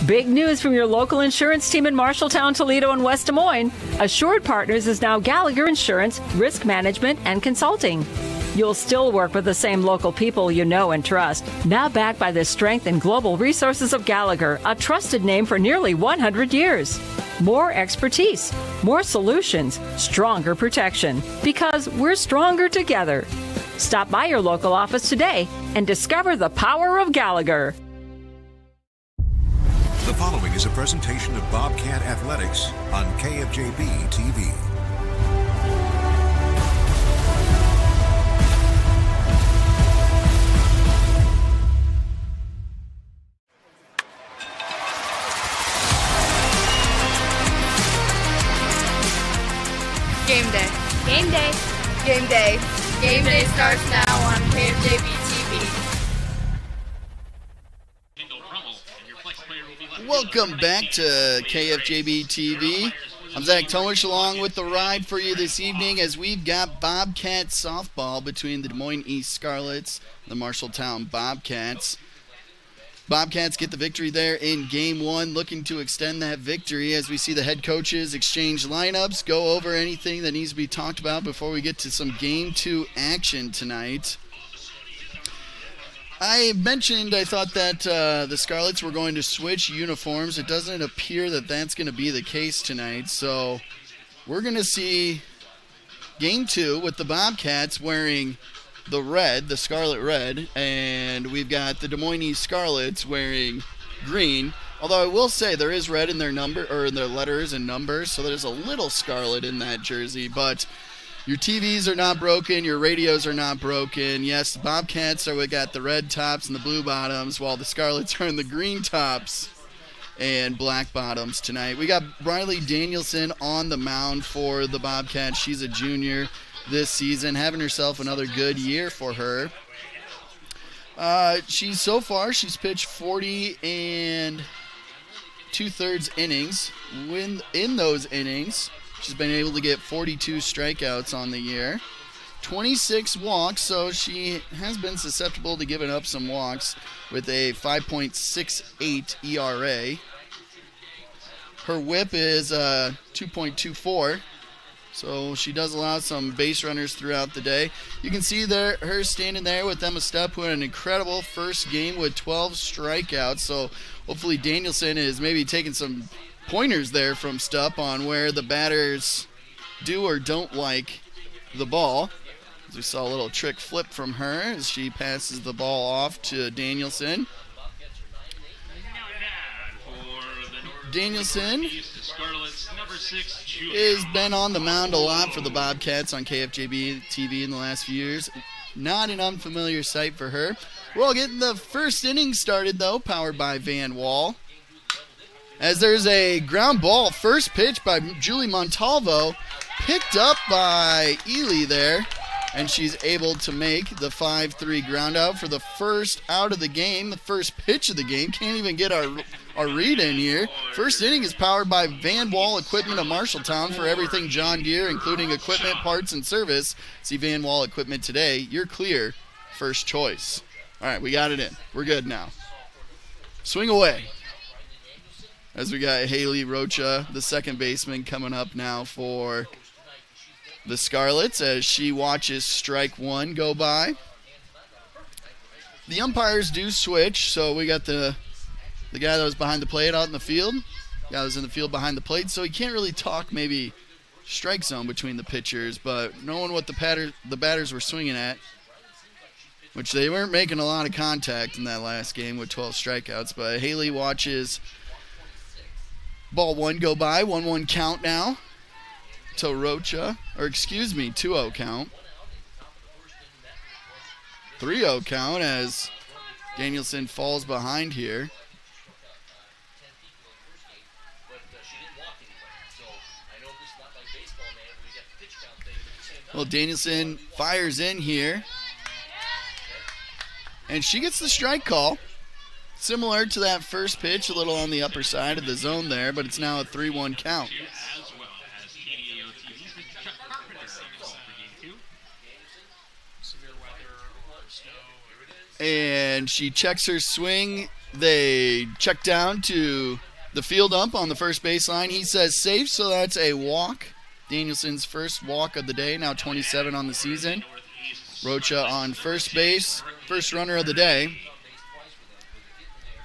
Big news from your local insurance team in Marshalltown, Toledo, and West Des Moines. Assured Partners is now Gallagher Insurance, Risk Management, and Consulting. You'll still work with the same local people you know and trust. Now backed by the strength and global resources of Gallagher, a trusted name for nearly 100 years. More expertise, more solutions, stronger protection. Because we're stronger together. Stop by your local office today and discover the power of Gallagher. The following is a presentation of Bobcat Athletics on KFJB-TV. Game day. Game day. Game day. Game day starts now on KFJB-TV. Welcome back to KFJB-TV. I'm Zach Tomesch along with the ride for you this evening as we've got Bobcat softball between the Des Moines East Scarlets and the Marshalltown Bobcats. Bobcats get the victory there in Game 1, looking to extend that victory as we see the head coaches exchange lineups, go over anything that needs to be talked about before we get to some Game 2 action tonight. I mentioned I thought that the Scarlets were going to switch uniforms. It doesn't appear that that's going to be the case tonight. So we're going to see Game 2 with the Bobcats wearing the red, the scarlet red, and we've got the Des Moines East Scarlets wearing green. Although I will say there is red in their number or in their letters and numbers, so there's a little scarlet in that jersey, but your TVs are not broken. Your radios are not broken. Yes, the Bobcats we got the red tops and the blue bottoms, while the Scarlets are in the green tops and black bottoms tonight. We got Briley Danielson on the mound for the Bobcats. She's a junior this season, having herself another good year for her. She's pitched 40 2/3 innings. In those innings, she's been able to get 42 strikeouts on the year. 26 walks, so she has been susceptible to giving up some walks with a 5.68 ERA. Her whip is 2.24, so she does allow some base runners throughout the day. You can see there her standing there with Emma Stepp, who had an incredible first game with 12 strikeouts. So hopefully Danielson is maybe taking some pointers there from Stepp on where the batters do or don't like the ball. We saw a little trick flip from her as she passes the ball off to Danielson. Danielson has been on the mound a lot for the Bobcats on KFJB-TV in the last few years. Not an unfamiliar sight for her. We're all getting the first inning started, though, powered by Van Wall. As there's a ground ball, first pitch by Julie Montalvo, picked up by Ely there. And she's able to make the 5-3 ground out for the first out of the game, the first pitch of the game. Can't even get our read in here. First inning is powered by Van Wall Equipment of Marshalltown for everything John Deere, including equipment, parts, and service. See Van Wall Equipment today. You're clear. First choice. All right, we got it in. We're good now. Swing away. As we got Haley Rocha, the second baseman, coming up now for the Scarlets as she watches strike one go by. The umpires do switch, so we got the guy that was behind the plate out in the field. The guy that was in the field behind the plate, so he can't really talk maybe strike zone between the pitchers, but knowing what the batters were swinging at, which they weren't making a lot of contact in that last game with 12 strikeouts, but Haley watches ball one go by, 1-1 count now. To Rocha, 2-0 count. 3-0 count as Danielson falls behind here. Well, Danielson fires in here. And she gets the strike call. Similar to that first pitch, a little on the upper side of the zone there, but it's now a 3-1 count. And she checks her swing. They check down to the field ump on the first baseline. He says safe, so that's a walk. Danielson's first walk of the day, now 27 on the season. Rocha on first base, first runner of the day.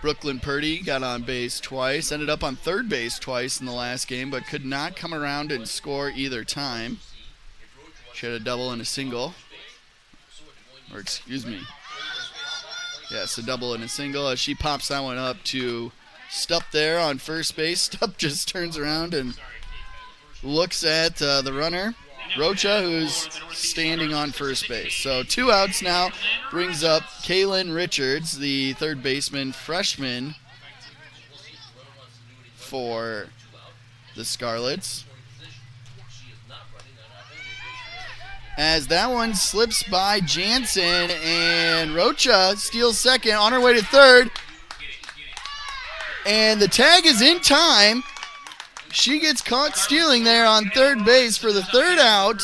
Brooklyn Purdy got on base twice, ended up on third base twice in the last game, but could not come around and score either time. She had a double and a single. Yes, a double and a single as she pops that one up to Stupp there on first base. Stupp just turns around and looks at the runner, Rocha, who's standing on first base. So 2 outs now, brings up Kaylin Richards, the third baseman, freshman for the Scarlets. As that one slips by Jansen, and Rocha steals second on her way to third. And the tag is in time. She gets caught stealing there on third base for the third out.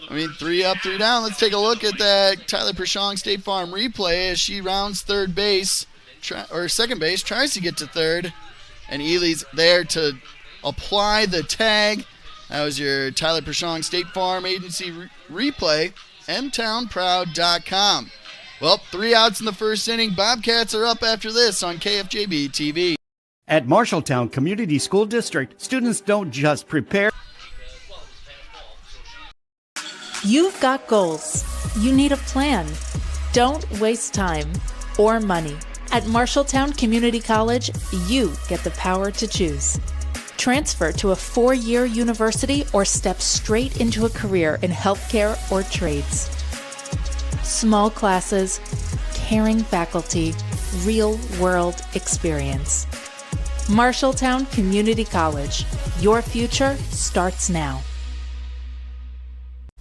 3 up, 3 down. Let's take a look at that Tyler Pershong State Farm replay as she rounds third base, or second base, tries to get to third. And Ely's there to apply the tag. That was your Tyler Pershong State Farm Agency replay, mtownproud.com. Well, 3 outs in the first inning. Bobcats are up after this on KFJB-TV. At Marshalltown Community School District, students don't just prepare. You've got goals. You need a plan. Don't waste time or money. At Marshalltown Community College, you get the power to choose. Transfer to a 4-year university or step straight into a career in healthcare or trades. Small classes, caring faculty, real-world experience. Marshalltown Community College. Your future starts now.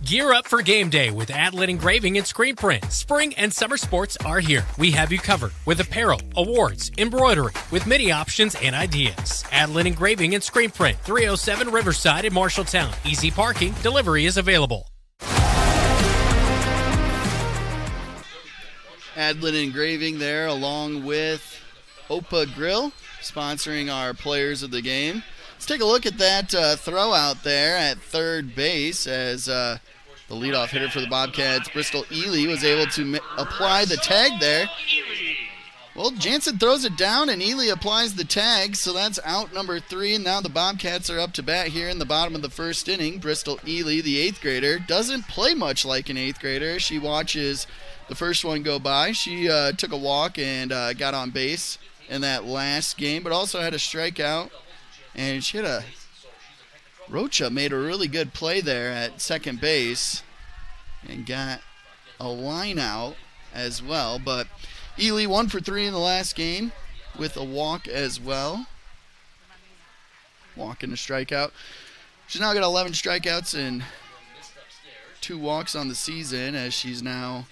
Gear up for game day with Adlin Engraving and Screen Print. Spring and summer sports are here. We have you covered with apparel, awards, embroidery, with many options and ideas. Adlin Engraving and Screen Print, 307 Riverside in Marshalltown. Easy parking, delivery is available. Adlin Engraving there along with Opa Grill sponsoring our players of the game. Let's take a look at that throw out there at third base as the leadoff hitter for the Bobcats, Bristol Ely, was able to apply the tag there. Well, Jansen throws it down and Ely applies the tag, so that's out number 3. And now the Bobcats are up to bat here in the bottom of the first inning. Bristol Ely, the 8th grader, doesn't play much like an 8th grader. She watches the first one go by. She took a walk and got on base in that last game, but also had a strikeout. And she had Rocha made a really good play there at second base and got a line out as well. But Ely 1 for 3 in the last game with a walk as well. Walk and a strikeout. She's now got 11 strikeouts and 2 walks on the season as she's now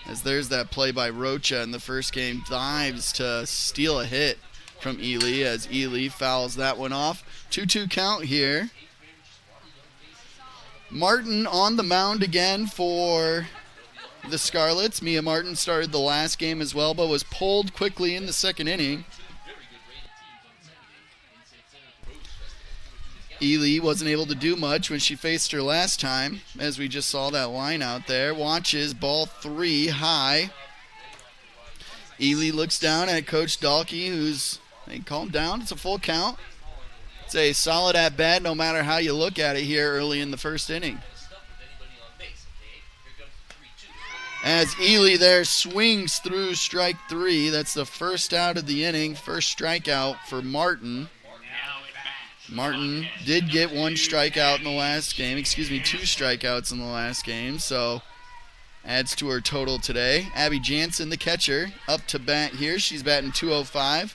as there's that play by Rocha in the first game, dives to steal a hit from Ely as Ely fouls that one off. 2-2 count here. Martin on the mound again for the Scarlets. Mia Martin started the last game as well, but was pulled quickly in the second inning. Ely wasn't able to do much when she faced her last time, as we just saw that line out there. Watches ball 3 high. Ely looks down at Coach Dahlke, who's, hey, calm down, it's a full count. It's a solid at bat no matter how you look at it here early in the first inning. As Ely there swings through strike 3, that's the first out of the inning, first strikeout for Martin. Martin did get 1 strikeout in the last game, 2 strikeouts in the last game, so adds to her total today. Abby Jansen, the catcher, up to bat here. She's batting .205.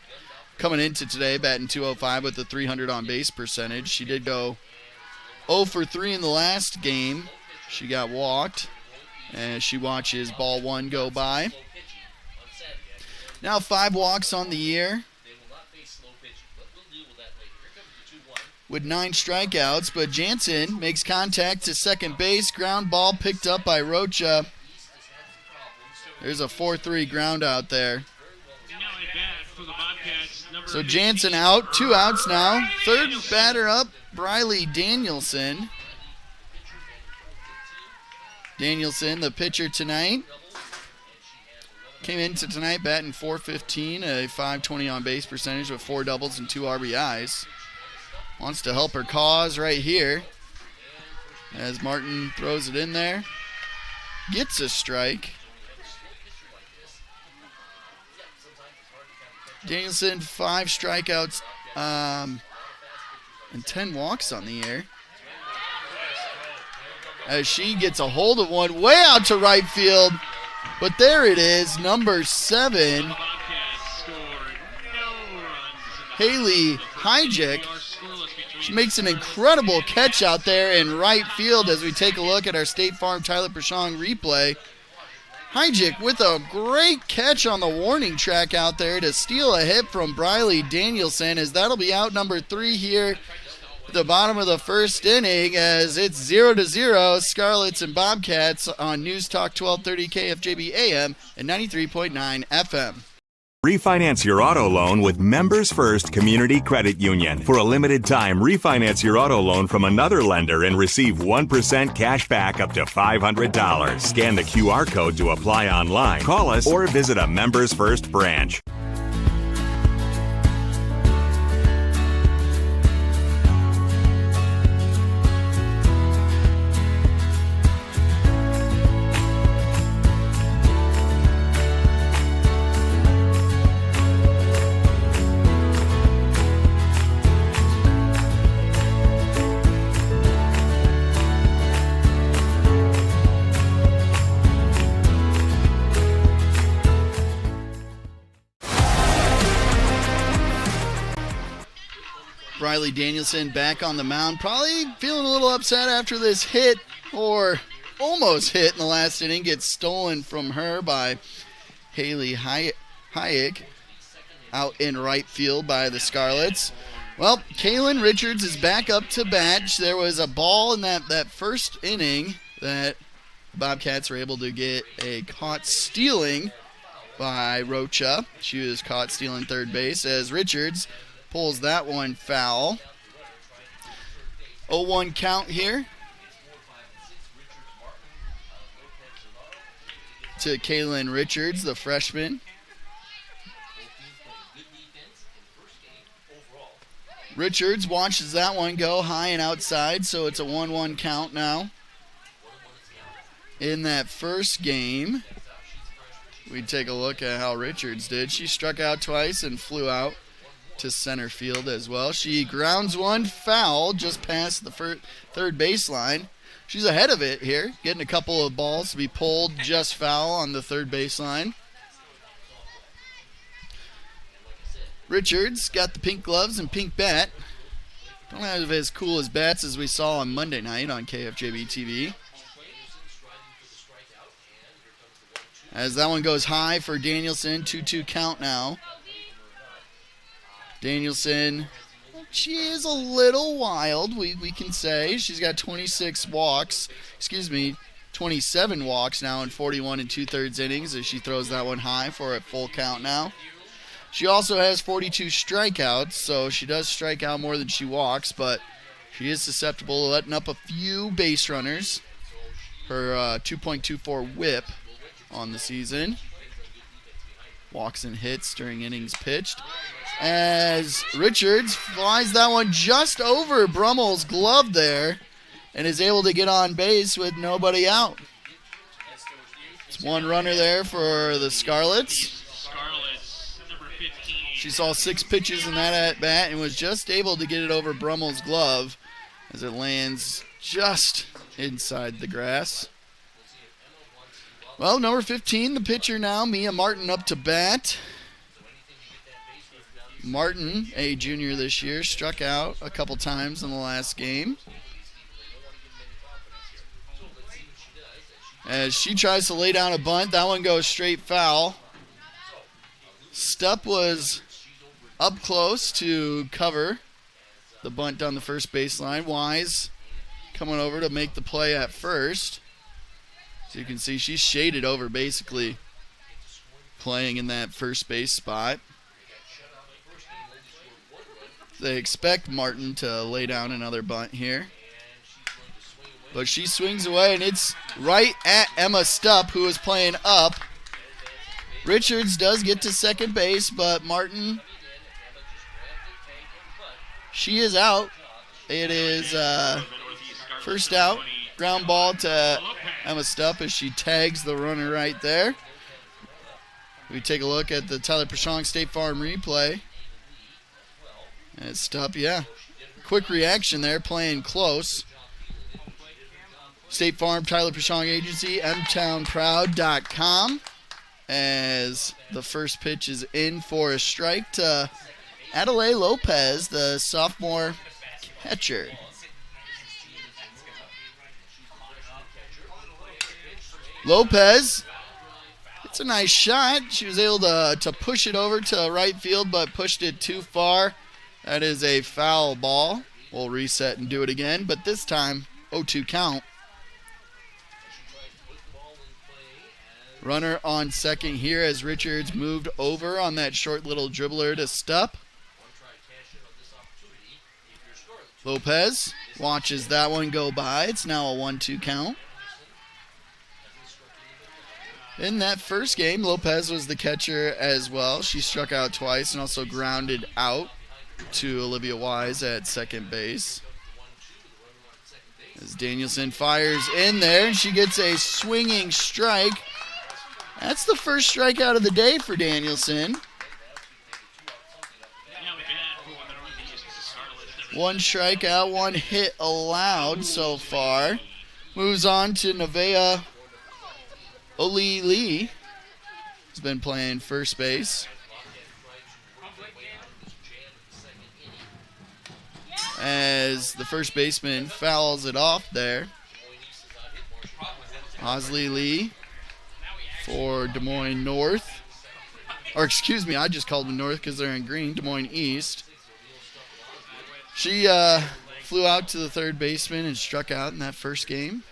Coming into today, batting .205 with a 300 on base percentage. She did go 0 for 3 in the last game. She got walked, and she watches ball 1 go by. Now 5 walks on the year, with 9 strikeouts, but Jansen makes contact to second base. Ground ball picked up by Rocha. There's a 4-3 ground out there. So Jansen out, 2 outs now. Third batter up, Briley Danielson. Danielson, the pitcher tonight. Came into tonight batting .415, a .520 on base percentage with 4 doubles and 2 RBIs. Wants to help her cause right here as Martin throws it in there. Gets a strike. Danielson, 5 strikeouts and 10 walks on the year. As she gets a hold of one way out to right field. But there it is, number 7. Haley Hijick. She makes an incredible catch out there in right field as we take a look at our State Farm Tyler Prashong replay. Hijick with a great catch on the warning track out there to steal a hit from Briley Danielson, as that'll be out number 3 here at the bottom of the first inning, as it's 0-0 Scarlets and Bobcats on News Talk 1230 KFJB AM and 93.9 FM. Refinance your auto loan with Members First Community Credit Union. For a limited time, refinance your auto loan from another lender and receive 1% cash back up to $500. Scan the QR code to apply online. Call us or visit a Members First branch. Riley Danielson back on the mound. Probably feeling a little upset after this hit, or almost hit in the last inning, gets stolen from her by Haley Hayek out in right field by the Scarlets. Well, Kaylin Richards is back up to bat. There was a ball in that first inning that the Bobcats were able to get a caught stealing by Rocha. She was caught stealing third base as Richards pulls that one foul. 0-1 count here to Kaylin Richards, the freshman. Richards watches that one go high and outside, so it's a 1-1 count now. In that first game, we take a look at how Richards did. She struck out twice and flew out to center field as well. She grounds one foul just past the third baseline. She's ahead of it here, getting a couple of balls to be pulled just foul on the third baseline. Richards got the pink gloves and pink bat. Don't have as cool as bats as we saw on Monday night on KFJB-TV. As that one goes high for Danielson, 2-2 count now. Danielson, she is a little wild, we can say. She's got 27 walks now in 41 2/3 innings as she throws that one high for a full count now. She also has 42 strikeouts, so she does strike out more than she walks, but she is susceptible to letting up a few base runners. Her 2.24 whip on the season. Walks and hits during innings pitched. As Richards flies that one just over Brummel's glove there and is able to get on base with nobody out. It's one runner there for the Scarlets. She saw 6 pitches in that at-bat and was just able to get it over Brummel's glove as it lands just inside the grass. Well, number 15, the pitcher now, Mia Martin up to bat. Martin, a junior this year, struck out a couple times in the last game. As she tries to lay down a bunt, that one goes straight foul. Stupp was up close to cover the bunt down the first baseline. Wise coming over to make the play at first. So you can see she's shaded over, basically playing in that first base spot. They expect Martin to lay down another bunt here. But she swings away, and it's right at Emma Stupp, who is playing up. Richards does get to second base, but Martin, she is out. It is first out. Ground ball to Emma Stupp as she tags the runner right there. We take a look at the Tyler Prashong State Farm replay. And Stupp, quick reaction there, playing close. State Farm, Tyler Prashong Agency, mtownproud.com. As the first pitch is in for a strike to Adelaide Lopez, the sophomore catcher. Lopez, it's a nice shot. She was able to push it over to right field, but pushed it too far. That is a foul ball. We'll reset and do it again, but this time 0-2 count. Runner on second here as Richards moved over on that short little dribbler to Stupp. Lopez watches that one go by. It's now a 1-2 count. In that first game, Lopez was the catcher as well. She struck out twice and also grounded out to Olivia Wise at second base. As Danielson fires in there, and she gets a swinging strike. That's the first strikeout of the day for Danielson. One strikeout, one hit allowed so far. Moves on to Nevaeh Oli Lee. Has been playing first base. as the first baseman fouls it off there. Osley Lee for Des Moines North. Or excuse me, I just called them North because they're in green. Des Moines East. She flew out to the third baseman and struck out in that first game.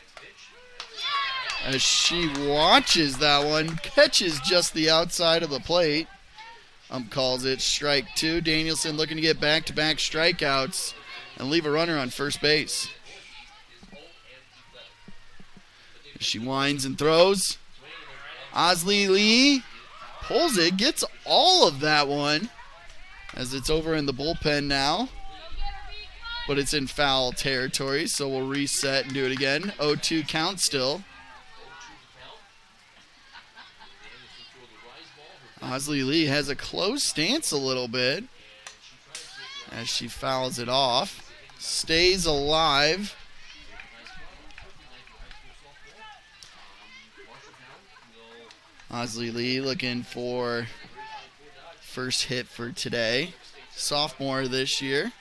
As she watches that one, catches just the outside of the plate. Calls it strike two. Danielson looking to get back-to-back strikeouts and leave a runner on first base. She winds and throws. Osley Lee pulls it, gets all of that one as it's over in the bullpen now. But it's in foul territory, so we'll reset and do it again. 0-2 count still. Osley Lee has a close stance a little bit as she fouls it off. Stays alive. Osley Lee looking for first hit for today. Sophomore this year.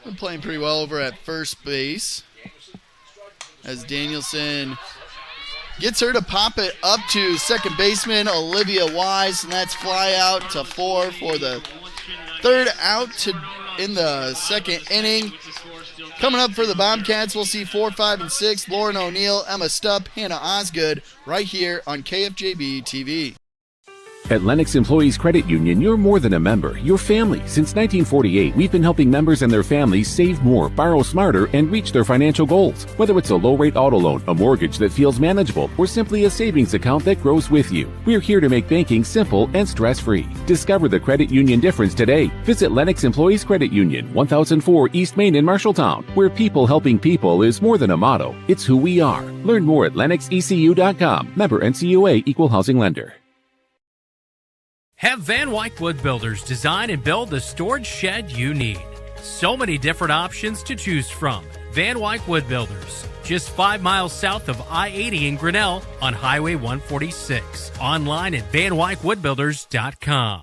Been playing pretty well over at first base as Danielson gets her to pop it up to second baseman Olivia Wise, and that's fly out to 4 for the third out in the second inning. Coming up for the Bobcats, we'll see 4, 5, and 6. Lauren O'Neill, Emma Stupp, Hannah Osgood, right here on KFJB-TV. At Lennox Employees Credit Union, you're more than a member, you're family. Since 1948, we've been helping members and their families save more, borrow smarter, and reach their financial goals. Whether it's a low-rate auto loan, a mortgage that feels manageable, or simply a savings account that grows with you, we're here to make banking simple and stress-free. Discover the credit union difference today. Visit Lennox Employees Credit Union, 1004 East Main in Marshalltown, where people helping people is more than a motto, it's who we are. Learn more at lennoxecu.com. Member NCUA, Equal Housing Lender. Have Van Wyck Wood Builders design and build the storage shed you need. So many different options to choose from. Van Wyck Wood Builders, just 5 miles south of I-80 in Grinnell on Highway 146. Online at vanwyckwoodbuilders.com.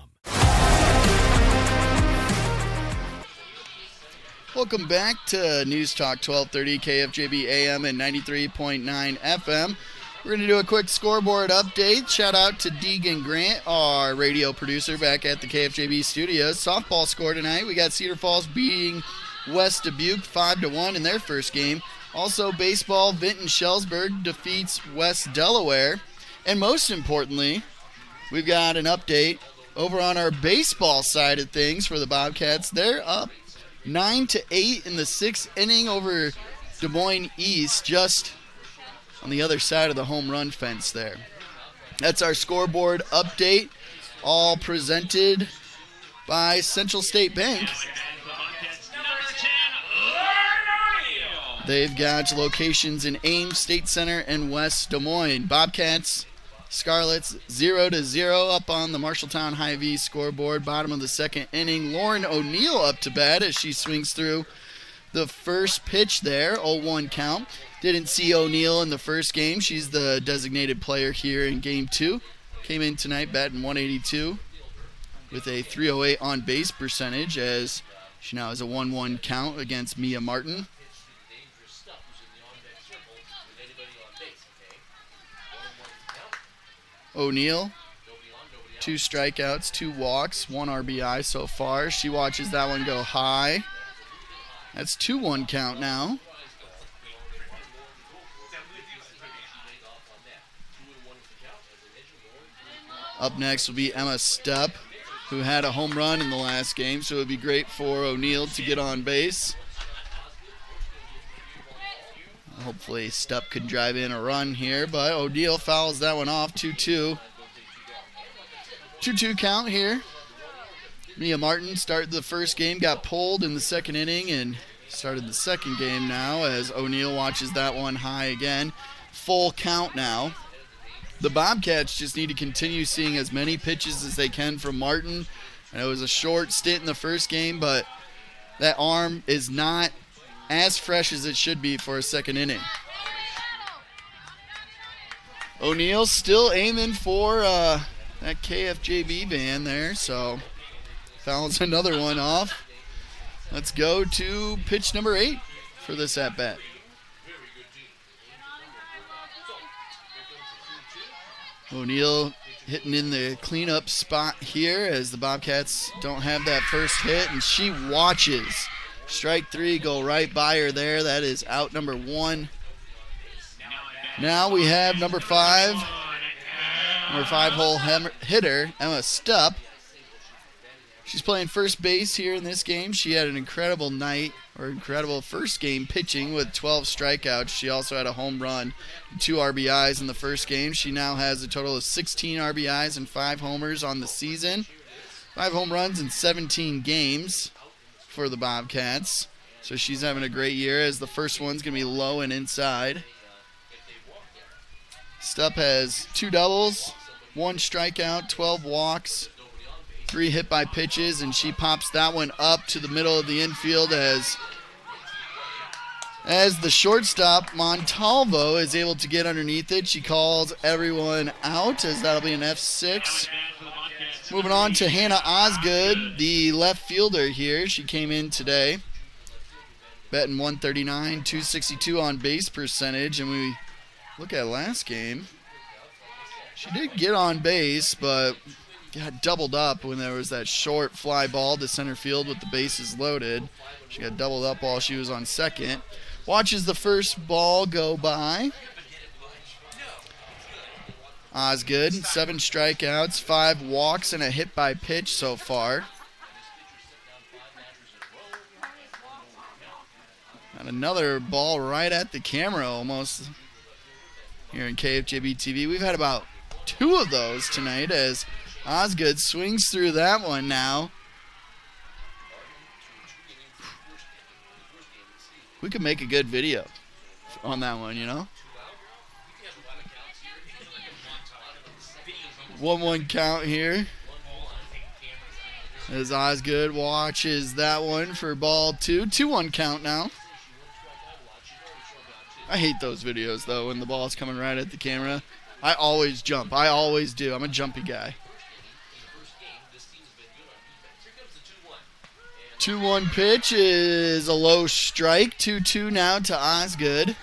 Welcome back to News Talk 1230 KFJB AM and 93.9 FM. We're going to do a quick scoreboard update. Shout out to Deegan Grant, our radio producer back at the KFJB studios. Softball score tonight. We got Cedar Falls beating West Dubuque 5-1 in their first game. Also baseball, Vinton Shellsburg defeats West Delaware. And most importantly, we've got an update over on our baseball side of things for the Bobcats. They're up 9-8 in the sixth inning over Des Moines East, just on the other side of the home run fence there. That's our scoreboard update, all presented by Central State Bank. They've got locations in Ames, State Center, and West Des Moines. Bobcats, Scarlets 0-0 up on the Marshalltown Hy-Vee scoreboard. Bottom of the second inning. Lauren O'Neill up to bat as she swings through the first pitch there, 0-1 count. Didn't see O'Neill in the first game. She's the designated player here in Game 2. Came in tonight batting .182 with a .308 on-base percentage as she now has a 1-1 count against Mia Martin. O'Neill, 2 strikeouts, 2 walks, 1 RBI so far. She watches that one go high. That's 2-1 count now. Up next will be Emma Stupp, who had a home run in the last game, so it would be great for O'Neill to get on base. Hopefully Stupp can drive in a run here, but O'Neill fouls that one off, 2-2. 2-2 count here. Mia Martin started the first game, got pulled in the second inning, and started the second game now as O'Neill watches that one high again. Full count now. The Bobcats just need to continue seeing as many pitches as they can from Martin. And it was a short stint in the first game, but that arm is not as fresh as it should be for a second inning. O'Neill still aiming for that KFJB van there, so fouls another one off. Let's go to pitch number 8 for this at-bat. O'Neal hitting in the cleanup spot here as the Bobcats don't have that first hit, and she watches. Strike 3 go right by her there. That is out number 1. Now we have number 5-hole hitter, Emma Stupp. She's playing first base here in this game. She had an incredible night, or incredible first game pitching with 12 strikeouts. She also had a home run, 2 RBIs in the first game. She now has a total of 16 RBIs and 5 homers on the season. 5 home runs in 17 games for the Bobcats. So she's having a great year, as the first one's going to be low and inside. Stupp has 2 doubles, 1 strikeout, 12 walks, 3 hit by pitches, and she pops that one up to the middle of the infield as the shortstop, Montalvo, is able to get underneath it. She calls everyone out, as that'll be an F6. Moving on to Hannah Osgood, the left fielder here. She came in today, batting 139, 262 on base percentage, and we look at last game. She did get on base, but got doubled up when there was that short fly ball to center field with the bases loaded. She got doubled up while she was on second. Watches the first ball go by. Osgood, 7 strikeouts, 5 walks, and a hit by pitch so far. And another ball right at the camera almost here in KFJB-TV. We've had about 2 of those tonight as Osgood swings through that one now. We could make a good video on that one, you know. 1-1 count here as Osgood watches that one for ball 2. 2-1 count now. I hate those videos, though, when the ball's coming right at the camera. I always jump. I always do. I'm a jumpy guy. 2-1 pitch is a low strike. 2-2 now to Osgood.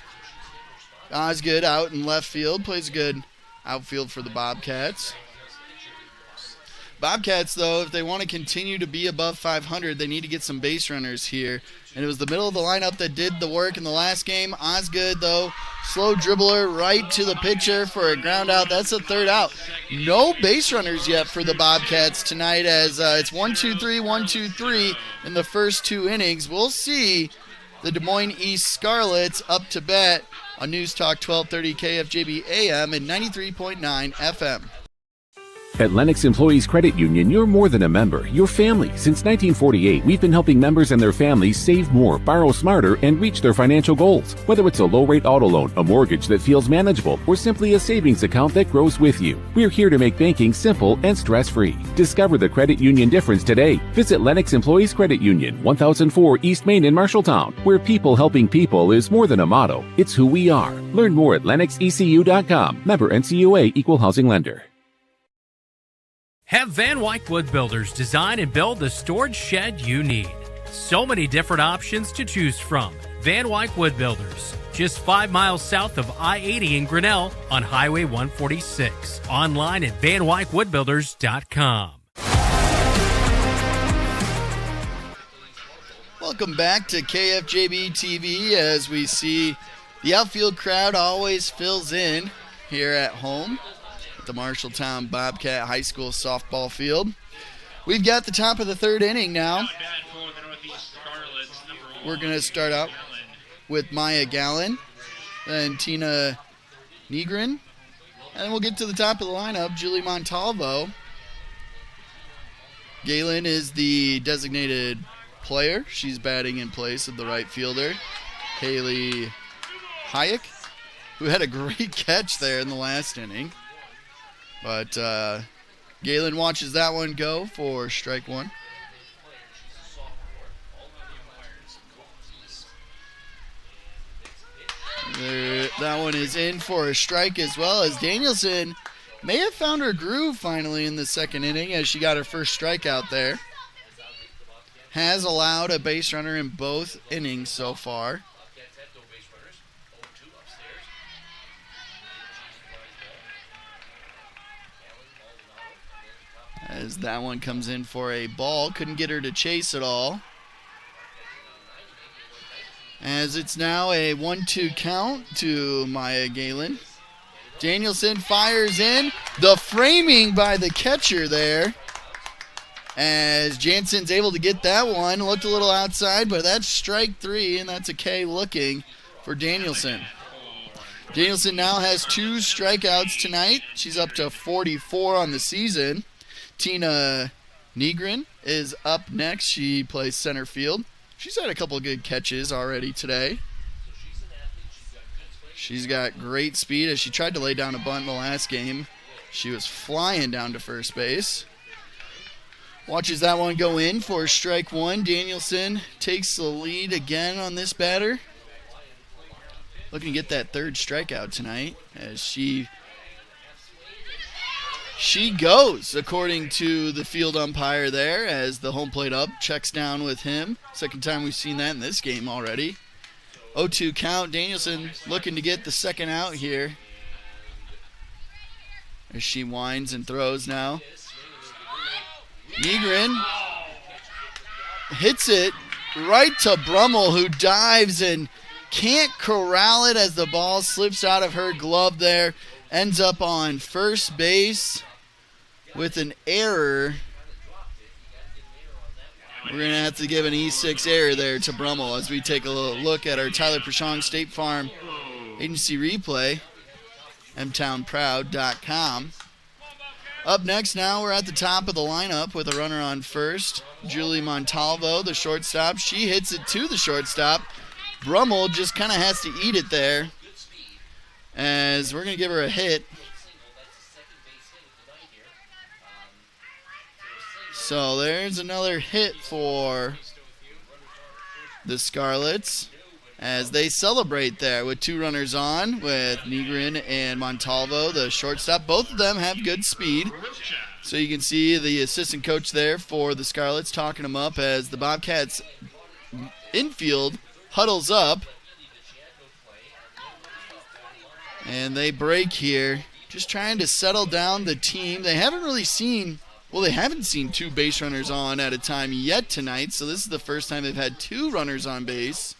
Osgood out in left field. Plays a good outfield for the Bobcats. Bobcats, though, if they want to continue to be above 500, they need to get some base runners here. And it was the middle of the lineup that did the work in the last game. Osgood, though, slow dribbler right to the pitcher for a ground out. That's a third out. No base runners yet for the Bobcats tonight, as it's 1-2-3, 1-2-3 in the first 2 innings. We'll see the Des Moines East Scarlets up to bat on News Talk 1230 KFJB AM and 93.9 FM. At Lennox Employees Credit Union, you're more than a member, you're family. Since 1948, we've been helping members and their families save more, borrow smarter, and reach their financial goals. Whether it's a low-rate auto loan, a mortgage that feels manageable, or simply a savings account that grows with you, we're here to make banking simple and stress-free. Discover the credit union difference today. Visit Lennox Employees Credit Union, 1004 East Main in Marshalltown, where people helping people is more than a motto, it's who we are. Learn more at lennoxecu.com. Member NCUA, Equal Housing Lender. Have Van Wyck Wood Builders design and build the storage shed you need. So many different options to choose from. Van Wyck Wood Builders, just 5 miles south of I-80 in Grinnell on Highway 146. Online at vanwyckwoodbuilders.com. Welcome back to KFJB-TV as we see the outfield crowd always fills in here at home. The Marshalltown Bobcat High School softball field. We've got the top of the 3rd inning now. We're going to start out with Maya Gallen and Tina Negrin. And we'll get to the top of the lineup, Julie Montalvo. Galen is the designated player. She's batting in place of the right fielder, Haley Hayek, who had a great catch there in the last inning. But Galen watches that one go for strike 1. That one is in for a strike as well, as Danielson may have found her groove finally in the 2nd inning as she got her first strikeout there. has allowed a base runner in both innings so far. As that one comes in for a ball. Couldn't get her to chase at all. As it's now a 1-2 count to Maya Galen. Danielson fires in. The framing by the catcher there. As Jansen's able to get that one. Looked a little outside, but that's strike 3, and that's a K looking for Danielson. Danielson now has 2 strikeouts tonight. She's up to 44 on the season. Tina Negrin is up next. She plays center field. She's had a couple of good catches already today. She's got great speed. As she tried to lay down a bunt in the last game, she was flying down to first base. Watches that one go in for strike 1. Danielson takes the lead again on this batter. Looking to get that 3rd strikeout tonight as she goes, according to the field umpire there, as the home plate up checks down with him. Second time we've seen that in this game already. 0-2 count. Danielson looking to get the 2nd out here. As she winds and throws now. Negrin hits it right to Brummel, who dives and can't corral it as the ball slips out of her glove there. Ends up on first base with an error. We're going to have to give an E6 error there to Brummel as we take a little look at our Tyler Prashong State Farm agency replay, mtownproud.com. Up next now, we're at the top of the lineup with a runner on first. Julie Montalvo, the shortstop. She hits it to the shortstop. Brummel just kind of has to eat it there, as we're going to give her a hit. So there's another hit for the Scarlets as they celebrate there with 2 runners on with Negrin and Montalvo, the shortstop. Both of them have good speed. So you can see the assistant coach there for the Scarlets talking them up as the Bobcats infield huddles up. And they break here, just trying to settle down the team. They haven't seen 2 base runners on at a time yet tonight, so this is the first time they've had 2 runners on base.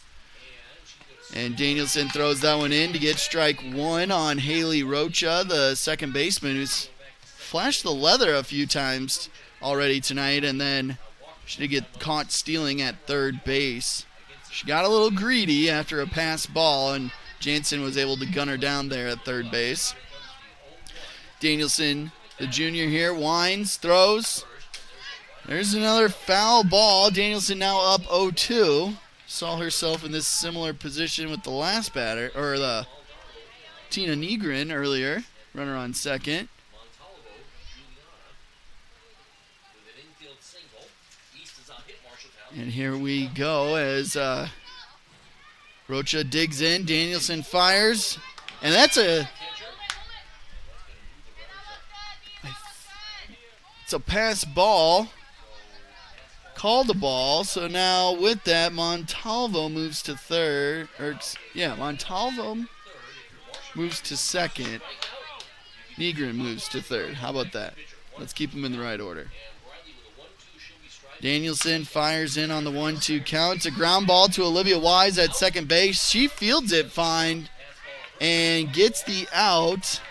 And Danielson throws that one in to get strike 1 on Haley Rocha, the second baseman, who's flashed the leather a few times already tonight, and then she did get caught stealing at third base. She got a little greedy after a pass ball, and Jansen was able to gun her down there at third base. Danielson, the junior here, winds, throws. There's another foul ball. Danielson now up 0-2. Saw herself in this similar position with the last batter, or the Tina Negrin earlier. Runner on second. And here we go as Rocha digs in. Danielson fires. And that's it's a pass ball. Called the ball. So now with that, Montalvo moves to third. Montalvo moves to second. Negrin moves to third. How about that? Let's keep them in the right order. Danielson fires in on the 1-2 count. It's a ground ball to Olivia Wise at second base. She fields it fine and gets the out.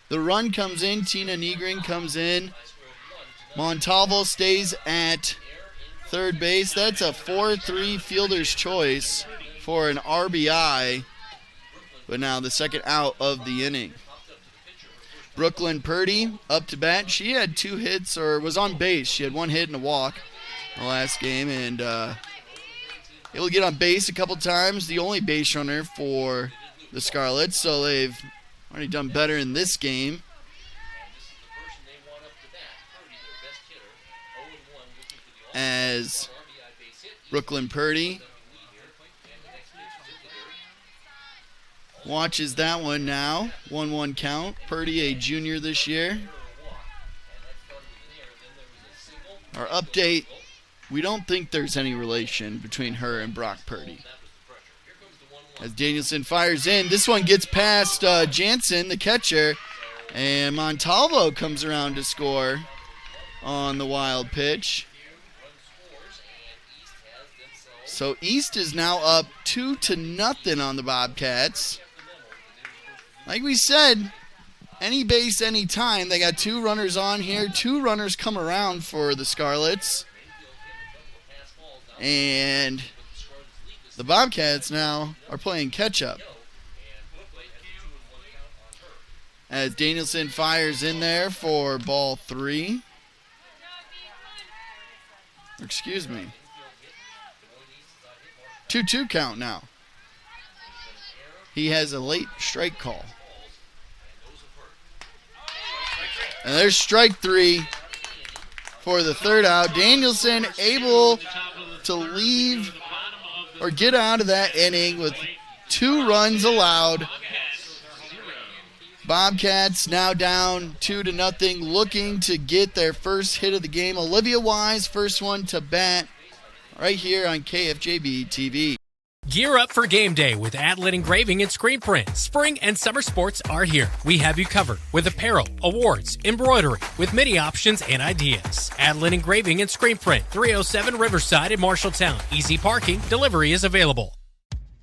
The run comes in. Tina Negrin comes in. Montalvo stays at third base. That's a 4-3 fielder's choice for an RBI. But now the second out of the inning. Brooklyn Purdy up to bat. She had 2 hits, or was on base. She had 1 hit and a walk in the last game, and able to get on base a couple times. The only base runner for the Scarlets, so they've already done better in this game. As Brooklyn Purdy watches that one now. 1-1 count. Purdy, a junior this year. our update, we don't think there's any relation between her and Brock Purdy. As Danielson fires in, this one gets past Jansen, the catcher, and Montalvo comes around to score on the wild pitch. So East is now up 2-0 on the Bobcats. Like we said, any base, any time. They got 2 runners on here. 2 runners come around for the Scarlets. And the Bobcats now are playing catch-up. As Danielson fires in there for ball 3. Excuse me. 2-2 count now. He has a late strike call. And there's strike 3 for the third out. Danielson able to leave or get out of that inning with 2 runs allowed. Bobcats now down 2-0, looking to get their first hit of the game. Olivia Wise, first one to bat right here on KFJB-TV. Gear up for game day with Atlet Engraving and Screen Print. Spring and summer sports are here. We have you covered with apparel, awards, embroidery, with many options and ideas. Atlet Engraving and Screen Print, 307 Riverside in Marshalltown. Easy parking, delivery is available.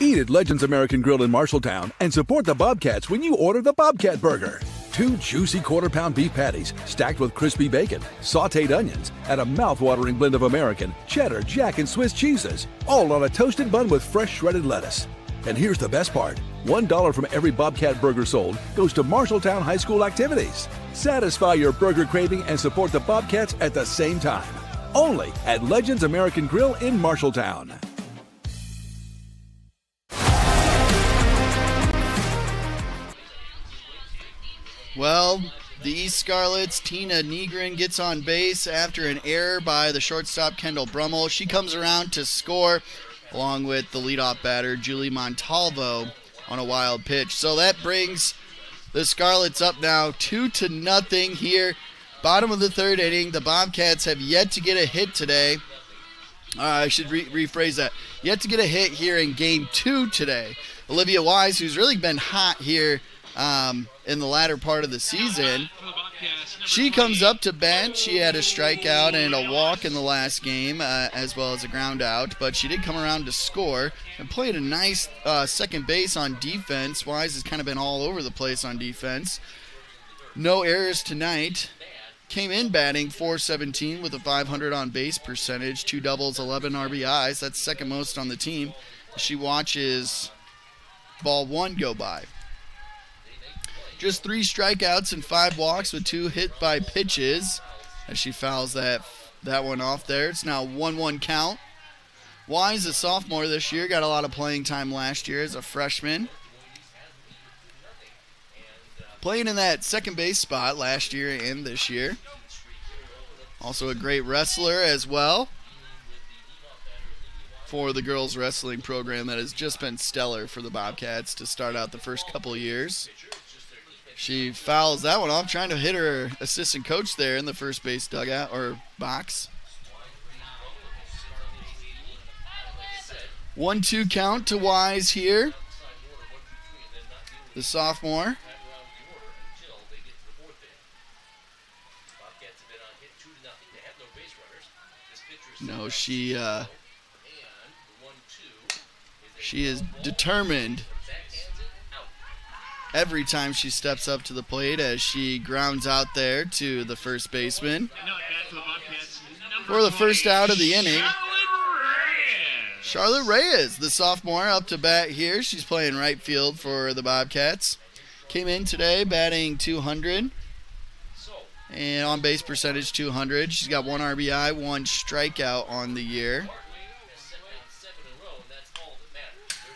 Eat at Legends American Grill in Marshalltown and support the Bobcats when you order the Bobcat Burger. 2 juicy quarter-pound beef patties stacked with crispy bacon, sautéed onions, and a mouth-watering blend of American, cheddar, Jack, and Swiss cheeses, all on a toasted bun with fresh shredded lettuce. And here's the best part. $1 from every Bobcat burger sold goes to Marshalltown High School activities. Satisfy your burger craving and support the Bobcats at the same time. Only at Legends American Grill in Marshalltown. Well, the East Scarlets, Tina Negrin gets on base after an error by the shortstop Kendall Brummel. She comes around to score along with the leadoff batter Julie Montalvo on a wild pitch. So that brings the Scarlets up now 2-0 here. Bottom of the third inning. The Bobcats have yet to get a hit today. I should rephrase that. Yet to get a hit here in game 2 today. Olivia Wise, who's really been hot here in the latter part of the season, she comes up to bat. She had a strikeout and a walk in the last game, as well as a ground out, but she did come around to score and played a nice second base on defense. Wise has kind of been all over the place on defense. No errors tonight. Came in batting .417 with a .500 on base percentage, 2 doubles, 11 RBIs. That's second most on the team. She watches ball 1 go by. Just 3 strikeouts and 5 walks with 2 hit by pitches as she fouls that one off there. It's now 1-1 count. Wise, a sophomore this year, got a lot of playing time last year as a freshman. Playing in that second base spot last year and this year. Also a great wrestler as well for the girls wrestling program that has just been stellar for the Bobcats to start out the first couple of years. She fouls that one off, trying to hit her assistant coach there in the first base dugout or box. 1-2 count to Wise here. The sophomore. No, she is determined every time she steps up to the plate as she grounds out there to the first baseman for the first out of the inning. Charlotte Reyes, the sophomore, up to bat here. She's playing right field for the Bobcats. Came in today batting .200 and on base percentage .200. She's got 1 RBI, 1 strikeout on the year.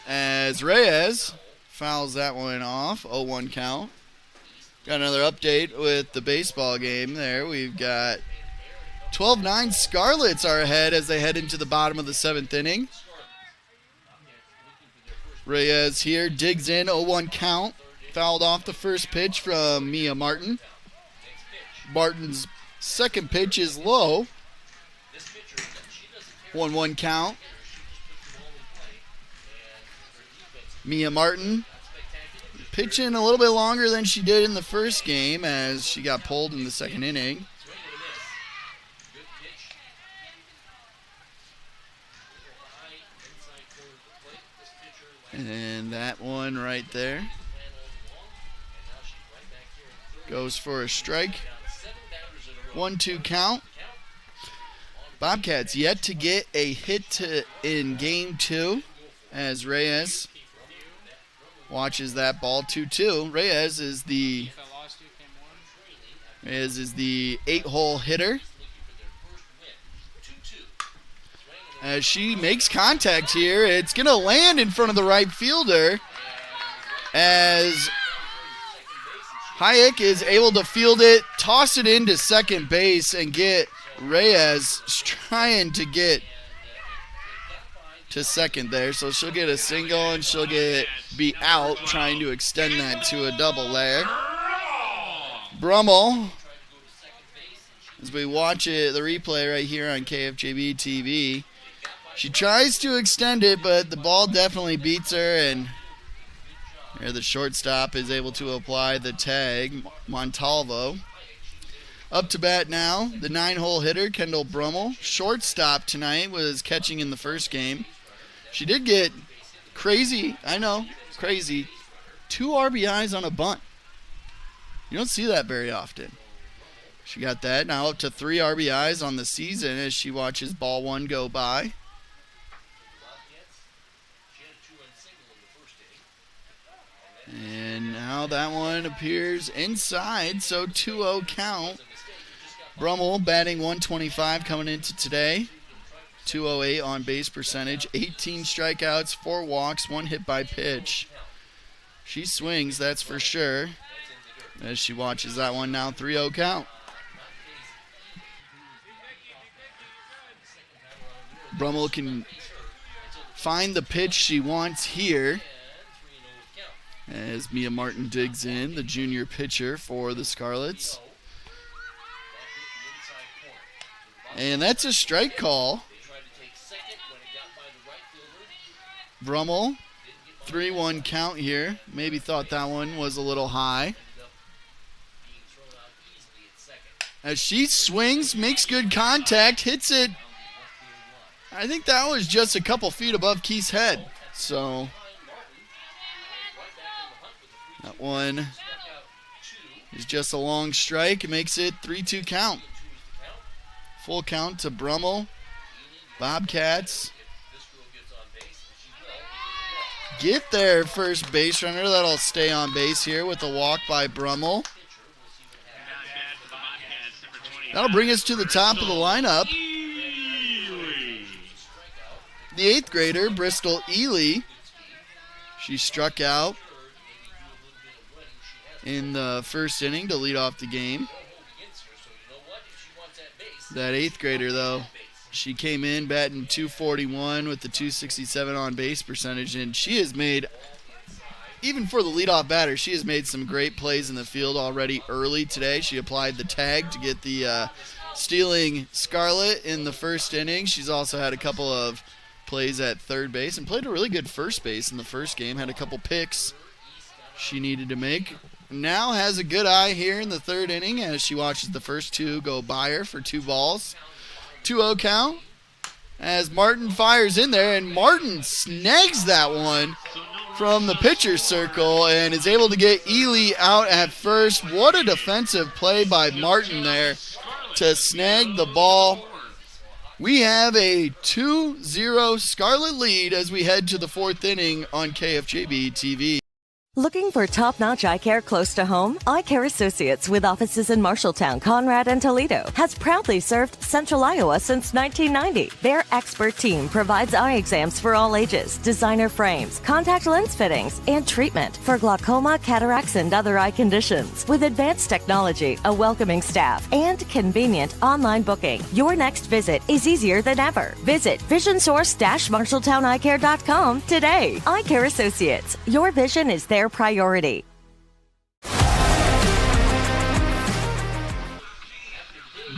As Reyes fouls that one off, 0-1 count. Got another update with the baseball game there. We've got 12-9 Scarlets are ahead as they head into the bottom of the 7th inning. Reyes here digs in, 0-1 count. Fouled off the first pitch from Mia Martin. Martin's second pitch is low. 1-1 count. Mia Martin pitching a little bit longer than she did in the first game as she got pulled in the second inning. And that one right there goes for a strike. 1-2 count. Bobcats yet to get a hit in game 2 as Reyes watches that ball. 2-2. Reyes is the 8-hole hitter. As she makes contact here, it's going to land in front of the right fielder as Hayek is able to field it, toss it into second base, and get Reyes trying to get to second there. So she'll get a single and she'll be out, trying to extend that to a double there. Brummel, as we watch it, the replay right here on KFJB-TV, she tries to extend it, but the ball definitely beats her, and here the shortstop is able to apply the tag, Montalvo. Up to bat now, the 9-hole hitter, Kendall Brummel. Shortstop tonight was catching in the first game. She did get crazy, 2 RBIs on a bunt. You don't see that very often. She got that, now up to 3 RBIs on the season as she watches ball 1 go by. And now that one appears inside, so 2-0 count. Brummel batting 125 coming into today. 208 on base percentage, 18 strikeouts, 4 walks, 1 hit by pitch. She swings, that's for sure. As she watches that one now, 3-0 count. Brummel can find the pitch she wants here. As Mia Martin digs in, the junior pitcher for the Scarlets. And that's a strike call. Brummel, 3-1 count here. Maybe thought that one was a little high. As she swings, makes good contact, hits it. I think that was just a couple feet above Keith's head. So that one is just a long strike. It makes it 3-2 count. Full count to Brummel. Bobcats get their first base runner. That'll stay on base here with a walk by Brummel. That'll bring us to the top of the lineup. The 8th grader, Bristol Ely. She struck out in the first inning to lead off the game. That 8th grader, though, she came in batting .241 with the .267 on base percentage, and she has made, even for the leadoff batter, she has made some great plays in the field already early today. She applied the tag to get the stealing Scarlet in the first inning. She's also had a couple of plays at third base and played a really good first base in the first game. Had a couple picks she needed to make. Now has a good eye here in the third inning as she watches the first 2 go by her for 2 balls. 2-0 count as Martin fires in there, and Martin snags that one from the pitcher's circle and is able to get Ely out at first. What a defensive play by Martin there to snag the ball. We have a 2-0 Scarlet lead as we head to the 4th inning on KFJB-TV. Looking for top-notch eye care close to home? Eye Care Associates, with offices in Marshalltown, Conrad, and Toledo, has proudly served Central Iowa since 1990. Their expert team provides eye exams for all ages, designer frames, contact lens fittings, and treatment for glaucoma, cataracts, and other eye conditions. With advanced technology, a welcoming staff, and convenient online booking, your next visit is easier than ever. Visit VisionSource-MarshalltownEyeCare.com today. Eye Care Associates, your vision is their priority.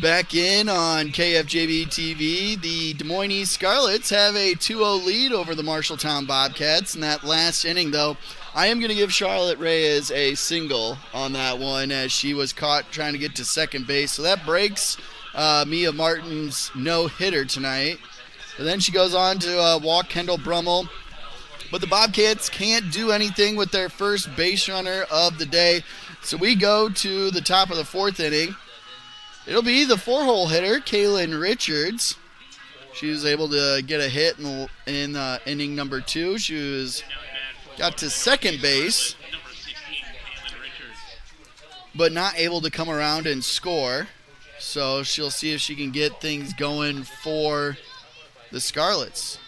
Back in on KFJB-TV, the Des Moines East Scarlets have a 2-0 lead over the Marshalltown Bobcats. In that last inning, though, I am going to give Charlotte Reyes a single on that one as she was caught trying to get to second base. So that breaks Mia Martin's no-hitter tonight. But then she goes on to walk Kendall Brummel. But the Bobcats can't do anything with their first base runner of the day. So we go to the top of the fourth inning. It'll be the 4-hole hitter, Kaylin Richards. She was able to get a hit in inning number 2. She got to second base, but not able to come around and score. So she'll see if she can get things going for the Scarlets.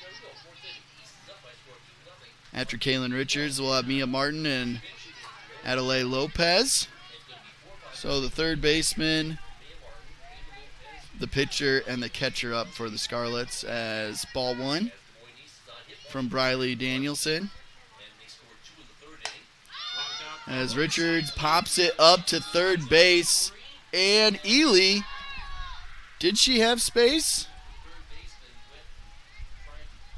After Kaylin Richards, we'll have Mia Martin and Adelaide Lopez. So the third baseman, the pitcher, and the catcher up for the Scarlets as ball one from Briley Danielson. As Richards pops it up to third base, and Ely, did she have space?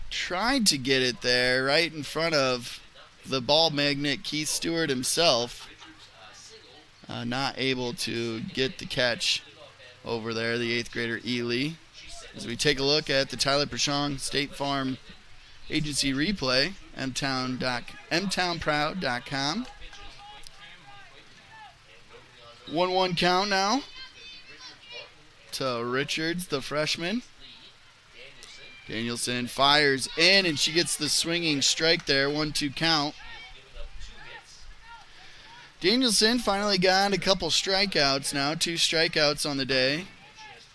Tried to get it there right in front of the ball magnet Keith Stewart himself. Not able to get the catch over there, the 8th grader Ely. As we take a look at the Tyler Prashong State Farm Agency replay, mtownproud.com. 1-1 count now to Richards, the freshman. Danielson fires in, and she gets the swinging strike there. 1-2 count. Danielson finally got a couple strikeouts now. 2 strikeouts on the day.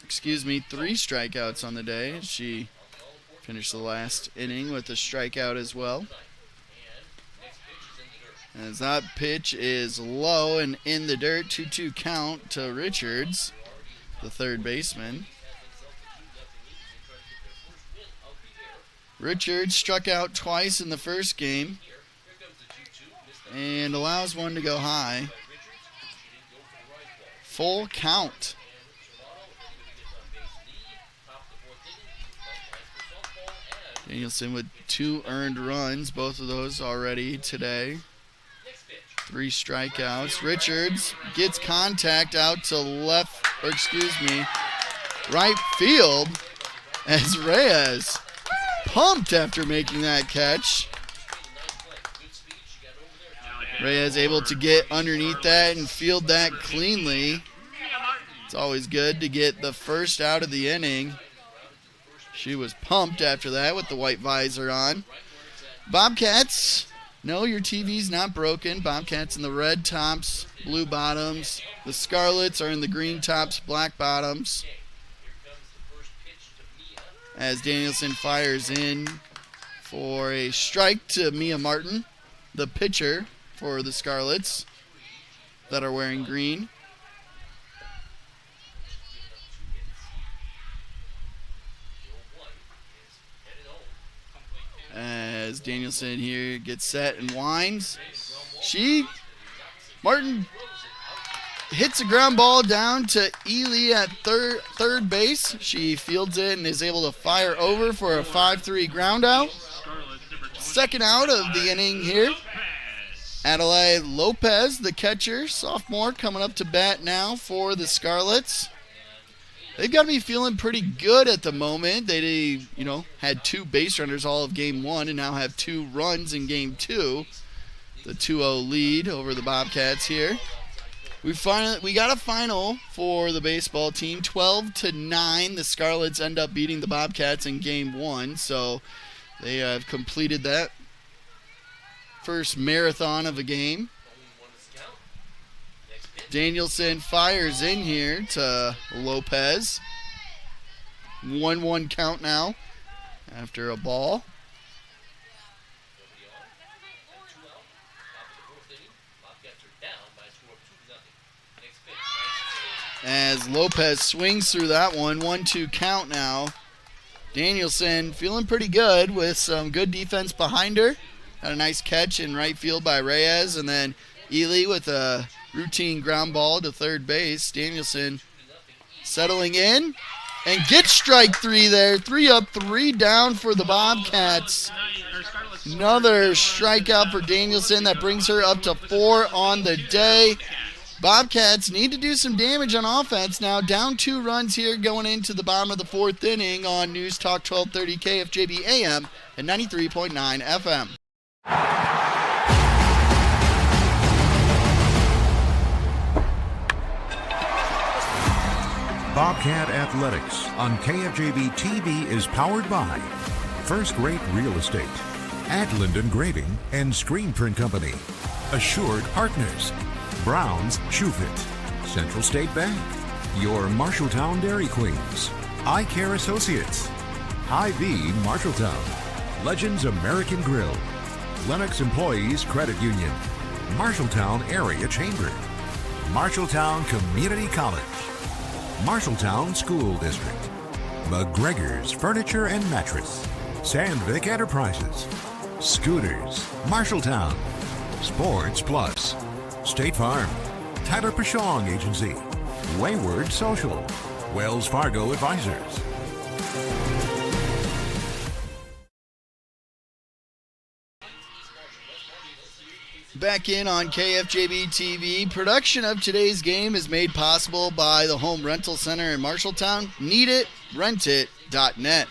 3 strikeouts on the day. She finished the last inning with a strikeout as well. As that pitch is low and in the dirt. 2-2 count to Richards, the third baseman. Richards struck out twice in the first game and allows one to go high. Full count. Danielson with 2 earned runs, both of those already today. 3 strikeouts. Richards gets contact out to right field as Reyes pumped after making that catch. Reyes able to get underneath that and field that cleanly. It's always good to get the first out of the inning. She was pumped after that with the white visor on. Bobcats, no, your TV's not broken. Bobcats in the red tops, blue bottoms. The Scarlets are in the green tops, black bottoms. As Danielson fires in for a strike to Mia Martin, the pitcher for the Scarlets that are wearing green. As Danielson here gets set and winds. Martin hits a ground ball down to Ely at third base. She fields it and is able to fire over for a 5-3 ground out. Second out of the inning here. Adelaide Lopez, the catcher, sophomore, coming up to bat now for the Scarlets. They've got to be feeling pretty good at the moment. They, had 2 base runners all of game 1 and now have 2 runs in game 2. The 2-0 lead over the Bobcats here. We got a final for the baseball team, 12-9. The Scarlets end up beating the Bobcats in game 1, so they have completed that first marathon of a game. Danielson fires in here to Lopez. 1-1 count now after a ball. As Lopez swings through that one, 1-2 count now. Danielson feeling pretty good with some good defense behind her. Had a nice catch in right field by Reyes, and then Ely with a routine ground ball to third base. Danielson settling in, and gets strike 3 there. 3 up, 3 down for the Bobcats. Another strikeout for Danielson that brings her up to 4 on the day. Bobcats need to do some damage on offense now. Down 2 runs here going into the bottom of the 4th inning on News Talk 1230 KFJB AM and 93.9 FM. Bobcat Athletics on KFJB-TV is powered by First Rate Real Estate, Adland Engraving and Screen Print Company, Assured Partners, Brown's Shoe Fit, Central State Bank, your Marshalltown Dairy Queens, Eye Care Associates, Hy-Vee Marshalltown, Legends American Grill, Lennox Employees Credit Union, Marshalltown Area Chamber, Marshalltown Community College, Marshalltown School District, McGregor's Furniture and Mattress, Sandvik Enterprises, Scooters, Marshalltown, Sports Plus, State Farm, Tyler Pashong Agency, Wayward Social, Wells Fargo Advisors. Back in on KFJB-TV. Production of today's game is made possible by the Home Rental Center in Marshalltown. NeedItRentIt.net.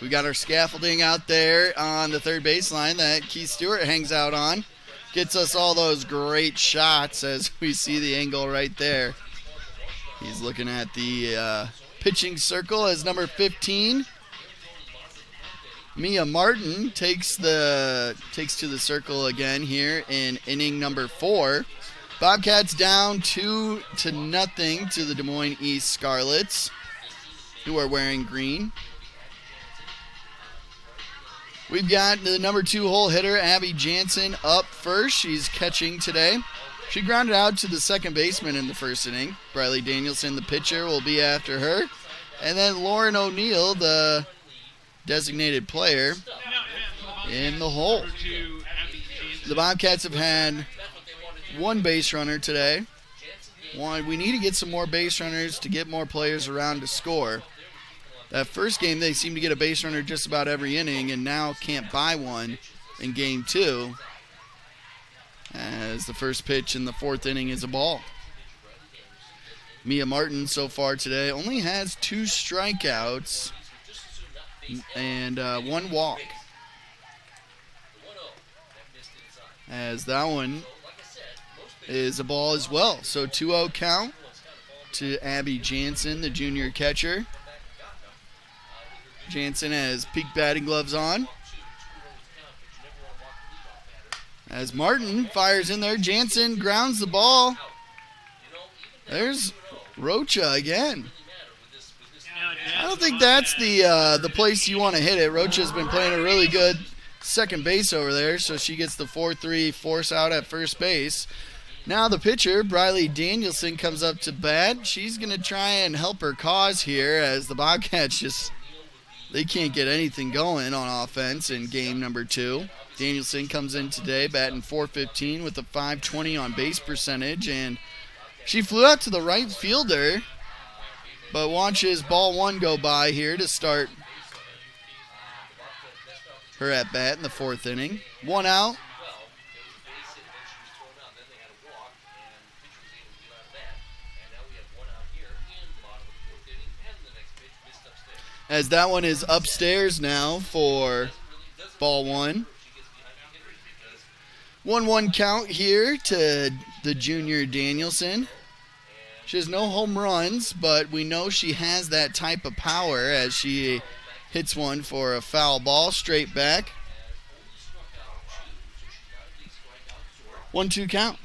We got our scaffolding out there on the third baseline that Keith Stewart hangs out on. Gets us all those great shots as we see the angle right there. He's looking at the pitching circle as number 15. Mia Martin takes to the circle again here in inning number 4. Bobcats down 2-0 to the Des Moines East Scarlets, who are wearing green. We've got the number 2 hole hitter, Abby Jansen, up first. She's catching today. She grounded out to the second baseman in the first inning. Briley Danielson, the pitcher, will be after her. And then Lauren O'Neill, the designated player, in the hole. The Bobcats have had 1 base runner today. We need to get some more base runners to get more players around to score. That first game, they seemed to get a base runner just about every inning, and now can't buy one in game 2, as the first pitch in the 4th inning is a ball. Mia Martin so far today only has 2 strikeouts and 1 walk, as that one is a ball as well. So 2-0 count to Abby Jansen, the junior catcher. Jansen has peak batting gloves on. As Martin fires in there, Jansen grounds the ball. There's Rocha again. I don't think that's the place you want to hit it. Rocha's been playing a really good second base over there, so she gets the 4-3 force out at first base. Now the pitcher, Briley Danielson, comes up to bat. She's going to try and help her cause here, as the Bobcats they can't get anything going on offense in game number 2. Danielson comes in today batting .415 with a .520 on base percentage, and she flew out to the right fielder, but watches ball 1 go by here to start her at bat in the 4th inning. 1 out. As that one is upstairs now for ball 1. 1-1 count here to the junior Danielson. She has no home runs, but we know she has that type of power as she hits one for a foul ball straight back. 1-2 count.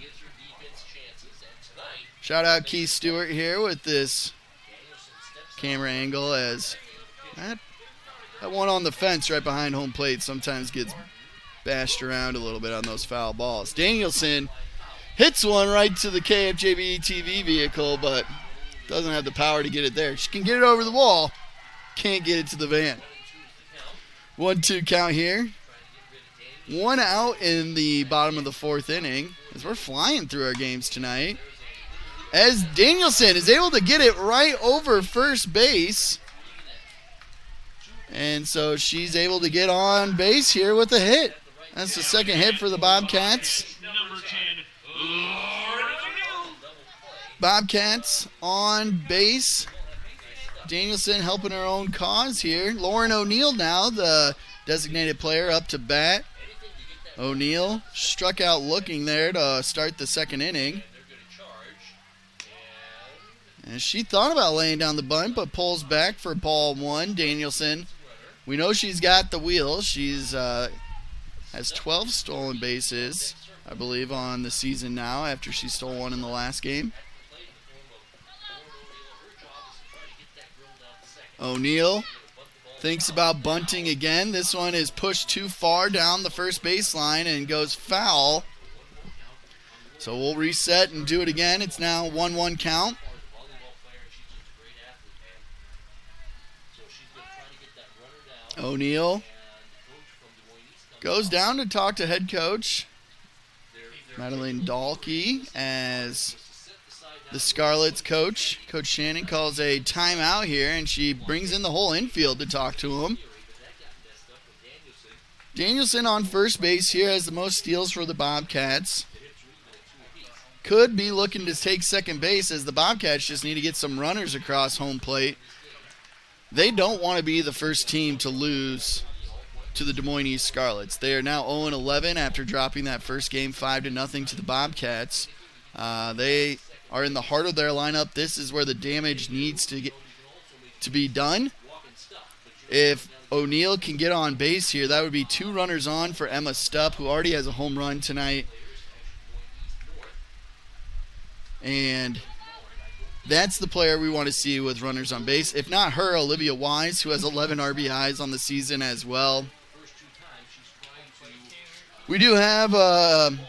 Shout out Keith Stewart here with this camera angle, as that one on the fence right behind home plate sometimes gets bashed around a little bit on those foul balls. Danielson hits one right to the KFJB-TV vehicle, but doesn't have the power to get it there. She can get it over the wall, can't get it to the van. 1-2 count here. 1 out in the bottom of the 4th inning, as we're flying through our games tonight. as Danielson is able to get it right over first base. And so she's able to get on base here with a hit. That's the second hit for the Bobcats. Bobcats on base. Danielson helping her own cause here. Lauren O'Neill now, the designated player, up to bat. O'Neill struck out looking there to start the second inning. And she thought about laying down the bunt, but pulls back for ball one. Danielson, we know she's got the wheel. She's has 12 stolen bases, I believe, on the season now after she stole one in the last game. O'Neill thinks about bunting again. This one is pushed too far down the first baseline and goes foul. So we'll reset and do it again. It's now 1-1 count. O'Neill goes down to talk to head coach Madeline Dahlke as the Scarlets coach, Coach Shannon, calls a timeout here, and she brings in the whole infield to talk to him. Danielson on first base here has the most steals for the Bobcats. Could be looking to take second base as the Bobcats just need to get some runners across home plate. They don't want to be the first team to lose to the Des Moines East Scarlets. They are now 0-11 after dropping that first game 5-0 to the Bobcats. They are in the heart of their lineup. This is where the damage needs to be done. If O'Neill can get on base here, that would be 2 runners on for Emma Stupp, who already has a home run tonight. And that's the player we want to see with runners on base. If not her, Olivia Wise, who has 11 RBIs on the season as well. We do have an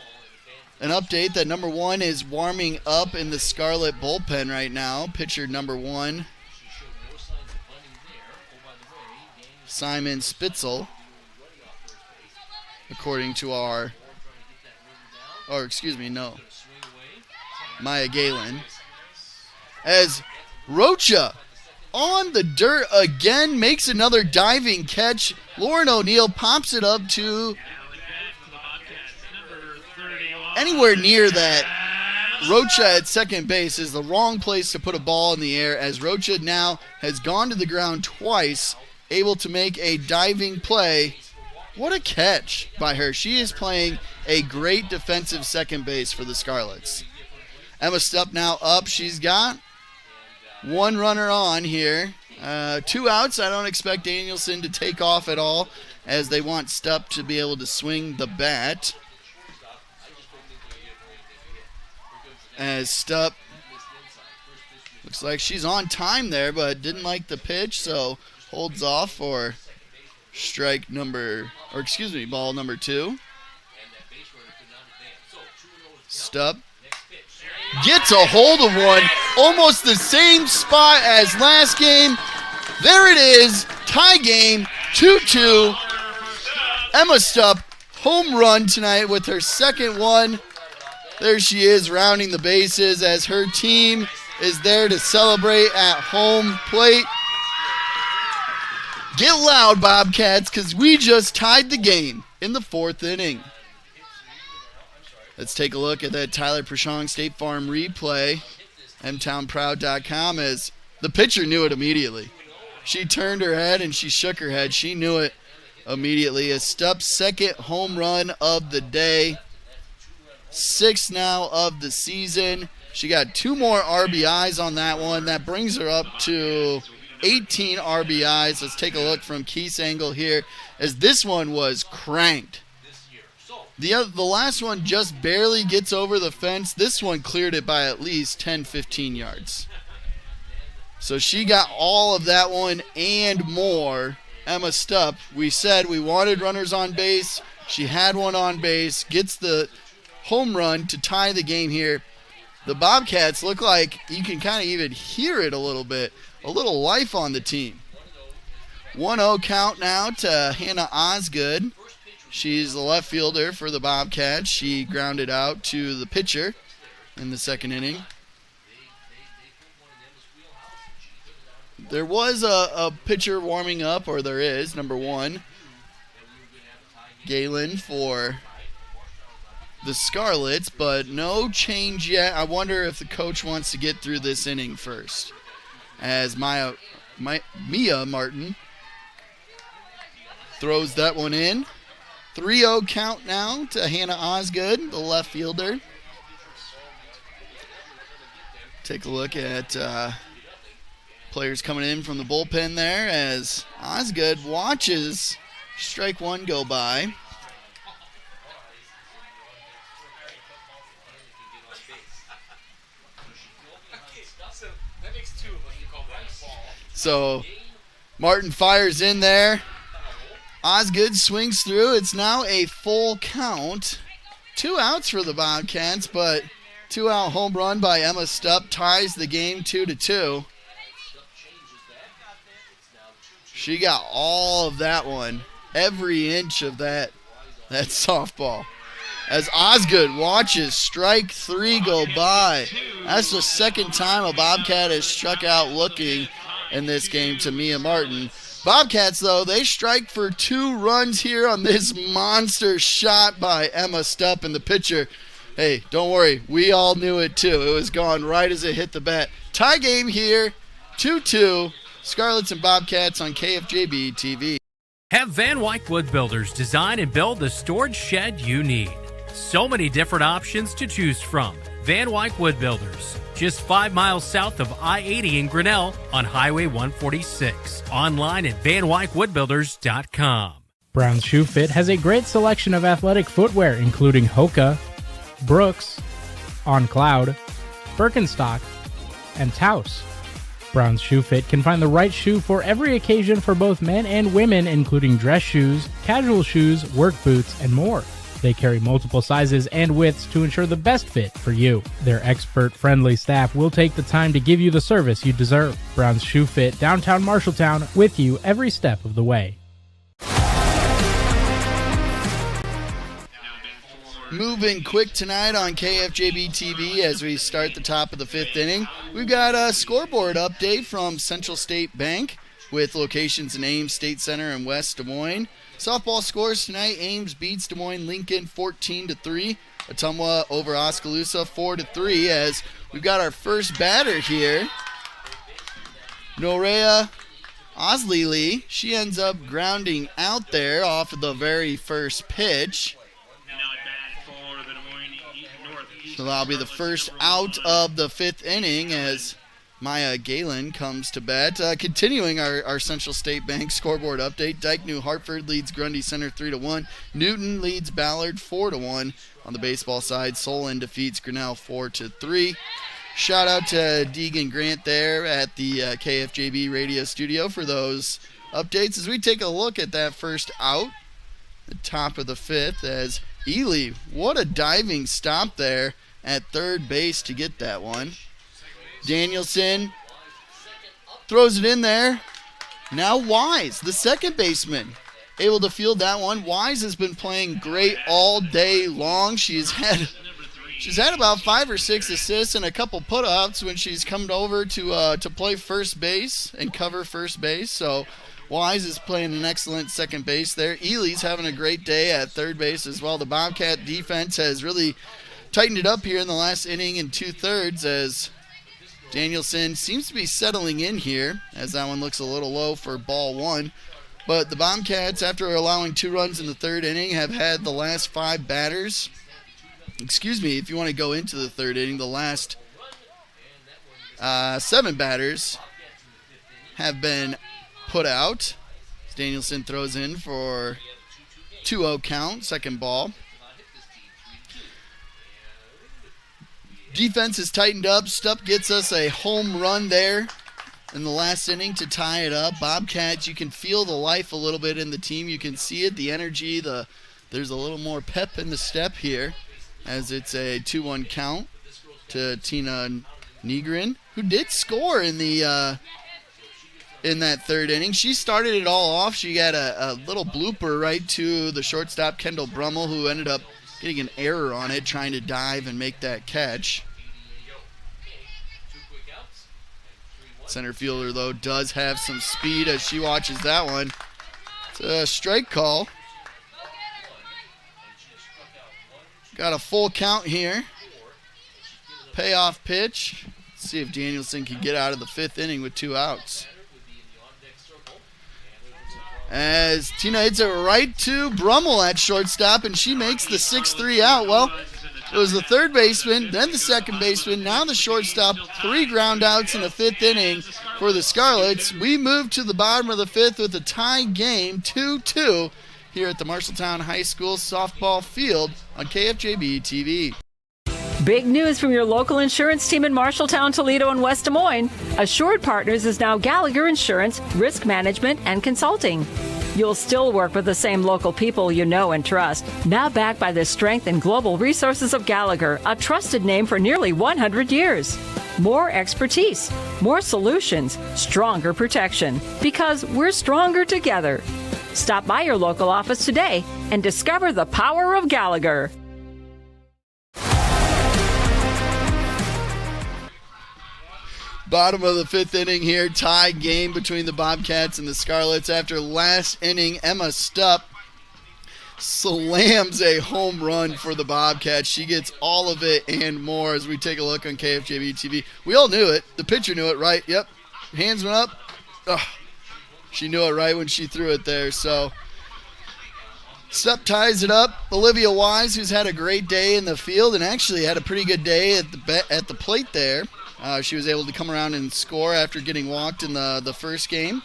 update that number 1 is warming up in the Scarlet bullpen right now. Pitcher number 1, Simon Spitzel, according to Maya Galen. As Rocha on the dirt again makes another diving catch. Lauren O'Neill pops it up to anywhere near that. Rocha at second base is the wrong place to put a ball in the air, as Rocha now has gone to the ground twice, able to make a diving play. What a catch by her. She is playing a great defensive second base for the Scarlets. Emma Stupp now up. She's got 1 runner on here. 2 outs. I don't expect Danielson to take off at all, as they want Stupp to be able to swing the bat. As Stupp looks like she's on time there, but didn't like the pitch, so holds off for ball number 2. Stupp gets a hold of one, almost the same spot as last game. There it is, tie game, 2-2. Emma Stupp, home run tonight with her second one. There she is, rounding the bases as her team is there to celebrate at home plate. Get loud, Bobcats, because we just tied the game in the 4th inning. Let's take a look at that Tyler Prashong State Farm replay. mtownproud.com, as the pitcher knew it immediately. She turned her head and she shook her head. She knew it immediately. As Stupp's second home run of the day. 6th now of the season. She got 2 more RBIs on that one. That brings her up to 18 RBIs. Let's take a look from Keith's angle here, as this one was cranked. The last one just barely gets over the fence. This one cleared it by at least 10-15 yards. So she got all of that one and more. Emma Stupp, we said we wanted runners on base. She had one on base, gets the home run to tie the game here. The Bobcats look like you can kind of even hear it a little bit. A little life on the team. 1-0 count now to Hannah Osgood. She's the left fielder for the Bobcats. She grounded out to the pitcher in the second inning. There was a pitcher warming up, or there is, number 1. Galen for the Scarlets, but no change yet. I wonder if the coach wants to get through this inning first. As Mia Martin throws that one in. 3-0 count now to Hannah Osgood, the left fielder. Take a look at players coming in from the bullpen there as Osgood watches strike 1 go by. So Martin fires in there. Osgood swings through. It's now a full count. 2 outs for the Bobcats, but 2-out home run by Emma Stupp ties the game 2-2. She got all of that one, every inch of that softball. As Osgood watches strike 3 go by. That's the second time a Bobcat has struck out looking in this game to Mia Martin. Bobcats, though, they strike for 2 runs here on this monster shot by Emma Stupp, and the pitcher, hey, don't worry, we all knew it too. It was gone right as it hit the bat. Tie game here, 2-2. Scarlets and Bobcats on KFJB-TV. Have Van Wyck Wood Builders design and build the storage shed you need. So many different options to choose from. Van Wyck Wood Builders, just 5 miles south of I-80 in Grinnell on Highway 146. Online at vanwyckwoodbuilders.com. Brown's Shoe Fit has a great selection of athletic footwear, including Hoka, Brooks, On Cloud, Birkenstock, and Taos. Brown's Shoe Fit can find the right shoe for every occasion for both men and women, including dress shoes, casual shoes, work boots, and more. They carry multiple sizes and widths to ensure the best fit for you. Their expert-friendly staff will take the time to give you the service you deserve. Brown's Shoe Fit, downtown Marshalltown, with you every step of the way. Moving quick tonight on KFJB-TV as we start the top of the 5th inning. We've got a scoreboard update from Central State Bank with locations in Ames, State Center, and West Des Moines. Softball scores tonight. Ames beats Des Moines Lincoln 14-3. Ottumwa over Oskaloosa 4-3 as we've got our first batter here. Norea Osley. She ends up grounding out there off of the very first pitch. So that'll be the first out of the 5th inning as Maya Galen comes to bat. Continuing our Central State Bank scoreboard update, Dyke New Hartford leads Grundy Center 3-1. Newton leads Ballard 4-1. On the baseball side, Solon defeats Grinnell 4-3. Shout out to Deegan Grant there at the KFJB radio studio for those updates as we take a look at that first out, the top of the 5th, as Ely, what a diving stop there at third base to get that one. Danielson throws it in there. Now Wise, the second baseman, able to field that one. Wise has been playing great all day long. She's had about 5 or 6 assists and a couple put-ups when she's come over to play first base and cover first base. So Wise is playing an excellent second base there. Ely's having a great day at third base as well. The Bobcat defense has really tightened it up here in the last inning and 2/3 as Danielson seems to be settling in here as that one looks a little low for ball 1. But the Bobcats, after allowing 2 runs in the 3rd inning, have had the last 5 batters. Excuse me, if you want to go into the 3rd inning, the last 7 batters have been put out. Danielson throws in for 2-0 count, second ball. Defense is tightened up. Stupp gets us a home run there in the last inning to tie it up. Bobcats, you can feel the life a little bit in the team. You can see it, the energy. There's a little more pep in the step here as it's a 2-1 count to Tina Negrin, who did score in that 3rd inning. She started it all off. She got a little blooper right to the shortstop, Kendall Brummel, who ended up getting an error on it, trying to dive and make that catch. Center fielder, though, does have some speed as she watches that one. It's a strike call. Got a full count here. Payoff pitch. Let's see if Danielson can get out of the 5th inning with 2 outs. As Tina hits it right to Brummel at shortstop, and she makes the 6-3 out. Well, it was the third baseman, then the second baseman, now the shortstop. 3 ground outs in the 5th inning for the Scarlets. We move to the bottom of the 5th with a tie game, 2-2, here at the Marshalltown High School softball field on KFJB-TV. Big news from your local insurance team in Marshalltown, Toledo, and West Des Moines. Assured Partners is now Gallagher Insurance, Risk Management, and Consulting. You'll still work with the same local people you know and trust. Now backed by the strength and global resources of Gallagher, a trusted name for nearly 100 years. More expertise, more solutions, stronger protection. Because we're stronger together. Stop by your local office today and discover the power of Gallagher. Bottom of the 5th inning here, tie game between the Bobcats and the Scarlets. After last inning, Emma Stupp slams a home run for the Bobcats. She gets all of it and more as we take a look on KFJB-TV. We all knew it. The pitcher knew it, right? Yep. Hands went up. Ugh. She knew it right when she threw it there. So Stupp ties it up. Olivia Wise, who's had a great day in the field and actually had a pretty good day at the plate there. She was able to come around and score after getting walked in the first game.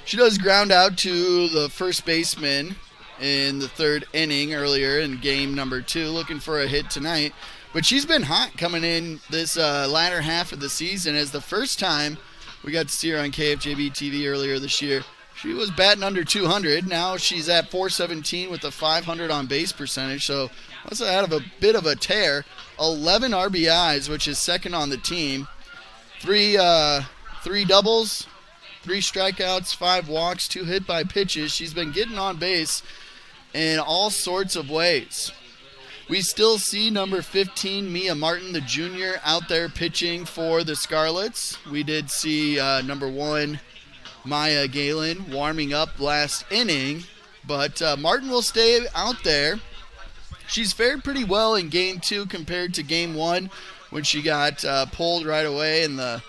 She does ground out to the first baseman in the 3rd inning earlier in game number 2, looking for a hit tonight. But she's been hot coming in this latter half of the season, as the first time we got to see her on KFJB-TV earlier this year, she was batting under 200. Now she's at 417 with a 500 on base percentage, so that's out of a bit of a tear. 11 RBIs, which is second on the team. Three doubles, 3 strikeouts, 5 walks, 2 hit by pitches. She's been getting on base in all sorts of ways. We still see number 15, Mia Martin, the junior, out there pitching for the Scarlets. We did see number 1, Maya Galen, warming up last inning, but Martin will stay out there. She's fared pretty well in game 2 compared to game 1 when she got pulled right away in the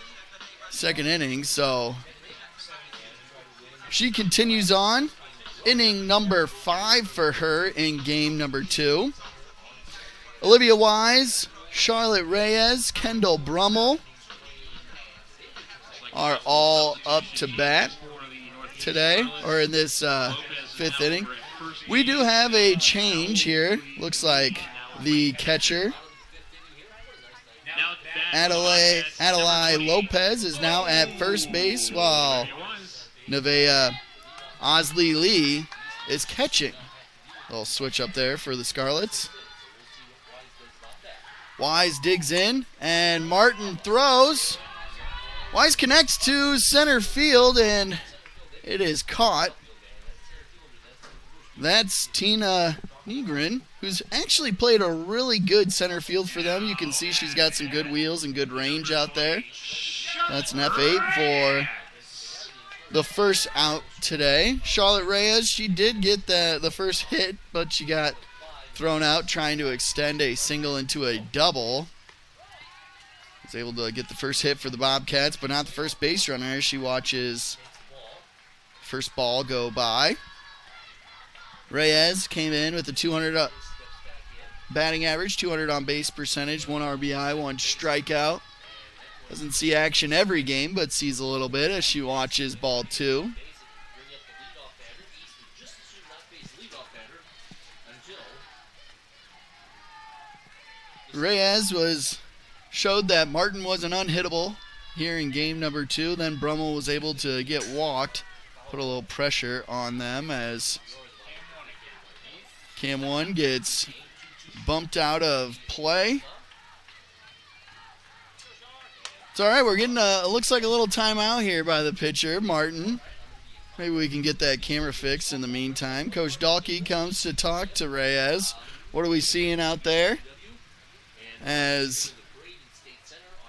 2nd inning. So she continues on. Inning number 5 for her in game number 2. Olivia Wise, Charlotte Reyes, Kendall Brummel are all up to bat today, or in this 5th inning. We do have a change here. Looks like the catcher, Adelaide Lopez, is now at first base, while Nevaeh Osley Lee is catching. A little switch up there for the Scarlets. Wise digs in, and Martin throws. Wise connects to center field, and it is caught. That's Tina Negrin, who's actually played a really good center field for them. You can see she's got some good wheels and good range out there. That's an F8 for the first out today. Charlotte Reyes, she did get the first hit, but she got thrown out trying to extend a single into a double. Was able to get the first hit for the Bobcats, but not the first base runner. She watches first ball go by. Reyes came in with a 200 batting average, 200 on base percentage, 1 RBI, 1 strikeout. Doesn't see action every game, but sees a little bit as she watches ball 2. Reyes showed that Martin wasn't unhittable here in game number 2. Then Brummel was able to get walked, put a little pressure on them as Cam 1 gets bumped out of play. It's all right. We're getting looks like a little timeout here by the pitcher, Martin. Maybe we can get that camera fixed in the meantime. Coach Dahlke comes to talk to Reyes. What are we seeing out there? As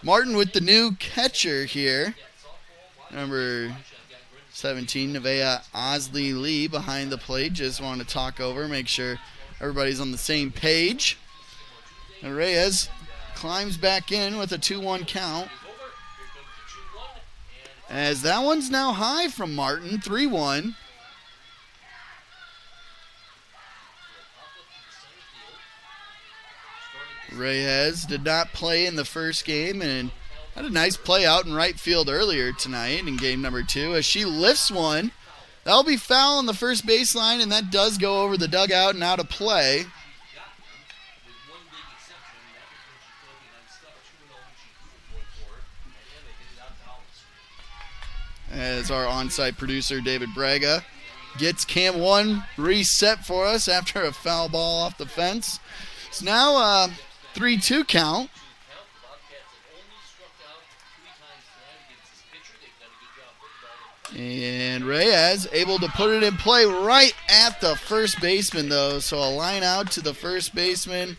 Martin with the new catcher here. Number 17, Nevaeh Osley Lee behind the plate. Just want to talk over, make sure everybody's on the same page. And Reyes climbs back in with a 2-1 count. As that one's now high from Martin, 3-1. Reyes did not play in the first game and had a nice play out in right field earlier tonight in game number 2 as she lifts one. That'll be foul on the first baseline, and that does go over the dugout and out of play. As our on-site producer, David Braga, gets cam 1 reset for us after a foul ball off the fence. It's now a 3-2 count. And Reyes able to put it in play right at the first baseman, though. So a line out to the first baseman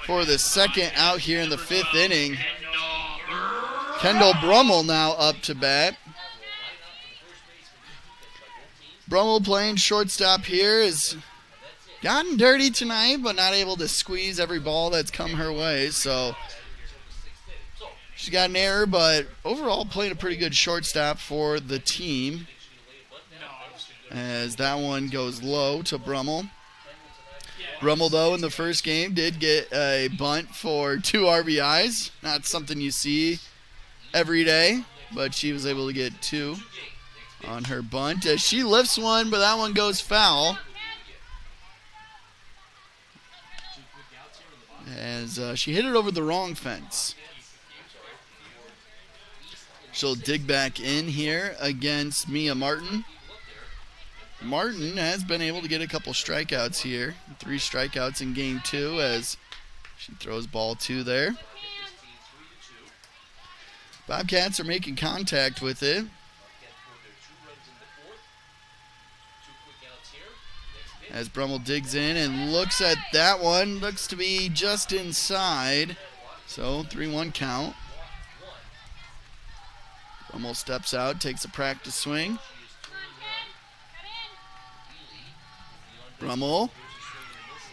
for the second out here in the 5th inning. Kendall Brummel now up to bat. Brummel playing shortstop here has gotten dirty tonight, but not able to squeeze every ball that's come her way. So she's got an error, but overall playing a pretty good shortstop for the team. As that one goes low to Brummel. Brummel, though, in the first game did get a bunt for 2 RBIs. Not something you see every day, but she was able to get 2 on her bunt. As she lifts one, but that one goes foul. As she hit it over the wrong fence. She'll dig back in here against Mia Martin. Martin has been able to get a couple strikeouts here. 3 strikeouts in game 2 as she throws ball 2 there. Bobcats are making contact with it. As Brummel digs in and looks at that one. Looks to be just inside. So 3-1 count. Brummel steps out, takes a practice swing. Brummel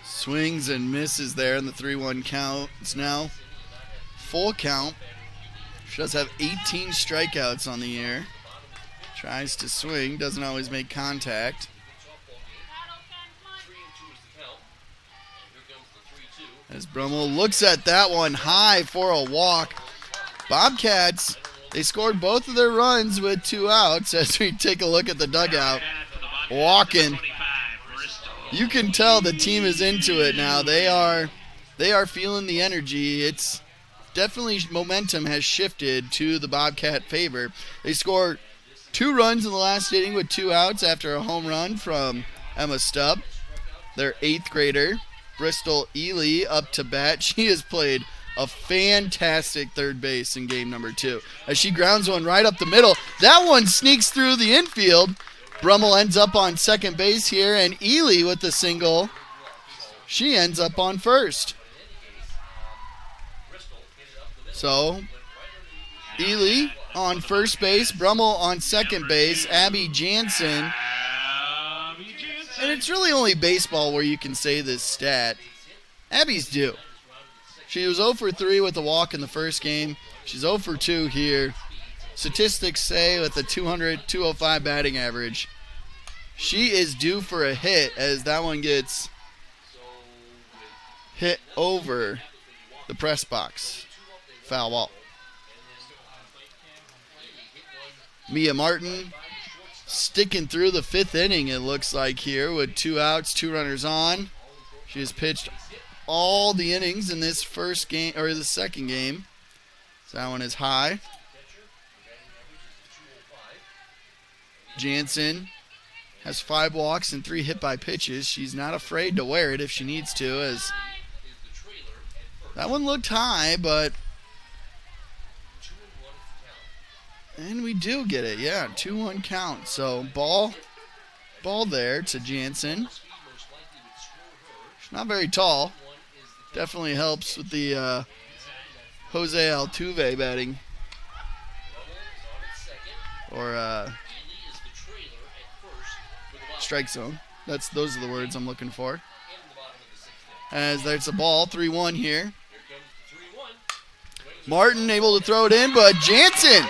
swings and misses there in the 3-1 count. It's now full count. She does have 18 strikeouts on the year. Tries to swing, doesn't always make contact. As Brummel looks at that one high for a walk. Bobcats, they scored both of their runs with 2 outs as we take a look at the dugout. Walking. You can tell the team is into it now. They are feeling the energy. It's definitely momentum has shifted to the Bobcat favor. They scored 2 runs in the last inning with 2 outs after a home run from Emma Stubb, their 8th grader. Bristol Ely up to bat. She has played a fantastic third base in game number 2. As she grounds one right up the middle. That one sneaks through the infield. Brummel ends up on second base here, and Ely with the single. She ends up on first. So, Ely on first base, Brummel on second base, Abby Jansen. And it's really only baseball where you can say this stat. Abby's due. She was 0 for 3 with a walk in the first game. She's 0 for 2 here. Statistics say with a 205 batting average, she is due for a hit as that one gets hit over the press box. Foul ball. Mia Martin sticking through the 5th inning, it looks like here, with 2 outs, 2 runners on. She has pitched all the innings in this first game, or the second game. So that one is high. Jansen has 5 walks and 3 hit by pitches. She's not afraid to wear it if she needs to, as that one looked high, but and we do get it, yeah, 2-1 count. So ball there to Jansen. She's not very tall. Definitely helps with the Jose Altuve batting. Or strike zone. Those are the words I'm looking for. As there's a ball, 3-1 here. Martin able to throw it in, but Jansen,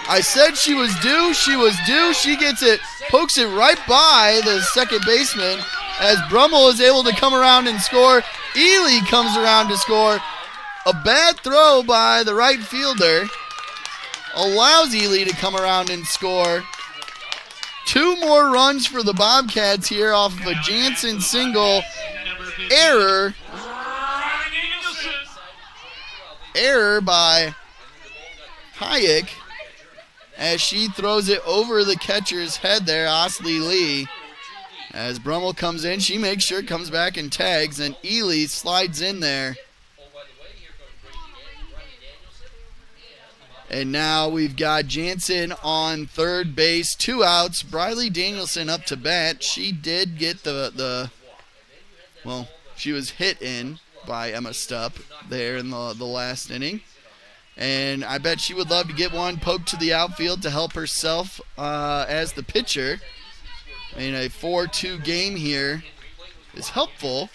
I said she was due. She was due. She gets it, pokes it right by the second baseman as Brummel is able to come around and score. Ely comes around to score. A bad throw by the right fielder allows Ely to come around and score. 2 more runs for the Bobcats here off of a Jansen single. Error by Hayek as she throws it over the catcher's head there, Osley Lee. As Brummel comes in, she makes sure it comes back and tags, and Ely slides in there. And now we've got Jansen on third base, 2 outs. Briley Danielson up to bat. She did get she was hit in by Emma Stupp there in the last inning. And I bet she would love to get one poked to the outfield to help herself as the pitcher. I mean, a 4-2 game here is helpful.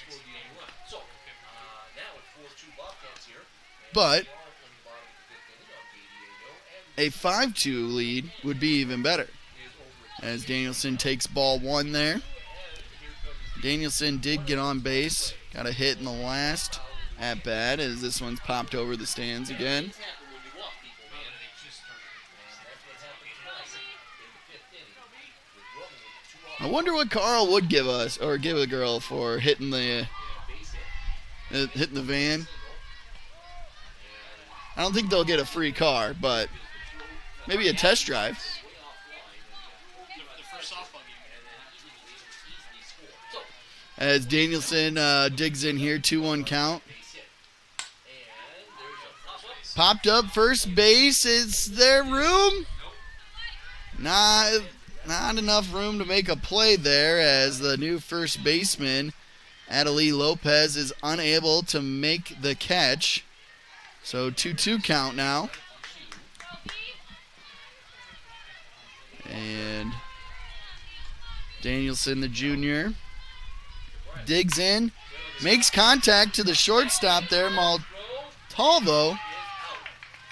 But a 5-2 lead would be even better. As Danielson takes ball 1 there. Danielson did get on base. Got a hit in the last at bat as this one's popped over the stands again. I wonder what Carl would give us, or give a girl, for hitting the van. I don't think they'll get a free car, but maybe a test drive. As Danielson digs in here, 2-1 count. Popped up first base. Is there room? Not enough room to make a play there, as the new first baseman, Adelie Lopez, is unable to make the catch. So 2-2 count now. And Danielson, the junior, digs in, makes contact to the shortstop there, Montalvo.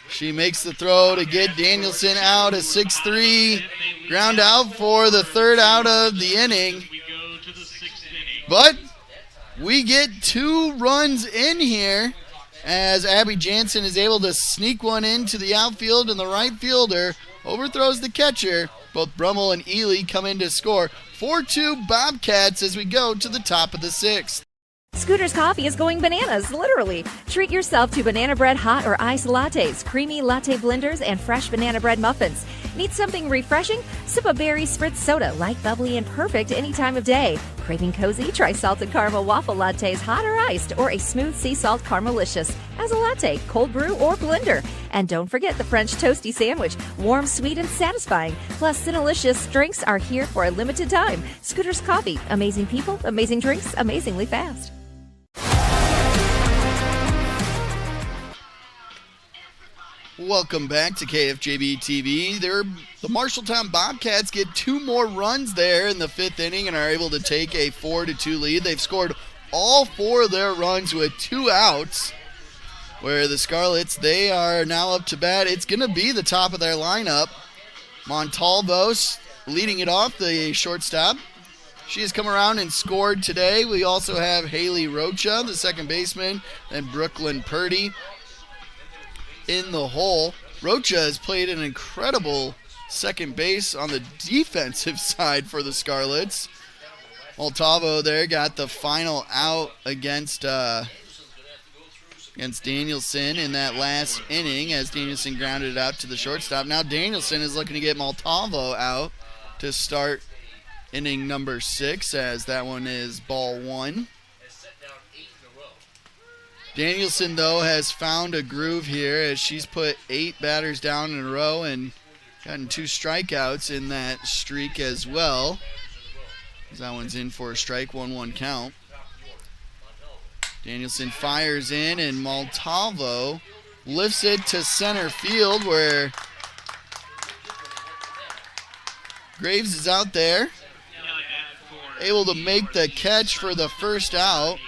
She makes the throw to get Danielson out, a 6-3 ground out for the third out of the inning. But we get 2 runs in here as Abby Jansen is able to sneak one into the outfield, and the right fielder overthrows the catcher. Both Brummel and Ely come in to score. 4-2 Bobcats as we go to the top of the 6th. Scooter's Coffee is going bananas, literally. Treat yourself to banana bread hot or iced lattes, creamy latte blenders, and fresh banana bread muffins. Need something refreshing? Sip a berry spritz soda, light, bubbly, and perfect any time of day. Craving cozy? Try salted caramel waffle lattes, hot or iced, or a smooth sea salt caramelicious as a latte, cold brew, or blender. And don't forget the French toasty sandwich, warm, sweet, and satisfying. Plus, Cinnalicious drinks are here for a limited time. Scooter's Coffee, amazing people, amazing drinks, amazingly fast. Welcome back to KFJB-TV. The Marshalltown Bobcats get 2 more runs there in the 5th inning and are able to take a 4-2 lead. They've scored all 4 of their runs with 2 outs, where the Scarlets, they are now up to bat. It's going to be the top of their lineup. Montalvo leading it off, the shortstop. She has come around and scored today. We also have Haley Rocha, the second baseman, and Brooklyn Purdy in the hole. Rocha has played an incredible second base on the defensive side for the Scarlets. Montalvo there got the final out against Danielson in that last inning as Danielson grounded it out to the shortstop. Now Danielson is looking to get Montalvo out to start inning number 6, as that one is ball 1. Danielson, though, has found a groove here as she's put 8 batters down in a row and gotten 2 strikeouts in that streak as well. That one's in for a strike, 1-1 count. Danielson fires in, and Montalvo lifts it to center field where Graves is out there, able to make the catch for the first out.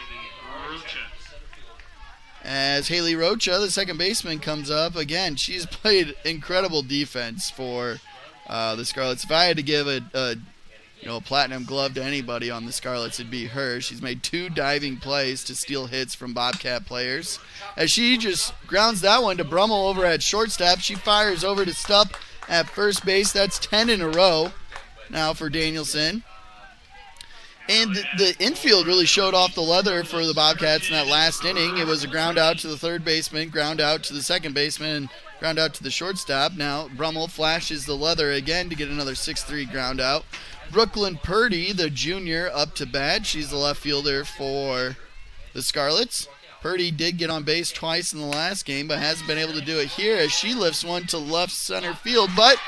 As Haley Rocha, the second baseman, comes up. Again, she's played incredible defense for the Scarlets. If I had to give a platinum glove to anybody on the Scarlets, it'd be her. She's made 2 diving plays to steal hits from Bobcat players. As she just grounds that one to Brummel over at shortstop, she fires over to Stupp at first base. That's 10 in a row now for Danielson. And the infield really showed off the leather for the Bobcats in that last inning. It was a ground out to the third baseman, ground out to the second baseman, and ground out to the shortstop. Now Brummel flashes the leather again to get another 6-3 ground out. Brooklyn Purdy, the junior, up to bat. She's the left fielder for the Scarlets. Purdy did get on base twice in the last game, but hasn't been able to do it here as she lifts one to left center field. But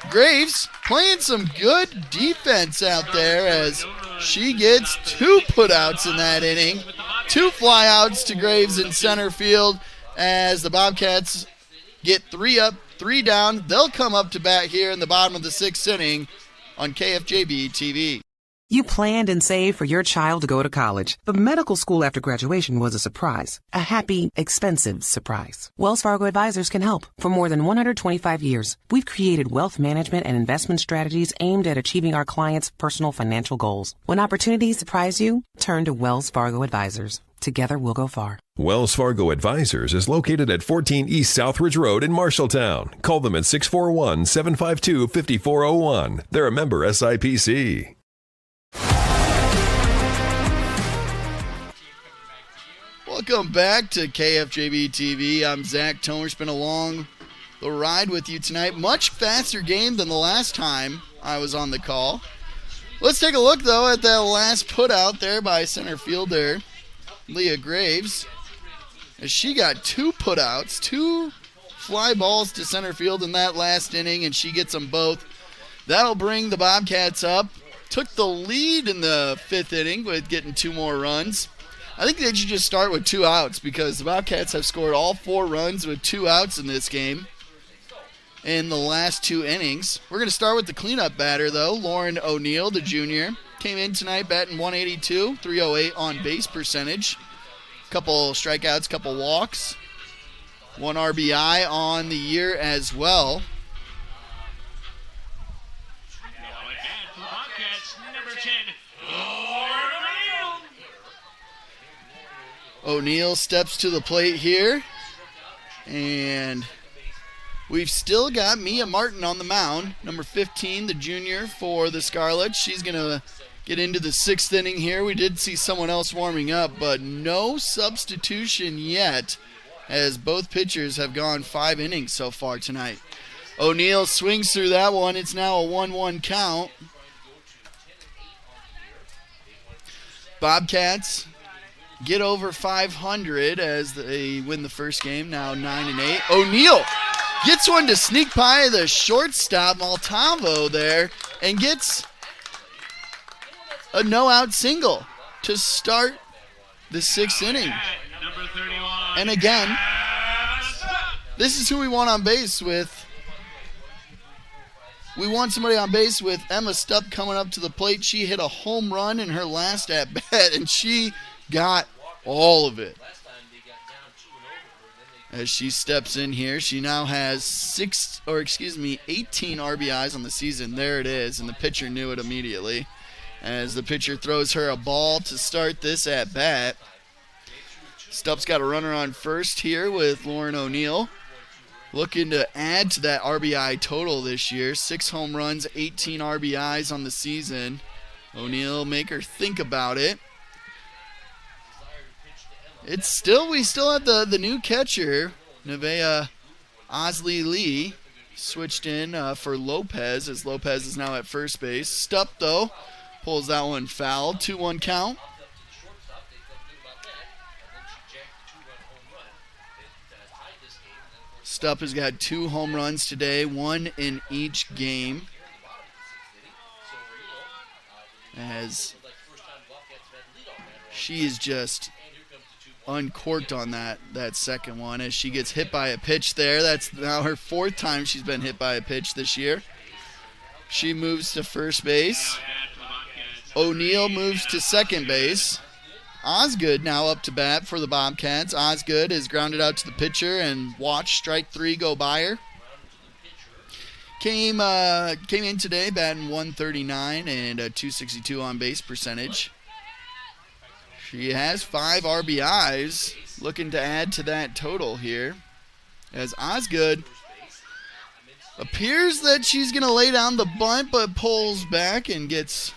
Graves playing some good defense out there as she gets 2 putouts in that inning. 2 flyouts to Graves in center field as the Bobcats get 3 up, 3 down. They'll come up to bat here in the bottom of the 6th inning on KFJB-TV. You planned and saved for your child to go to college, but medical school after graduation was a surprise. A happy, expensive surprise. Wells Fargo Advisors can help. For more than 125 years, we've created wealth management and investment strategies aimed at achieving our clients' personal financial goals. When opportunities surprise you, turn to Wells Fargo Advisors. Together we'll go far. Wells Fargo Advisors is located at 14 East Southridge Road in Marshalltown. Call them at 641-752-5401. They're a member SIPC. Welcome back to KFJB-TV. I'm Zach Tomesch. Been along the ride with you tonight. Much faster game than the last time I was on the call. Let's take a look, though, at that last put out there by center fielder Leah Graves. As she got 2 putouts, 2 fly balls to center field in that last inning, and she gets them both. That'll bring the Bobcats up. Took the lead in the 5th inning with getting 2 more runs. I think they should just start with 2 outs because the Bobcats have scored all 4 runs with 2 outs in this game in the last 2 innings. We're going to start with the cleanup batter, though. Lauren O'Neill, the junior, came in tonight batting .182, .308 on base percentage. Couple strikeouts, couple walks. 1 RBI on the year as well. O'Neill steps to the plate here. And we've still got Mia Martin on the mound, number 15, the junior for the Scarlets. She's going to get into the 6th inning here. We did see someone else warming up, but no substitution yet as both pitchers have gone 5 innings so far tonight. O'Neill swings through that one. It's now a 1-1 count. Bobcats get over 500 as they win the first game, now 9-8. O'Neill gets one to sneak by the shortstop, Maltavo there, and gets a no-out single to start the 6th inning. And again, this is who we want on base with. We want somebody on base with Emma Stupp coming up to the plate. She hit a home run in her last at-bat, and she got all of it. As she steps in here, she now has 18 RBIs on the season. There it is, and the pitcher knew it immediately. As the pitcher throws her a ball to start this at-bat. Stupp's got a runner on first here with Lauren O'Neill. Looking to add to that RBI total this year. 6 home runs, 18 RBIs on the season. O'Neill make her think about it. We still have the new catcher, Nevaeh Osley Lee, switched in for Lopez, as Lopez is now at first base. Stupp, though, pulls that one foul. 2-1 count. Stupp has got 2 home runs today, 1 in each game. As she is just uncorked on that second one as she gets hit by a pitch there. That's now her 4th time she's been hit by a pitch this year. She moves to first base. O'Neill moves to second base. Osgood now up to bat for the Bobcats. Osgood is grounded out to the pitcher and watch strike 3 go by her. Came in today batting .139 and a .262 on base percentage. She has 5 RBIs, looking to add to that total here. As Osgood appears that she's going to lay down the bunt, but pulls back and gets,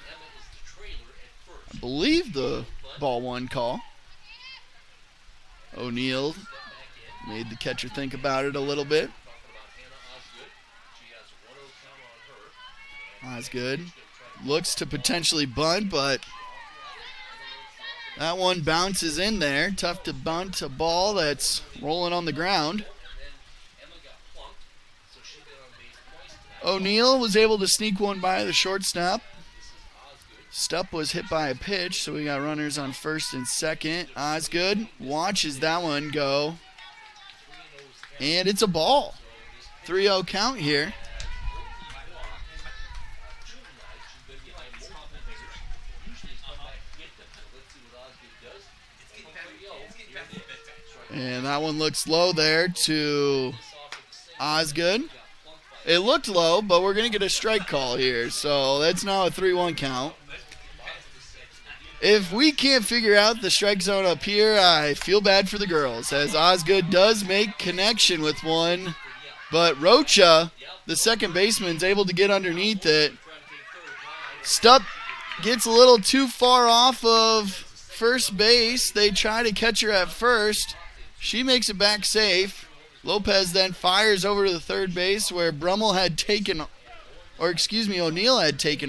I believe, the ball 1 call. O'Neill made the catcher think about it a little bit. Osgood looks to potentially bunt, but that one bounces in there. Tough to bunt a ball that's rolling on the ground. O'Neill was able to sneak one by the shortstop. Stupp was hit by a pitch, so we got runners on first and second. Osgood watches that one go, and it's a ball. 3-0 count here. And that one looks low there to Osgood. It looked low, but we're going to get a strike call here. So that's now a 3-1 count. If we can't figure out the strike zone up here, I feel bad for the girls, as Osgood does make connection with one. But Rocha, the second baseman, is able to get underneath it. Stupp gets a little too far off of first base. They try to catch her at first. She makes it back safe. Lopez then fires over to the third base where O'Neill had taken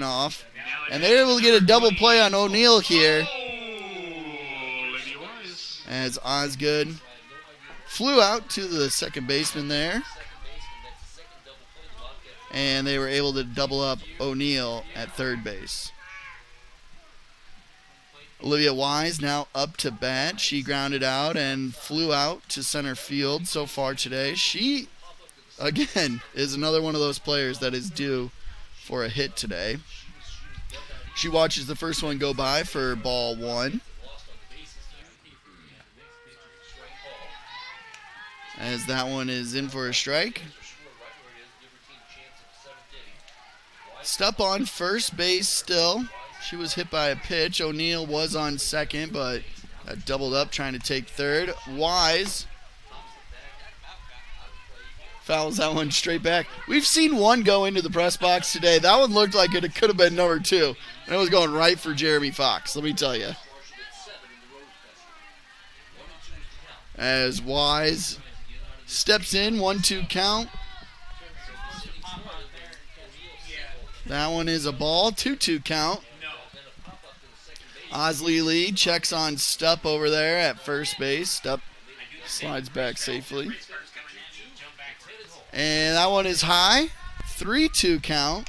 off. And they're able to get a double play on O'Neill here. As Osgood flew out to the second baseman there. And they were able to double up O'Neill at third base. Olivia Wise now up to bat. She grounded out and flew out to center field so far today. She, again, is another one of those players that is due for a hit today. She watches the first one go by for ball 1. As that one is in for a strike. Stupp on first base still. She was hit by a pitch. O'Neill was on second, but got doubled up trying to take third. Wise fouls that one straight back. We've seen one go into the press box today. That one looked like it could have been number 2. And it was going right for Jeremy Fox, let me tell you. As Wise steps in, 1-2 count. That one is a ball, 2-2 count. Osley Lee checks on Stupp over there at first base. Stupp slides back safely. And that one is high, 3-2 count.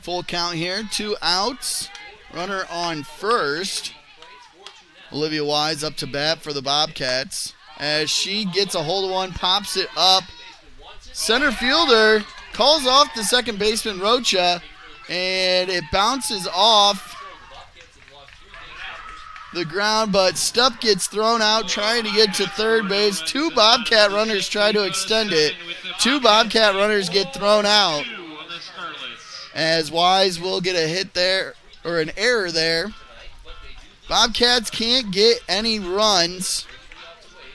Full count here, 2 outs. Runner on first. Olivia Wise up to bat for the Bobcats. As she gets a hold of one, pops it up. Center fielder calls off the second baseman, Rocha, and it bounces off the ground, but Stupp gets thrown out trying to get to third base. 2 Bobcat runners try to extend it. 2 Bobcat runners get thrown out. As Wise will get a hit there, or an error there. Bobcats can't get any runs,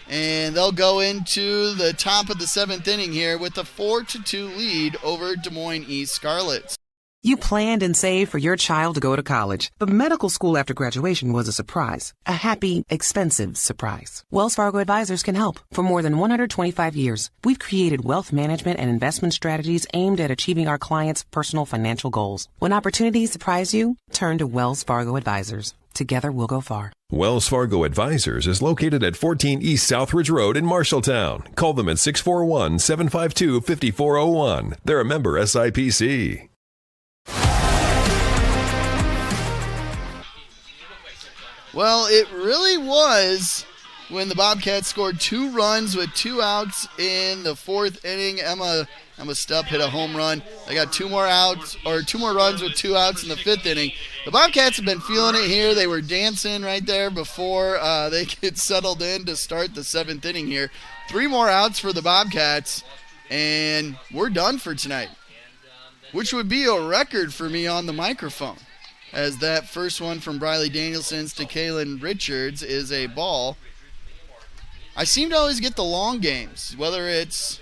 and they'll go into the top of the 7th inning here with a 4-2 lead over Des Moines East Scarlets. You planned and saved for your child to go to college, but medical school after graduation was a surprise. A happy, expensive surprise. Wells Fargo Advisors can help. For more than 125 years, we've created wealth management and investment strategies aimed at achieving our clients' personal financial goals. When opportunities surprise you, turn to Wells Fargo Advisors. Together we'll go far. Wells Fargo Advisors is located at 14 East Southridge Road in Marshalltown. Call them at 641-752-5401. They're a member SIPC. Well, it really was when the Bobcats scored 2 runs with 2 outs in the 4th inning. Emma Stupp hit a home run. They got 2 more runs with 2 outs in the 5th inning. The Bobcats have been feeling it here. They were dancing right there before they get settled in to start the 7th inning here. 3 more outs for the Bobcats, and we're done for tonight, which would be a record for me on the microphone, as that first one from Briley Danielson's to Kaylin Richards is a ball. I seem to always get the long games, whether it's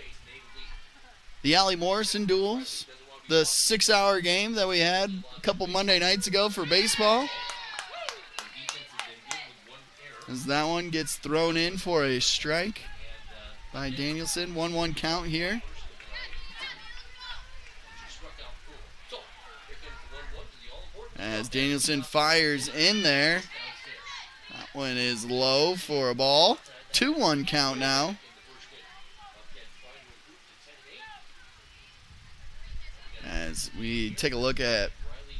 the Allie Morrison duels, the 6-hour game that we had a couple Monday nights ago for baseball, as that one gets thrown in for a strike by Danielson. 1-1 count here. As Danielson fires in there. That one is low for a ball. 2-1 count now. As we take a look at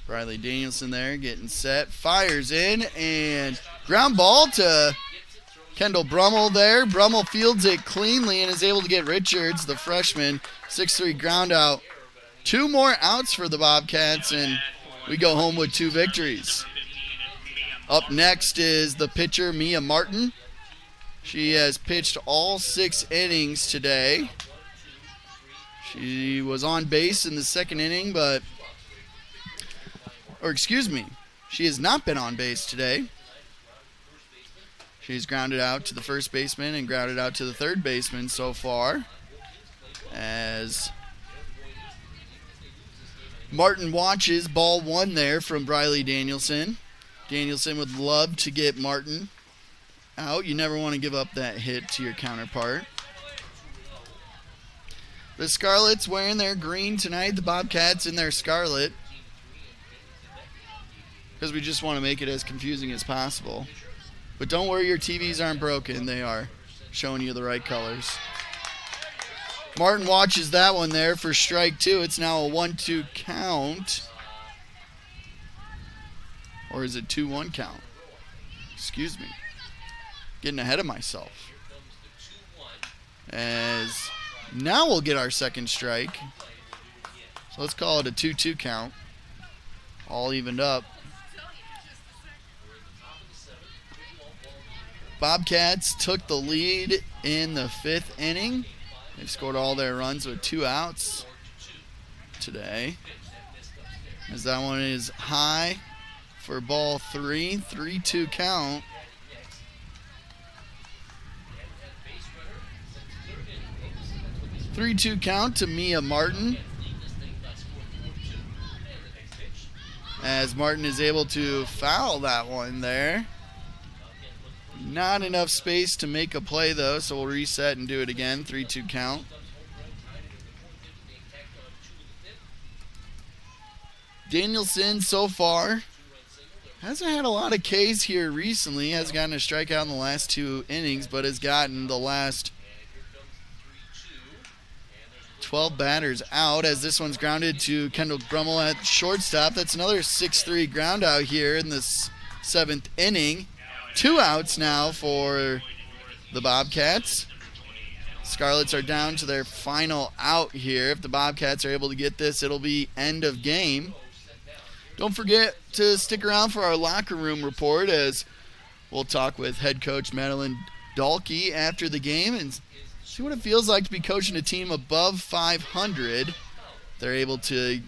Briley Danielson there getting set. Fires in and ground ball to Kendall Brummel there. Brummel fields it cleanly and is able to get Richards, the freshman, 6-3 ground out. 2 more outs for the Bobcats, and we go home with 2 victories. Up next is the pitcher, Mia Martin. She has pitched all 6 innings today. She was on base in the 2nd inning, she has not been on base today. She's grounded out to the first baseman and grounded out to the third baseman so far. As Martin watches ball 1 there from Briley Danielson. Danielson would love to get Martin out. You never want to give up that hit to your counterpart. The Scarlets wearing their green tonight. The Bobcats in their scarlet, because we just want to make it as confusing as possible. But don't worry, your TVs aren't broken. They are showing you the right colors. Martin watches that one there for strike 2. It's now a 1-2 count. Or is it 2-1 count? Excuse me. Getting ahead of myself. As now we'll get our second strike. So let's call it a 2-2 count. All evened up. Bobcats took the lead in the 5th inning. They've scored all their runs with 2 outs today. As that one is high for ball 3. 3-2 count. Three-two count to Mia Martin. As Martin is able to foul that one there. Not enough space to make a play though, so we'll reset and do it again. 3-2 count. Danielson so far hasn't had a lot of Ks here recently. Has gotten a strikeout in the last 2 innings, but has gotten the last 12 batters out, as this one's grounded to Kendall Brummel at shortstop. That's another 6-3 ground out here in this 7th inning. 2 outs now for the Bobcats. Scarlets are down to their final out here. If the Bobcats are able to get this, it'll be end of game. Don't forget to stick around for our locker room report, as we'll talk with head coach Madeline Dahlke after the game and see what it feels like to be coaching a team above 500. They're able to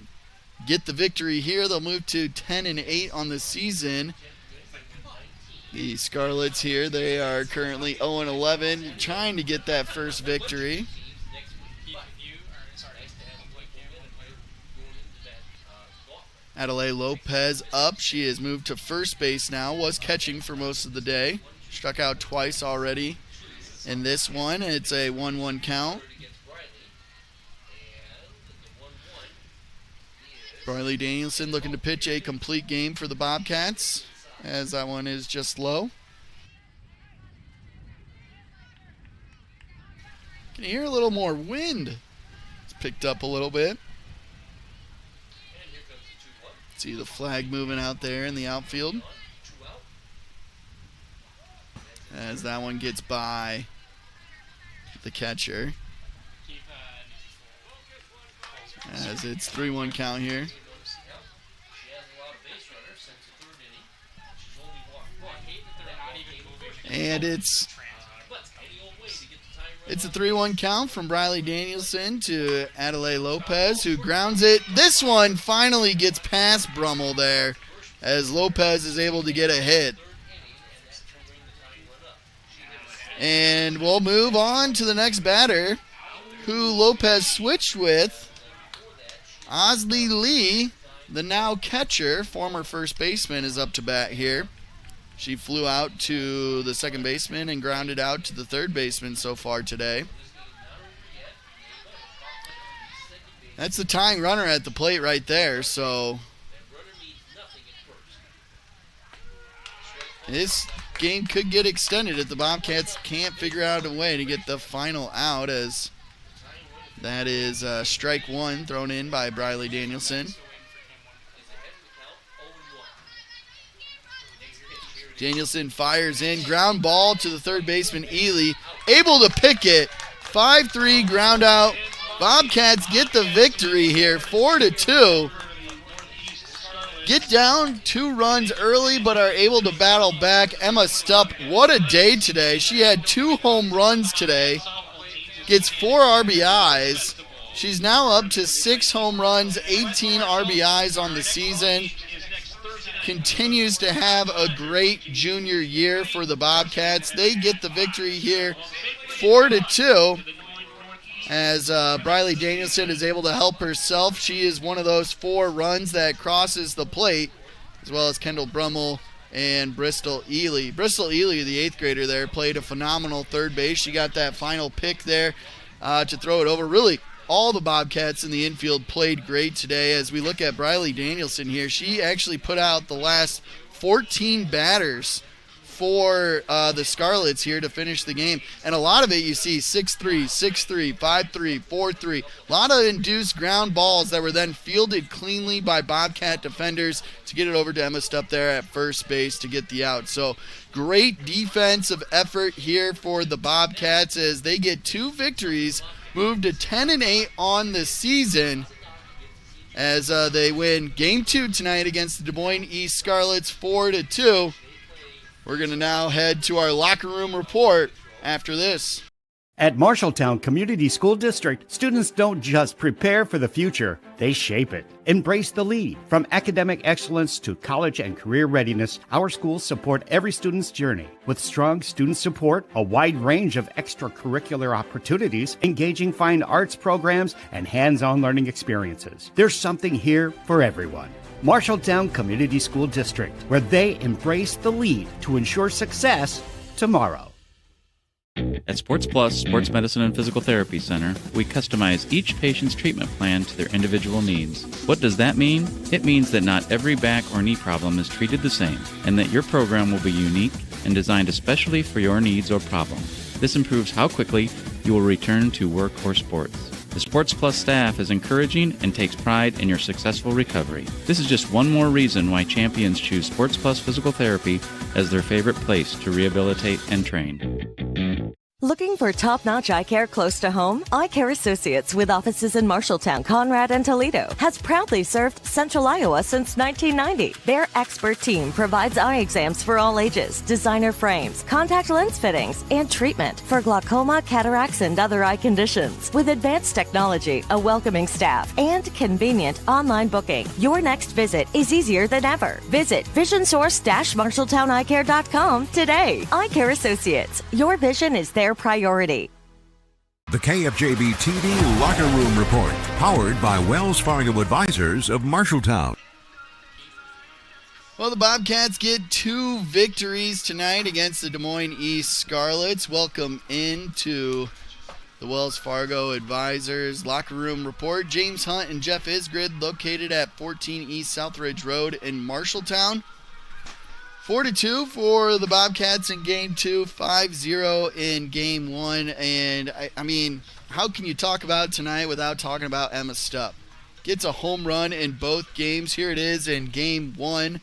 get the victory here. They'll move to 10-8 on the season. The Scarlets here, they are currently 0-11, trying to get that first victory. Adelaide Lopez up. She has moved to first base now. Was catching for most of the day. Struck out twice already in this one. It's a 1-1 count. Briley Danielson looking to pitch a complete game for the Bobcats, as that one is just low. Can you hear a little more wind? It's picked up a little bit. See the flag moving out there in the outfield. as that one gets by the catcher. As it's 3-1 count here. And it's a 3-1 count from Briley Danielson to Adelaide Lopez, who grounds it. This one finally gets past Brummel there, as Lopez is able to get a hit. And we'll move on to the next batter, who Lopez switched with. Osley Lee, the now catcher, former first baseman, is up to bat here. She flew out to the second baseman and grounded out to the third baseman so far today. That's the tying runner at the plate right there, so this game could get extended if the Bobcats can't figure out a way to get the final out, as that is strike one thrown in by Briley Danielson. Danielson fires in, ground ball to the third baseman, Ely, able to pick it, 5-3 ground out. Bobcats get the victory here, 4-2. Get down 2 runs early, but are able to battle back. Emma Stupp, what a day today. She had 2 home runs today, gets 4 RBIs. She's now up to 6 home runs, 18 RBIs on the season. Continues to have a great junior year for the Bobcats. They get the victory here, 4-2, as Briley Danielson is able to help herself. She is one of those 4 runs that crosses the plate, as well as Kendall Brummel and Bristol Ely. Bristol Ely, the 8th grader there, played a phenomenal third base. She got that final pick there to throw it over. Really, all the Bobcats in the infield played great today. As we look at Briley Danielson here, she actually put out the last 14 batters for the Scarlets here to finish the game. And a lot of it you see 6-3, 6-3, 5-3, 4-3. A lot of induced ground balls that were then fielded cleanly by Bobcat defenders to get it over to Emma Stupp there at first base to get the out. So great defensive effort here for the Bobcats as they get 2 victories, moved to 10-8 on the season, as they win Game 2 tonight against the Des Moines East Scarlets 4-2. We're going to now head to our locker room report after this. At Marshalltown Community School District, students don't just prepare for the future, they shape it. Embrace the lead. From academic excellence to college and career readiness, our schools support every student's journey. With strong student support, a wide range of extracurricular opportunities, engaging fine arts programs, and hands-on learning experiences. There's something here for everyone. Marshalltown Community School District, where they embrace the lead to ensure success tomorrow. At Sports Plus Sports Medicine and Physical Therapy Center, we customize each patient's treatment plan to their individual needs. What does that mean? It means that not every back or knee problem is treated the same, and that your program will be unique and designed especially for your needs or problem. This improves how quickly you will return to work or sports. The Sports Plus staff is encouraging and takes pride in your successful recovery. This is just one more reason why champions choose Sports Plus Physical Therapy as their favorite place to rehabilitate and train. Looking for top-notch eye care close to home? Eye Care Associates, with offices in Marshalltown, Conrad, and Toledo, has proudly served Central Iowa since 1990. Their expert team provides eye exams for all ages, designer frames, contact lens fittings, and treatment for glaucoma, cataracts, and other eye conditions. With advanced technology, a welcoming staff, and convenient online booking, your next visit is easier than ever. Visit visionsource-marshalltowneyecare.com today. Eye Care Associates, your vision is their priority. The KFJB-TV Locker Room Report, powered by Wells Fargo Advisors of Marshalltown. Well, the Bobcats get 2 victories tonight against the Des Moines East Scarlets. Welcome into the Wells Fargo Advisors Locker Room Report. James Hunt and Jeff Isgrid, located at 14 East Southridge Road in Marshalltown. 4-2 for the Bobcats in Game 2, 5-0 in Game 1. And, I mean, how can you talk about tonight without talking about Emma Stupp? Gets a home run in both games. Here it is in Game 1.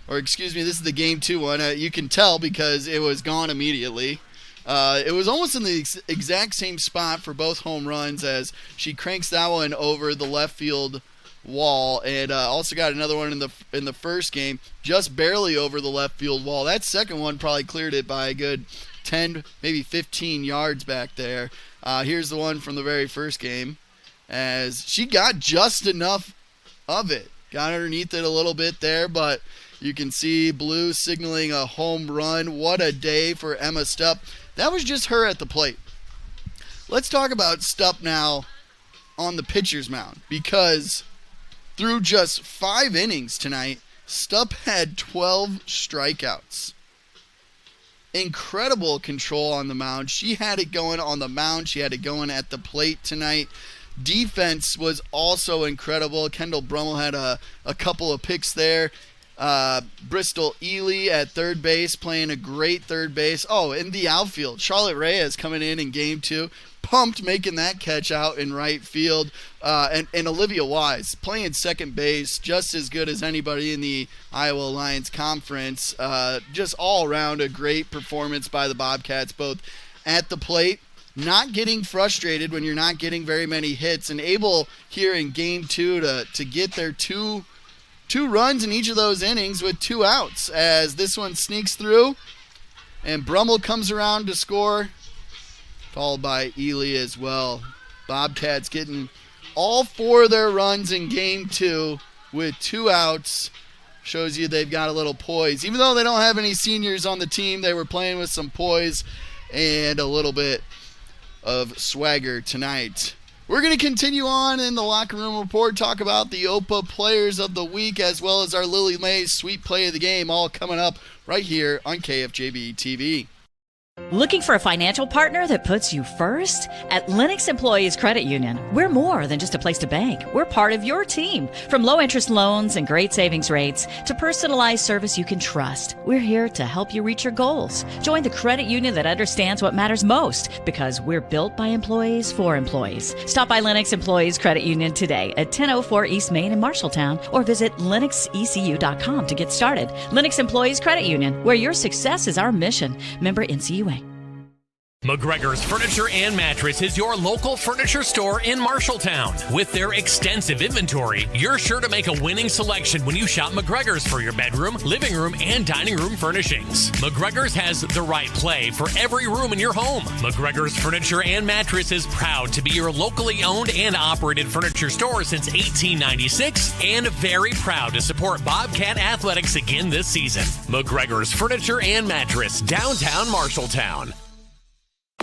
this is the Game 2 one. You can tell because it was gone immediately. It was almost in the exact same spot for both home runs as she cranks that one over the left field wall, and also got another one in the first game, just barely over the left field wall. That second one probably cleared it by a good 10, maybe 15 yards back there. Here's the one from the very first game, as she got just enough of it. Got underneath it a little bit there, but you can see Blue signaling a home run. What a day for Emma Stupp. That was just her at the plate. Let's talk about Stupp now on the pitcher's mound, because through just 5 innings tonight, Stupp had 12 strikeouts. Incredible control on the mound. She had it going on the mound. She had it going at the plate tonight. Defense was also incredible. Kendall Brummel had a couple of picks there. Bristol Ely at third base, playing a great third base. Oh, in the outfield, Charlotte Reyes coming in Game 2. Pumped, making that catch out in right field. And Olivia Wise playing second base, just as good as anybody in the Iowa Alliance Conference. Just all around a great performance by the Bobcats, both at the plate, not getting frustrated when you're not getting very many hits, and able here in Game 2 to get their two runs in each of those innings with 2 outs, as this one sneaks through and Brummel comes around to score, followed by Ely as well. Bobcats getting all 4 of their runs in Game 2 with 2 outs. Shows you they've got a little poise. Even though they don't have any seniors on the team, they were playing with some poise and a little bit of swagger tonight. We're going to continue on in the locker room report, talk about the OPA players of the week, as well as our Lily Mays sweet play of the game, all coming up right here on KFJB-TV. Looking for a financial partner that puts you first? At Lennox Employees Credit Union, we're more than just a place to bank. We're part of your team. From low-interest loans and great savings rates to personalized service you can trust, we're here to help you reach your goals. Join the credit union that understands what matters most, because we're built by employees for employees. Stop by Lennox Employees Credit Union today at 1004 East Main in Marshalltown, or visit lennoxecu.com to get started. Lennox Employees Credit Union, where your success is our mission. Member NCUA. McGregor's Furniture and Mattress is your local furniture store in Marshalltown. With their extensive inventory, you're sure to make a winning selection when you shop McGregor's for your bedroom, living room, and dining room furnishings. McGregor's has the right play for every room in your home. McGregor's Furniture and Mattress is proud to be your locally owned and operated furniture store since 1896, and very proud to support Bobcat Athletics again this season. McGregor's Furniture and Mattress, downtown Marshalltown.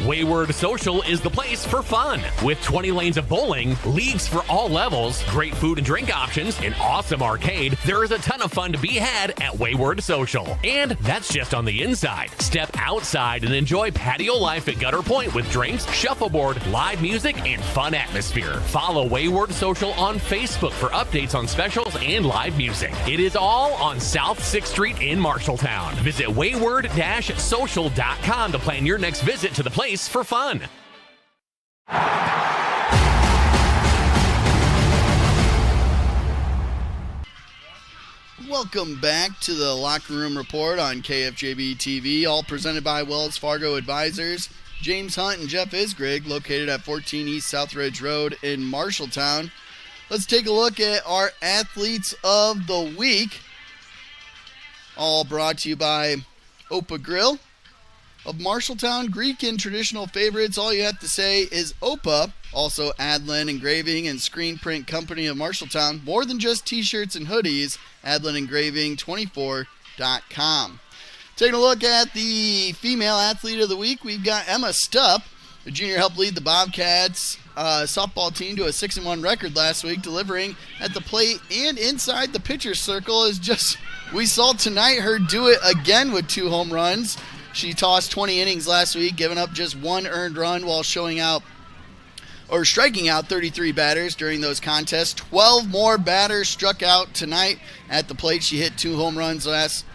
Wayward Social is the place for fun. With 20 lanes of bowling, leagues for all levels, great food and drink options, an awesome arcade, there is a ton of fun to be had at Wayward Social. And that's just on the inside. Step outside and enjoy patio life at Gutter Point with drinks, shuffleboard, live music, and fun atmosphere. Follow Wayward Social on Facebook for updates on specials and live music. It is all on South 6th Street in Marshalltown. Visit wayward-social.com to plan your next visit to the place for fun. Welcome back to the Locker Room Report on KFJB-TV, all presented by Wells Fargo Advisors. James Hunt and Jeff Isgrig, located at 14 East Southridge Road in Marshalltown. Let's take a look at our Athletes of the Week, all brought to you by Opa Grill of Marshalltown. Greek and traditional favorites, all you have to say is Opa. Also Adlin Engraving and Screen Print Company of Marshalltown. More than just t-shirts and hoodies, adlinengraving24.com. Taking a look at the female athlete of the week, we've got Emma Stupp. The junior helped lead the Bobcats softball team to a 6-1 record last week, delivering at the plate and inside the pitcher's circle. Is just, we saw tonight her do it again with 2 home runs. She tossed 20 innings last week, giving up just 1 earned run while striking out 33 batters during those contests. 12 more batters struck out tonight at the plate. She hit 2 home runs last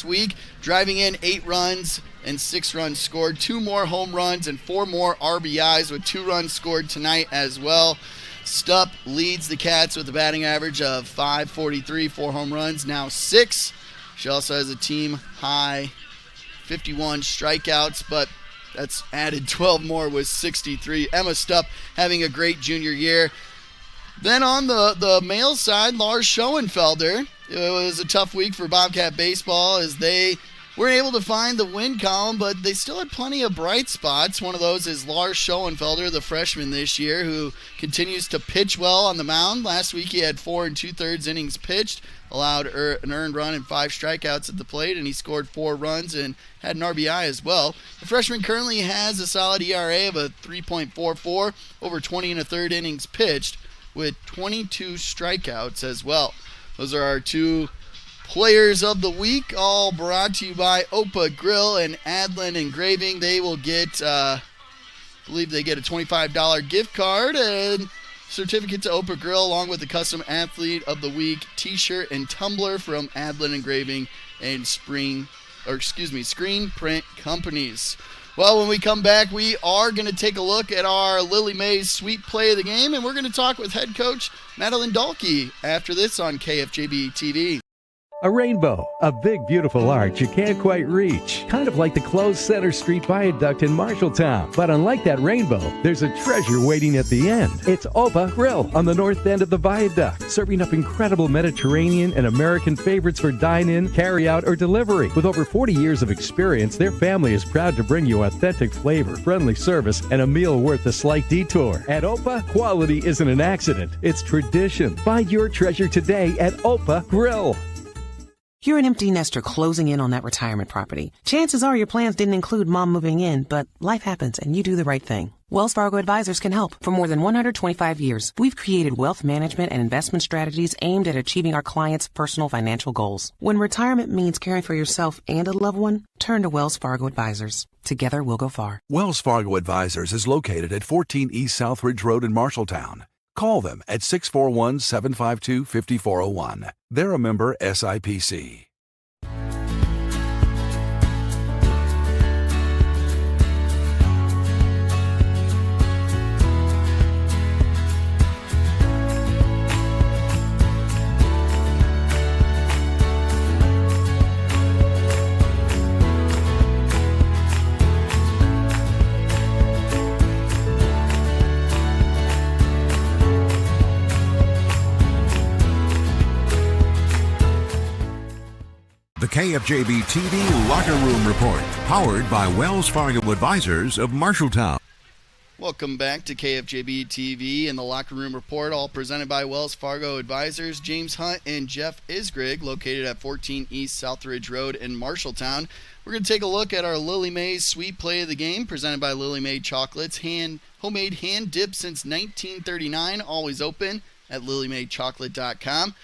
week, driving in 8 runs and 6 runs scored. 2 more home runs and 4 more RBIs with 2 runs scored tonight as well. Stupp leads the Cats with a batting average of .543, 4 home runs, now 6 She also has a team high 51 strikeouts, but that's added 12 more with 63. Emma Stupp having a great junior year. Then on the male side, Lars Schoenfelder. It was a tough week for Bobcat baseball as they weren't able to find the win column, but they still had plenty of bright spots. One of those is Lars Schoenfelder, the freshman this year, who continues to pitch well on the mound. Last week he had 4 2/3 innings pitched, allowed an earned run and 5 strikeouts at the plate, and he scored 4 runs and had an RBI as well. The freshman currently has a solid ERA of a 3.44, over 20 1/3 innings pitched, with 22 strikeouts as well. Those are our 2 players of the week, all brought to you by Opa Grill and Adlin Engraving. They will get, I believe they get a $25 gift card and certificate to Opa Grill, along with the Custom Athlete of the Week t-shirt and tumbler from Adlin Engraving and Screen Print Companies. Well, when we come back, we are going to take a look at our Lily Mays Sweet Play of the Game, and we're going to talk with head coach Madeline Dahlke after this on KFJB-TV. A rainbow, a big, beautiful arch you can't quite reach. Kind of like the closed Center Street Viaduct in Marshalltown. But unlike that rainbow, there's a treasure waiting at the end. It's Opa Grill on the north end of the viaduct, serving up incredible Mediterranean and American favorites for dine-in, carry-out, or delivery. With over 40 years of experience, their family is proud to bring you authentic flavor, friendly service, and a meal worth a slight detour. At Opa, quality isn't an accident, it's tradition. Find your treasure today at Opa Grill. You're an empty nester closing in on that retirement property. Chances are your plans didn't include mom moving in, but life happens and you do the right thing. Wells Fargo Advisors can help. For more than 125 years, we've created wealth management and investment strategies aimed at achieving our clients' personal financial goals. When retirement means caring for yourself and a loved one, turn to Wells Fargo Advisors. Together we'll go far. Wells Fargo Advisors is located at 14 East Southridge Road in Marshalltown. Call them at 641-752-5401. They're a member SIPC. The KFJB-TV Locker Room Report, powered by Wells Fargo Advisors of Marshalltown. Welcome back to KFJB-TV and the Locker Room Report, all presented by Wells Fargo Advisors. James Hunt and Jeff Isgrig, located at 14 East Southridge Road in Marshalltown. We're going to take a look at our Lily Mays Sweet Play of the Game, presented by Lily Mae Chocolates. Homemade hand dip since 1939, always open at lilymadechocolate.com.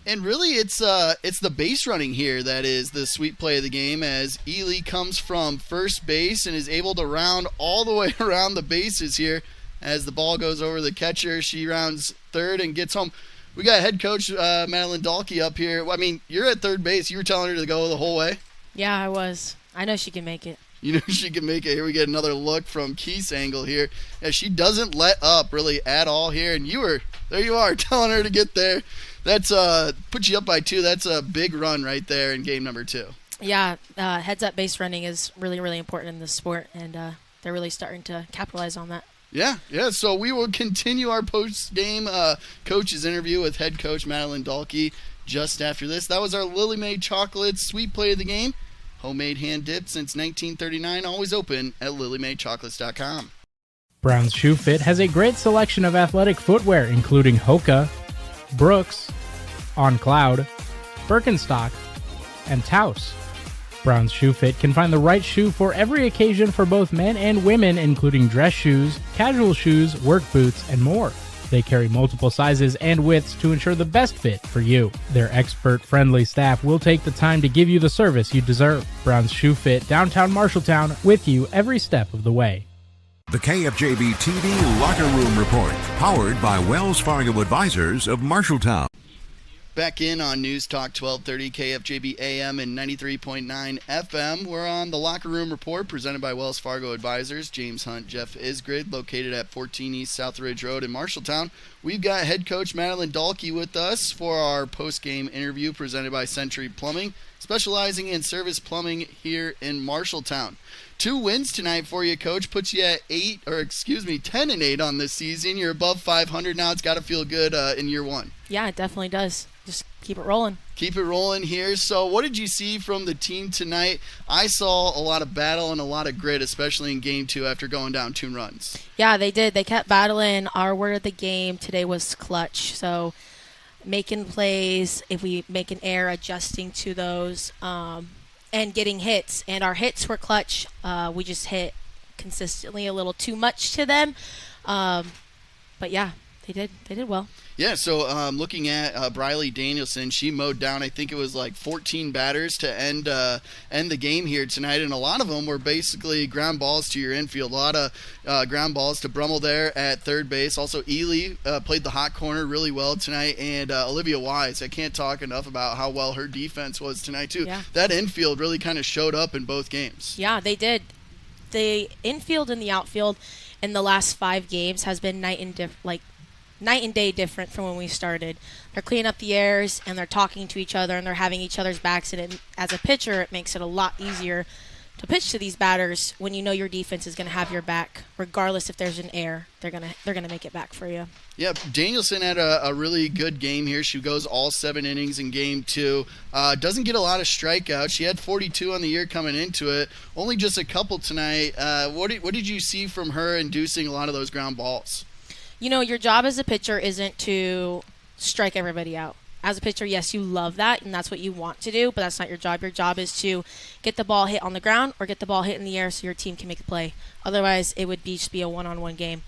And really, it's the base running here that is the sweet play of the game, as Ely comes from first base and is able to round all the way around the bases here. As the ball goes over the catcher, she rounds third and gets home. We got head coach Madeline Dahlke up here. I mean, you're at third base. You were telling her to go the whole way? Yeah, I was. I know she can make it. You know she can make it. Here we get another look from Keith's angle here. As she doesn't let up really at all here. And there you are, telling her to get there. That's put you up by 2. That's a big run right there in game number 2. Yeah, heads-up base running is really, really important in this sport, and they're really starting to capitalize on that. Yeah. So we will continue our post-game coach's interview with head coach Madeline Dahlke just after this. That was our Lily Mae Chocolates Sweet Play of the Game. Homemade hand dip since 1939, always open at lilymaidechocolates.com. Brown's Shoe Fit has a great selection of athletic footwear, including Hoka, Brooks, On Cloud, Birkenstock, and Tomesch. Brown's Shoe Fit can find the right shoe for every occasion for both men and women, including dress shoes, casual shoes, work boots, and more. They carry multiple sizes and widths to ensure the best fit for you. Their expert-friendly staff will take the time to give you the service you deserve. Brown's Shoe Fit, downtown Marshalltown, with you every step of the way. The KFJB-TV Locker Room Report, powered by Wells Fargo Advisors of Marshalltown. Back in on News Talk 1230 KFJB AM and 93.9 FM. We're on the Locker Room Report presented by Wells Fargo Advisors. James Hunt, Jeff Isgrid, located at 14 East Southridge Road in Marshalltown. We've got head coach Madeline Dahlke with us for our post-game interview presented by Century Plumbing. specializing in service plumbing here in Marshalltown. 2 wins tonight for you, Coach. Puts you at 10-8 on this season. You're above 500 now. It's got to feel good in year 1. Yeah, it definitely does. Just keep it rolling. Keep it rolling here. So what did you see from the team tonight? I saw a lot of battle and a lot of grit, especially in Game 2 after going down 2 runs. Yeah, they did. They kept battling. Our word of the game today was clutch. So making plays, if we make an error, adjusting to those, and getting hits. And our hits were clutch. We just hit consistently a little too much to them. But yeah, they did well. Yeah, so looking at Briley Danielson, she mowed down, I think it was like 14 batters to end the game here tonight, and a lot of them were basically ground balls to your infield. A lot of ground balls to Brummel there at third base. Also, Ely played the hot corner really well tonight, and Olivia Wise. I can't talk enough about how well her defense was tonight, too. Yeah. That infield really kind of showed up in both games. Yeah, they did. The infield and the outfield in the last 5 games has been night and day different from when we started. They're cleaning up the errors, and they're talking to each other, and they're having each other's backs. And as a pitcher, it makes it a lot easier to pitch to these batters when you know your defense is going to have your back, regardless if there's an error. They're gonna make it back for you. Yeah, Danielson had a really good game here. She goes all 7 innings in Game 2. Doesn't get a lot of strikeouts. She had 42 on the year coming into it. Only just a couple tonight. What did you see from her inducing a lot of those ground balls? You know, your job as a pitcher isn't to strike everybody out. As a pitcher, yes, you love that, and that's what you want to do, but that's not your job. Your job is to get the ball hit on the ground or get the ball hit in the air so your team can make a play. Otherwise, it would just be a one-on-one game.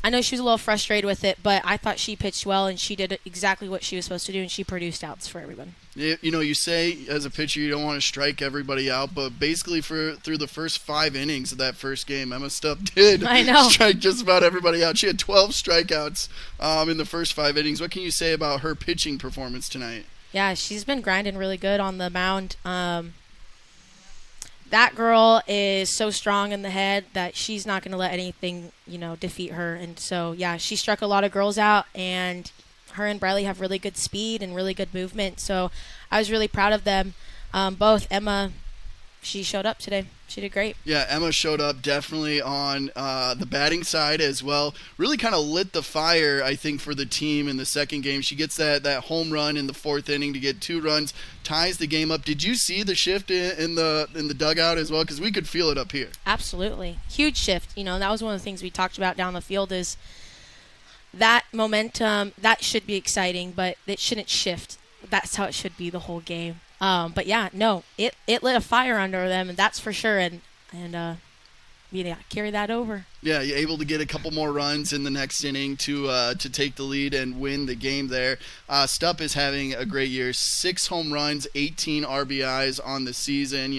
I know she was a little frustrated with it, but I thought she pitched well, and she did exactly what she was supposed to do, and she produced outs for everyone. You know, you say as a pitcher you don't want to strike everybody out, but basically through the first 5 innings of that first game, Emma Stubb did strike just about everybody out. She had 12 strikeouts in the first 5 innings. What can you say about her pitching performance tonight? Yeah, she's been grinding really good on the mound. That girl is so strong in the head that she's not going to let anything, defeat her. And so, yeah, she struck a lot of girls out, and her and Briley have really good speed and really good movement. So I was really proud of them. Both. Emma, she showed up today. She did great. Yeah, Emma showed up definitely on the batting side as well. Really kind of lit the fire, I think, for the team in the second game. She gets that home run in the 4th inning to get 2 runs, ties the game up. Did you see the shift in the dugout as well? Because we could feel it up here. Absolutely. Huge shift. That was one of the things we talked about down the field is that momentum. That should be exciting, but it shouldn't shift. That's how it should be the whole game. But yeah, no, it lit a fire under them, and that's for sure. And carry that over. Yeah, you're able to get a couple more runs in the next inning to take the lead and win the game there. Stupp is having a great year. 6 home runs, 18 RBIs on the season.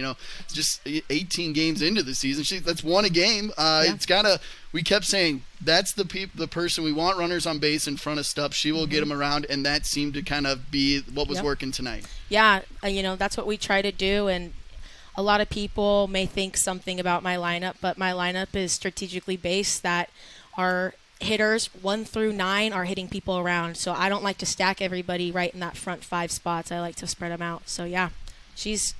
Just 18 games into the season. That's 1 a game. It's gotta. We kept saying that's the person we want runners on base in front of Stupp. She will get them around, and that seemed to kind of be what was working tonight. Yeah, that's what we try to do, and a lot of people may think something about my lineup, but my lineup is strategically based that our hitters 1 through 9 are hitting people around. So I don't like to stack everybody right in that front 5 spots. I like to spread them out. So yeah, she's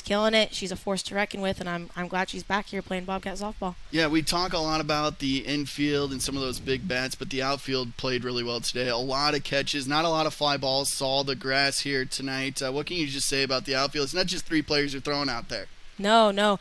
killing it. She's a force to reckon with, and I'm glad she's back here playing Bobcat softball. Yeah, we talk a lot about the infield and some of those big bats, but the outfield played really well today. A lot of catches, not a lot of fly balls. Saw the grass here tonight. What can you just say about the outfield? It's not just 3 players you're throwing out there. No.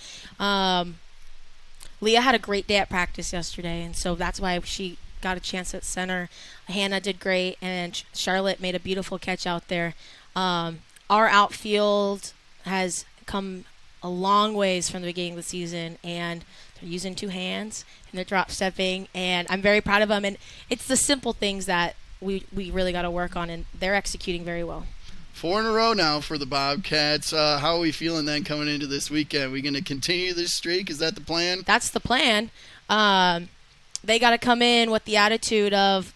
Leah had a great day at practice yesterday, and so that's why she got a chance at center. Hannah did great, and Charlotte made a beautiful catch out there. Our outfield has come a long ways from the beginning of the season, and they're using 2 hands, and they're drop stepping, and I'm very proud of them. And it's the simple things that we really got to work on, and they're executing very well. 4 in a row now for the Bobcats. How are we feeling then coming into this weekend? Are we going to continue this streak? Is that the plan? That's the plan. They got to come in with the attitude of,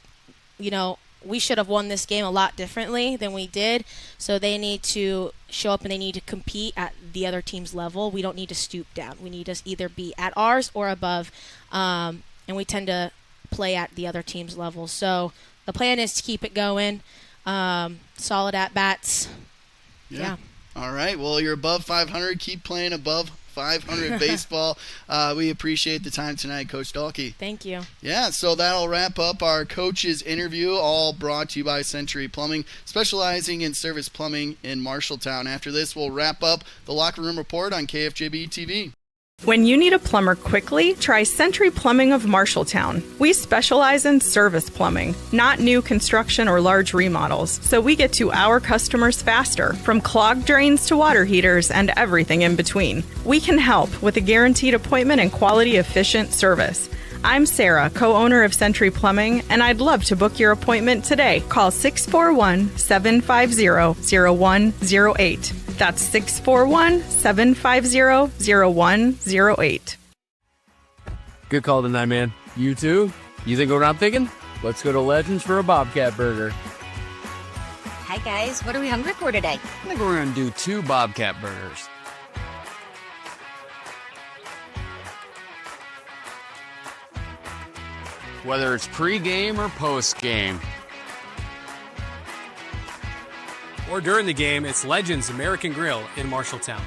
we should have won this game a lot differently than we did. So they need to show up and they need to compete at the other team's level. We don't need to stoop down. We need to either be at ours or above. And we tend to play at the other team's level. So the plan is to keep it going. Solid at-bats. Yeah. All right. Well, you're above 500. Keep playing above 500 baseball. We appreciate the time tonight, Coach Dahlke. Thank you. Yeah, so that'll wrap up our coaches interview, all brought to you by Century Plumbing, specializing in service plumbing in Marshalltown. After this, we'll wrap up the Locker Room Report on KFJB-TV. When you need a plumber quickly, try Century Plumbing of Marshalltown. We specialize in service plumbing, not new construction or large remodels, so we get to our customers faster, from clogged drains to water heaters and everything in between. We can help with a guaranteed appointment and quality, efficient service. I'm Sarah, co-owner of Century Plumbing, and I'd love to book your appointment today. Call 641-750-0108. That's 641-750-0108. Good call tonight, man. You too? You think what I'm thinking? Let's go to Legends for a Bobcat burger. Hi, guys. What are we hungry for today? I think we're going to do 2 Bobcat burgers. Whether it's pre-game or post-game. Or during the game, it's Legends American Grill in Marshalltown.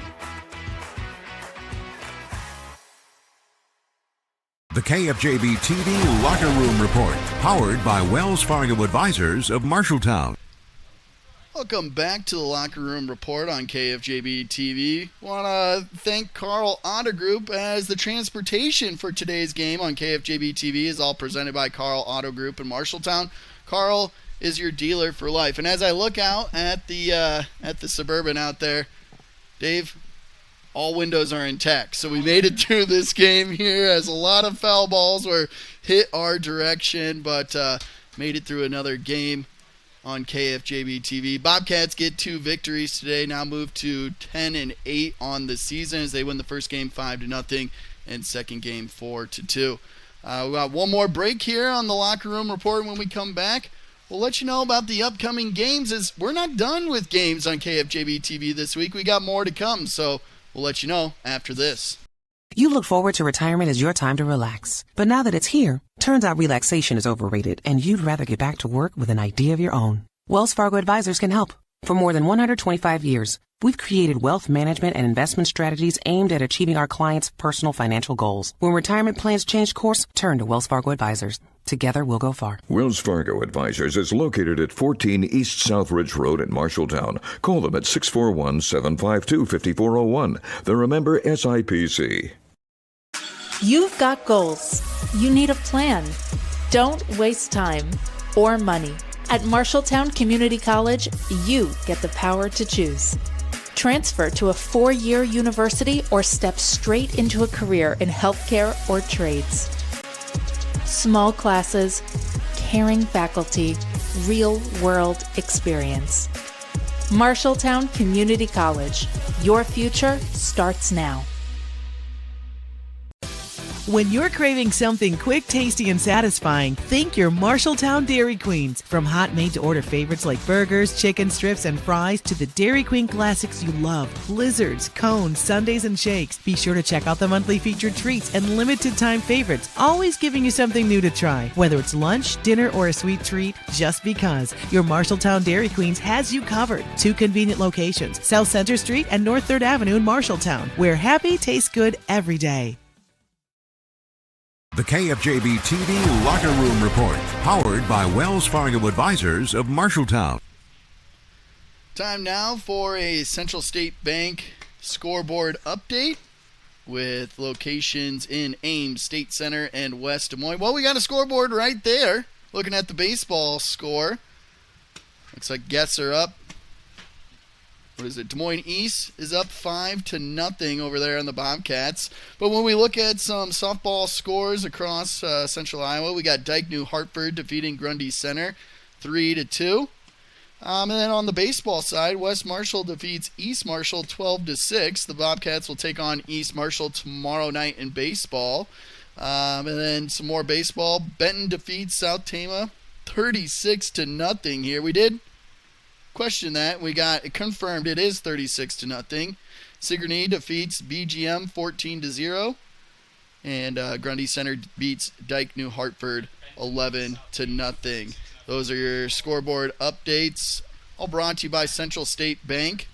The KFJB-TV Locker Room Report, powered by Wells Fargo Advisors of Marshalltown. Welcome back to the Locker Room Report on KFJB-TV. Want to thank Carl Auto Group, as the transportation for today's game on KFJB-TV is all presented by Carl Auto Group in Marshalltown. Carl is your dealer for life. And as I look out at the Suburban out there, Dave, all windows are intact. So we made it through this game here, as a lot of foul balls were hit our direction, but made it through another game on KFJB-TV. Bobcats get 2 victories today, now move to 10-8 on the season as they win the first game 5-0 and second game 4-2. We got one more break here on the Locker Room Report. When we come back, we'll let you know about the upcoming games, as we're not done with games on KFJB-TV this week. We got more to come, so we'll let you know after this. You look forward to retirement as your time to relax. But now that it's here, turns out relaxation is overrated and you'd rather get back to work with an idea of your own. Wells Fargo Advisors can help. For more than 125 years, we've created wealth management and investment strategies aimed at achieving our clients' personal financial goals. When retirement plans change course, turn to Wells Fargo Advisors. Together, we'll go far. Wells Fargo Advisors is located at 14 East Southridge Road in Marshalltown. Call them at 641-752-5401. They're a member SIPC. You've got goals. You need a plan. Don't waste time or money. At Marshalltown Community College, you get the power to choose. Transfer to a 4-year university or step straight into a career in healthcare or trades. Small classes, caring faculty, real-world experience. Marshalltown Community College. Your future starts now. When you're craving something quick, tasty, and satisfying, think your Marshalltown Dairy Queens. From hot made-to-order favorites like burgers, chicken strips, and fries to the Dairy Queen classics you love, blizzards, cones, sundaes, and shakes. Be sure to check out the monthly featured treats and limited-time favorites, always giving you something new to try. Whether it's lunch, dinner, or a sweet treat, just because, your Marshalltown Dairy Queens has you covered. 2 convenient locations, South Center Street and North 3rd Avenue in Marshalltown, where happy tastes good every day. The KFJB-TV Locker Room Report, powered by Wells Fargo Advisors of Marshalltown. Time now for a Central State Bank scoreboard update with locations in Ames, State Center, and West Des Moines. Well, we got a scoreboard right there. Looking at the baseball score, looks like Guests are up. What is it? Des Moines East is up 5-0 over there on the Bobcats. But when we look at some softball scores across Central Iowa, we got Dike New Hartford defeating Grundy Center 3-2. And then on the baseball side, West Marshall defeats East Marshall 12-6. The Bobcats will take on East Marshall tomorrow night in baseball. And then some more baseball. Benton defeats South Tama 36-0 here. We did question that. We got it confirmed. It is 36-0. Sigourney defeats BGM 14-0. And Grundy Center beats Dike New Hartford 11-0. Those are your scoreboard updates, all brought to you by Central State Bank.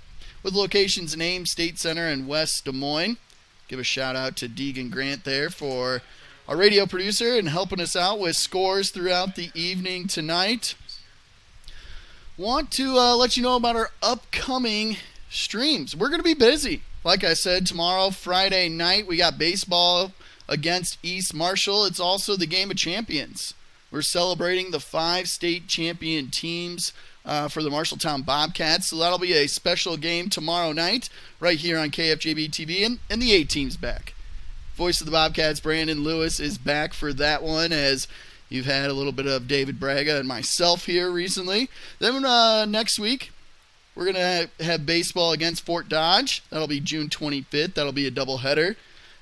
with locations in Ames, State Center, and West Des Moines. Give a shout out to Deegan Grant there for our radio producer and helping us out with scores throughout the evening tonight. Want to let you know about our upcoming streams. We're going to be busy. Like I said, tomorrow, Friday night, we got baseball against East Marshall. It's also the Game of Champions. We're celebrating the 5 state champion teams for the Marshalltown Bobcats. So that'll be a special game tomorrow night right here on KFJB-TV, and the A-team's back. Voice of the Bobcats, Brandon Lewis, is back for that one, as you've had a little bit of David Braga and myself here recently. Then next week, we're going to have baseball against Fort Dodge. That'll be June 25th. That'll be a doubleheader.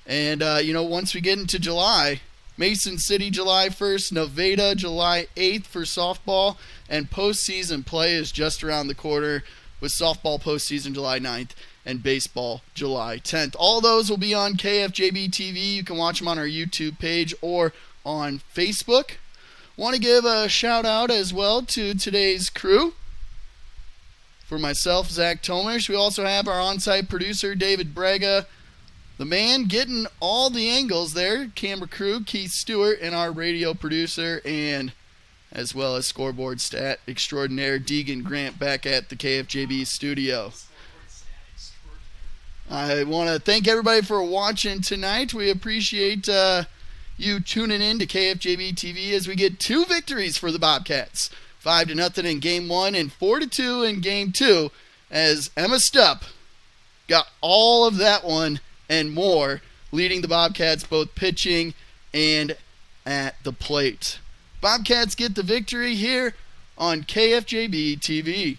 And, once we get into July, Mason City July 1st, Nevada July 8th for softball, and postseason play is just around the corner with softball postseason July 9th and baseball July 10th. All those will be on KFJB-TV. You can watch them on our YouTube page or on Facebook. Want to give a shout out as well to today's crew. For myself, Zach Tomesch, we also have our on-site producer, David Braga, the man getting all the angles there, camera crew, Keith Stewart, and our radio producer, and as well as scoreboard stat extraordinaire, Deegan Grant, back at the KFJB studio. I want to thank everybody for watching tonight. We appreciate you tuning in to KFJB-TV as we get 2 victories for the Bobcats. 5-0 in Game 1 and 4-2 in Game 2, as Emma Stupp got all of that one and more, leading the Bobcats both pitching and at the plate. Bobcats get the victory here on KFJB-TV.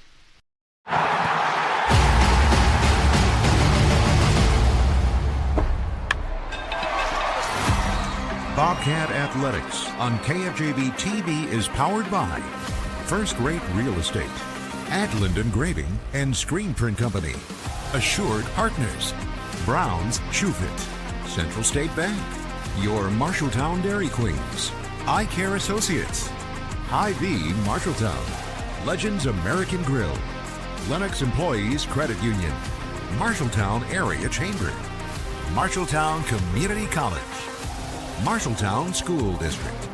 Bobcat Athletics on KFJB-TV is powered by First Rate Real Estate, Adland Engraving and Screen Print Company, Assured Partners, Brown's Shoe Fit, Central State Bank, your Marshalltown Dairy Queens, Eye Care Associates, Hy-Vee Marshalltown, Legends American Grill, Lennox Employees Credit Union, Marshalltown Area Chamber, Marshalltown Community College, Marshalltown School District,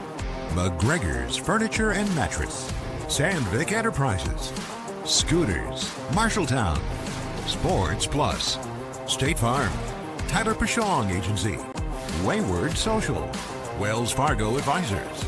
McGregor's Furniture and Mattress, Sandvik Enterprises, Scooters, Marshalltown, Sports Plus, State Farm, Tyler Pashong Agency, Wayward Social, Wells Fargo Advisors.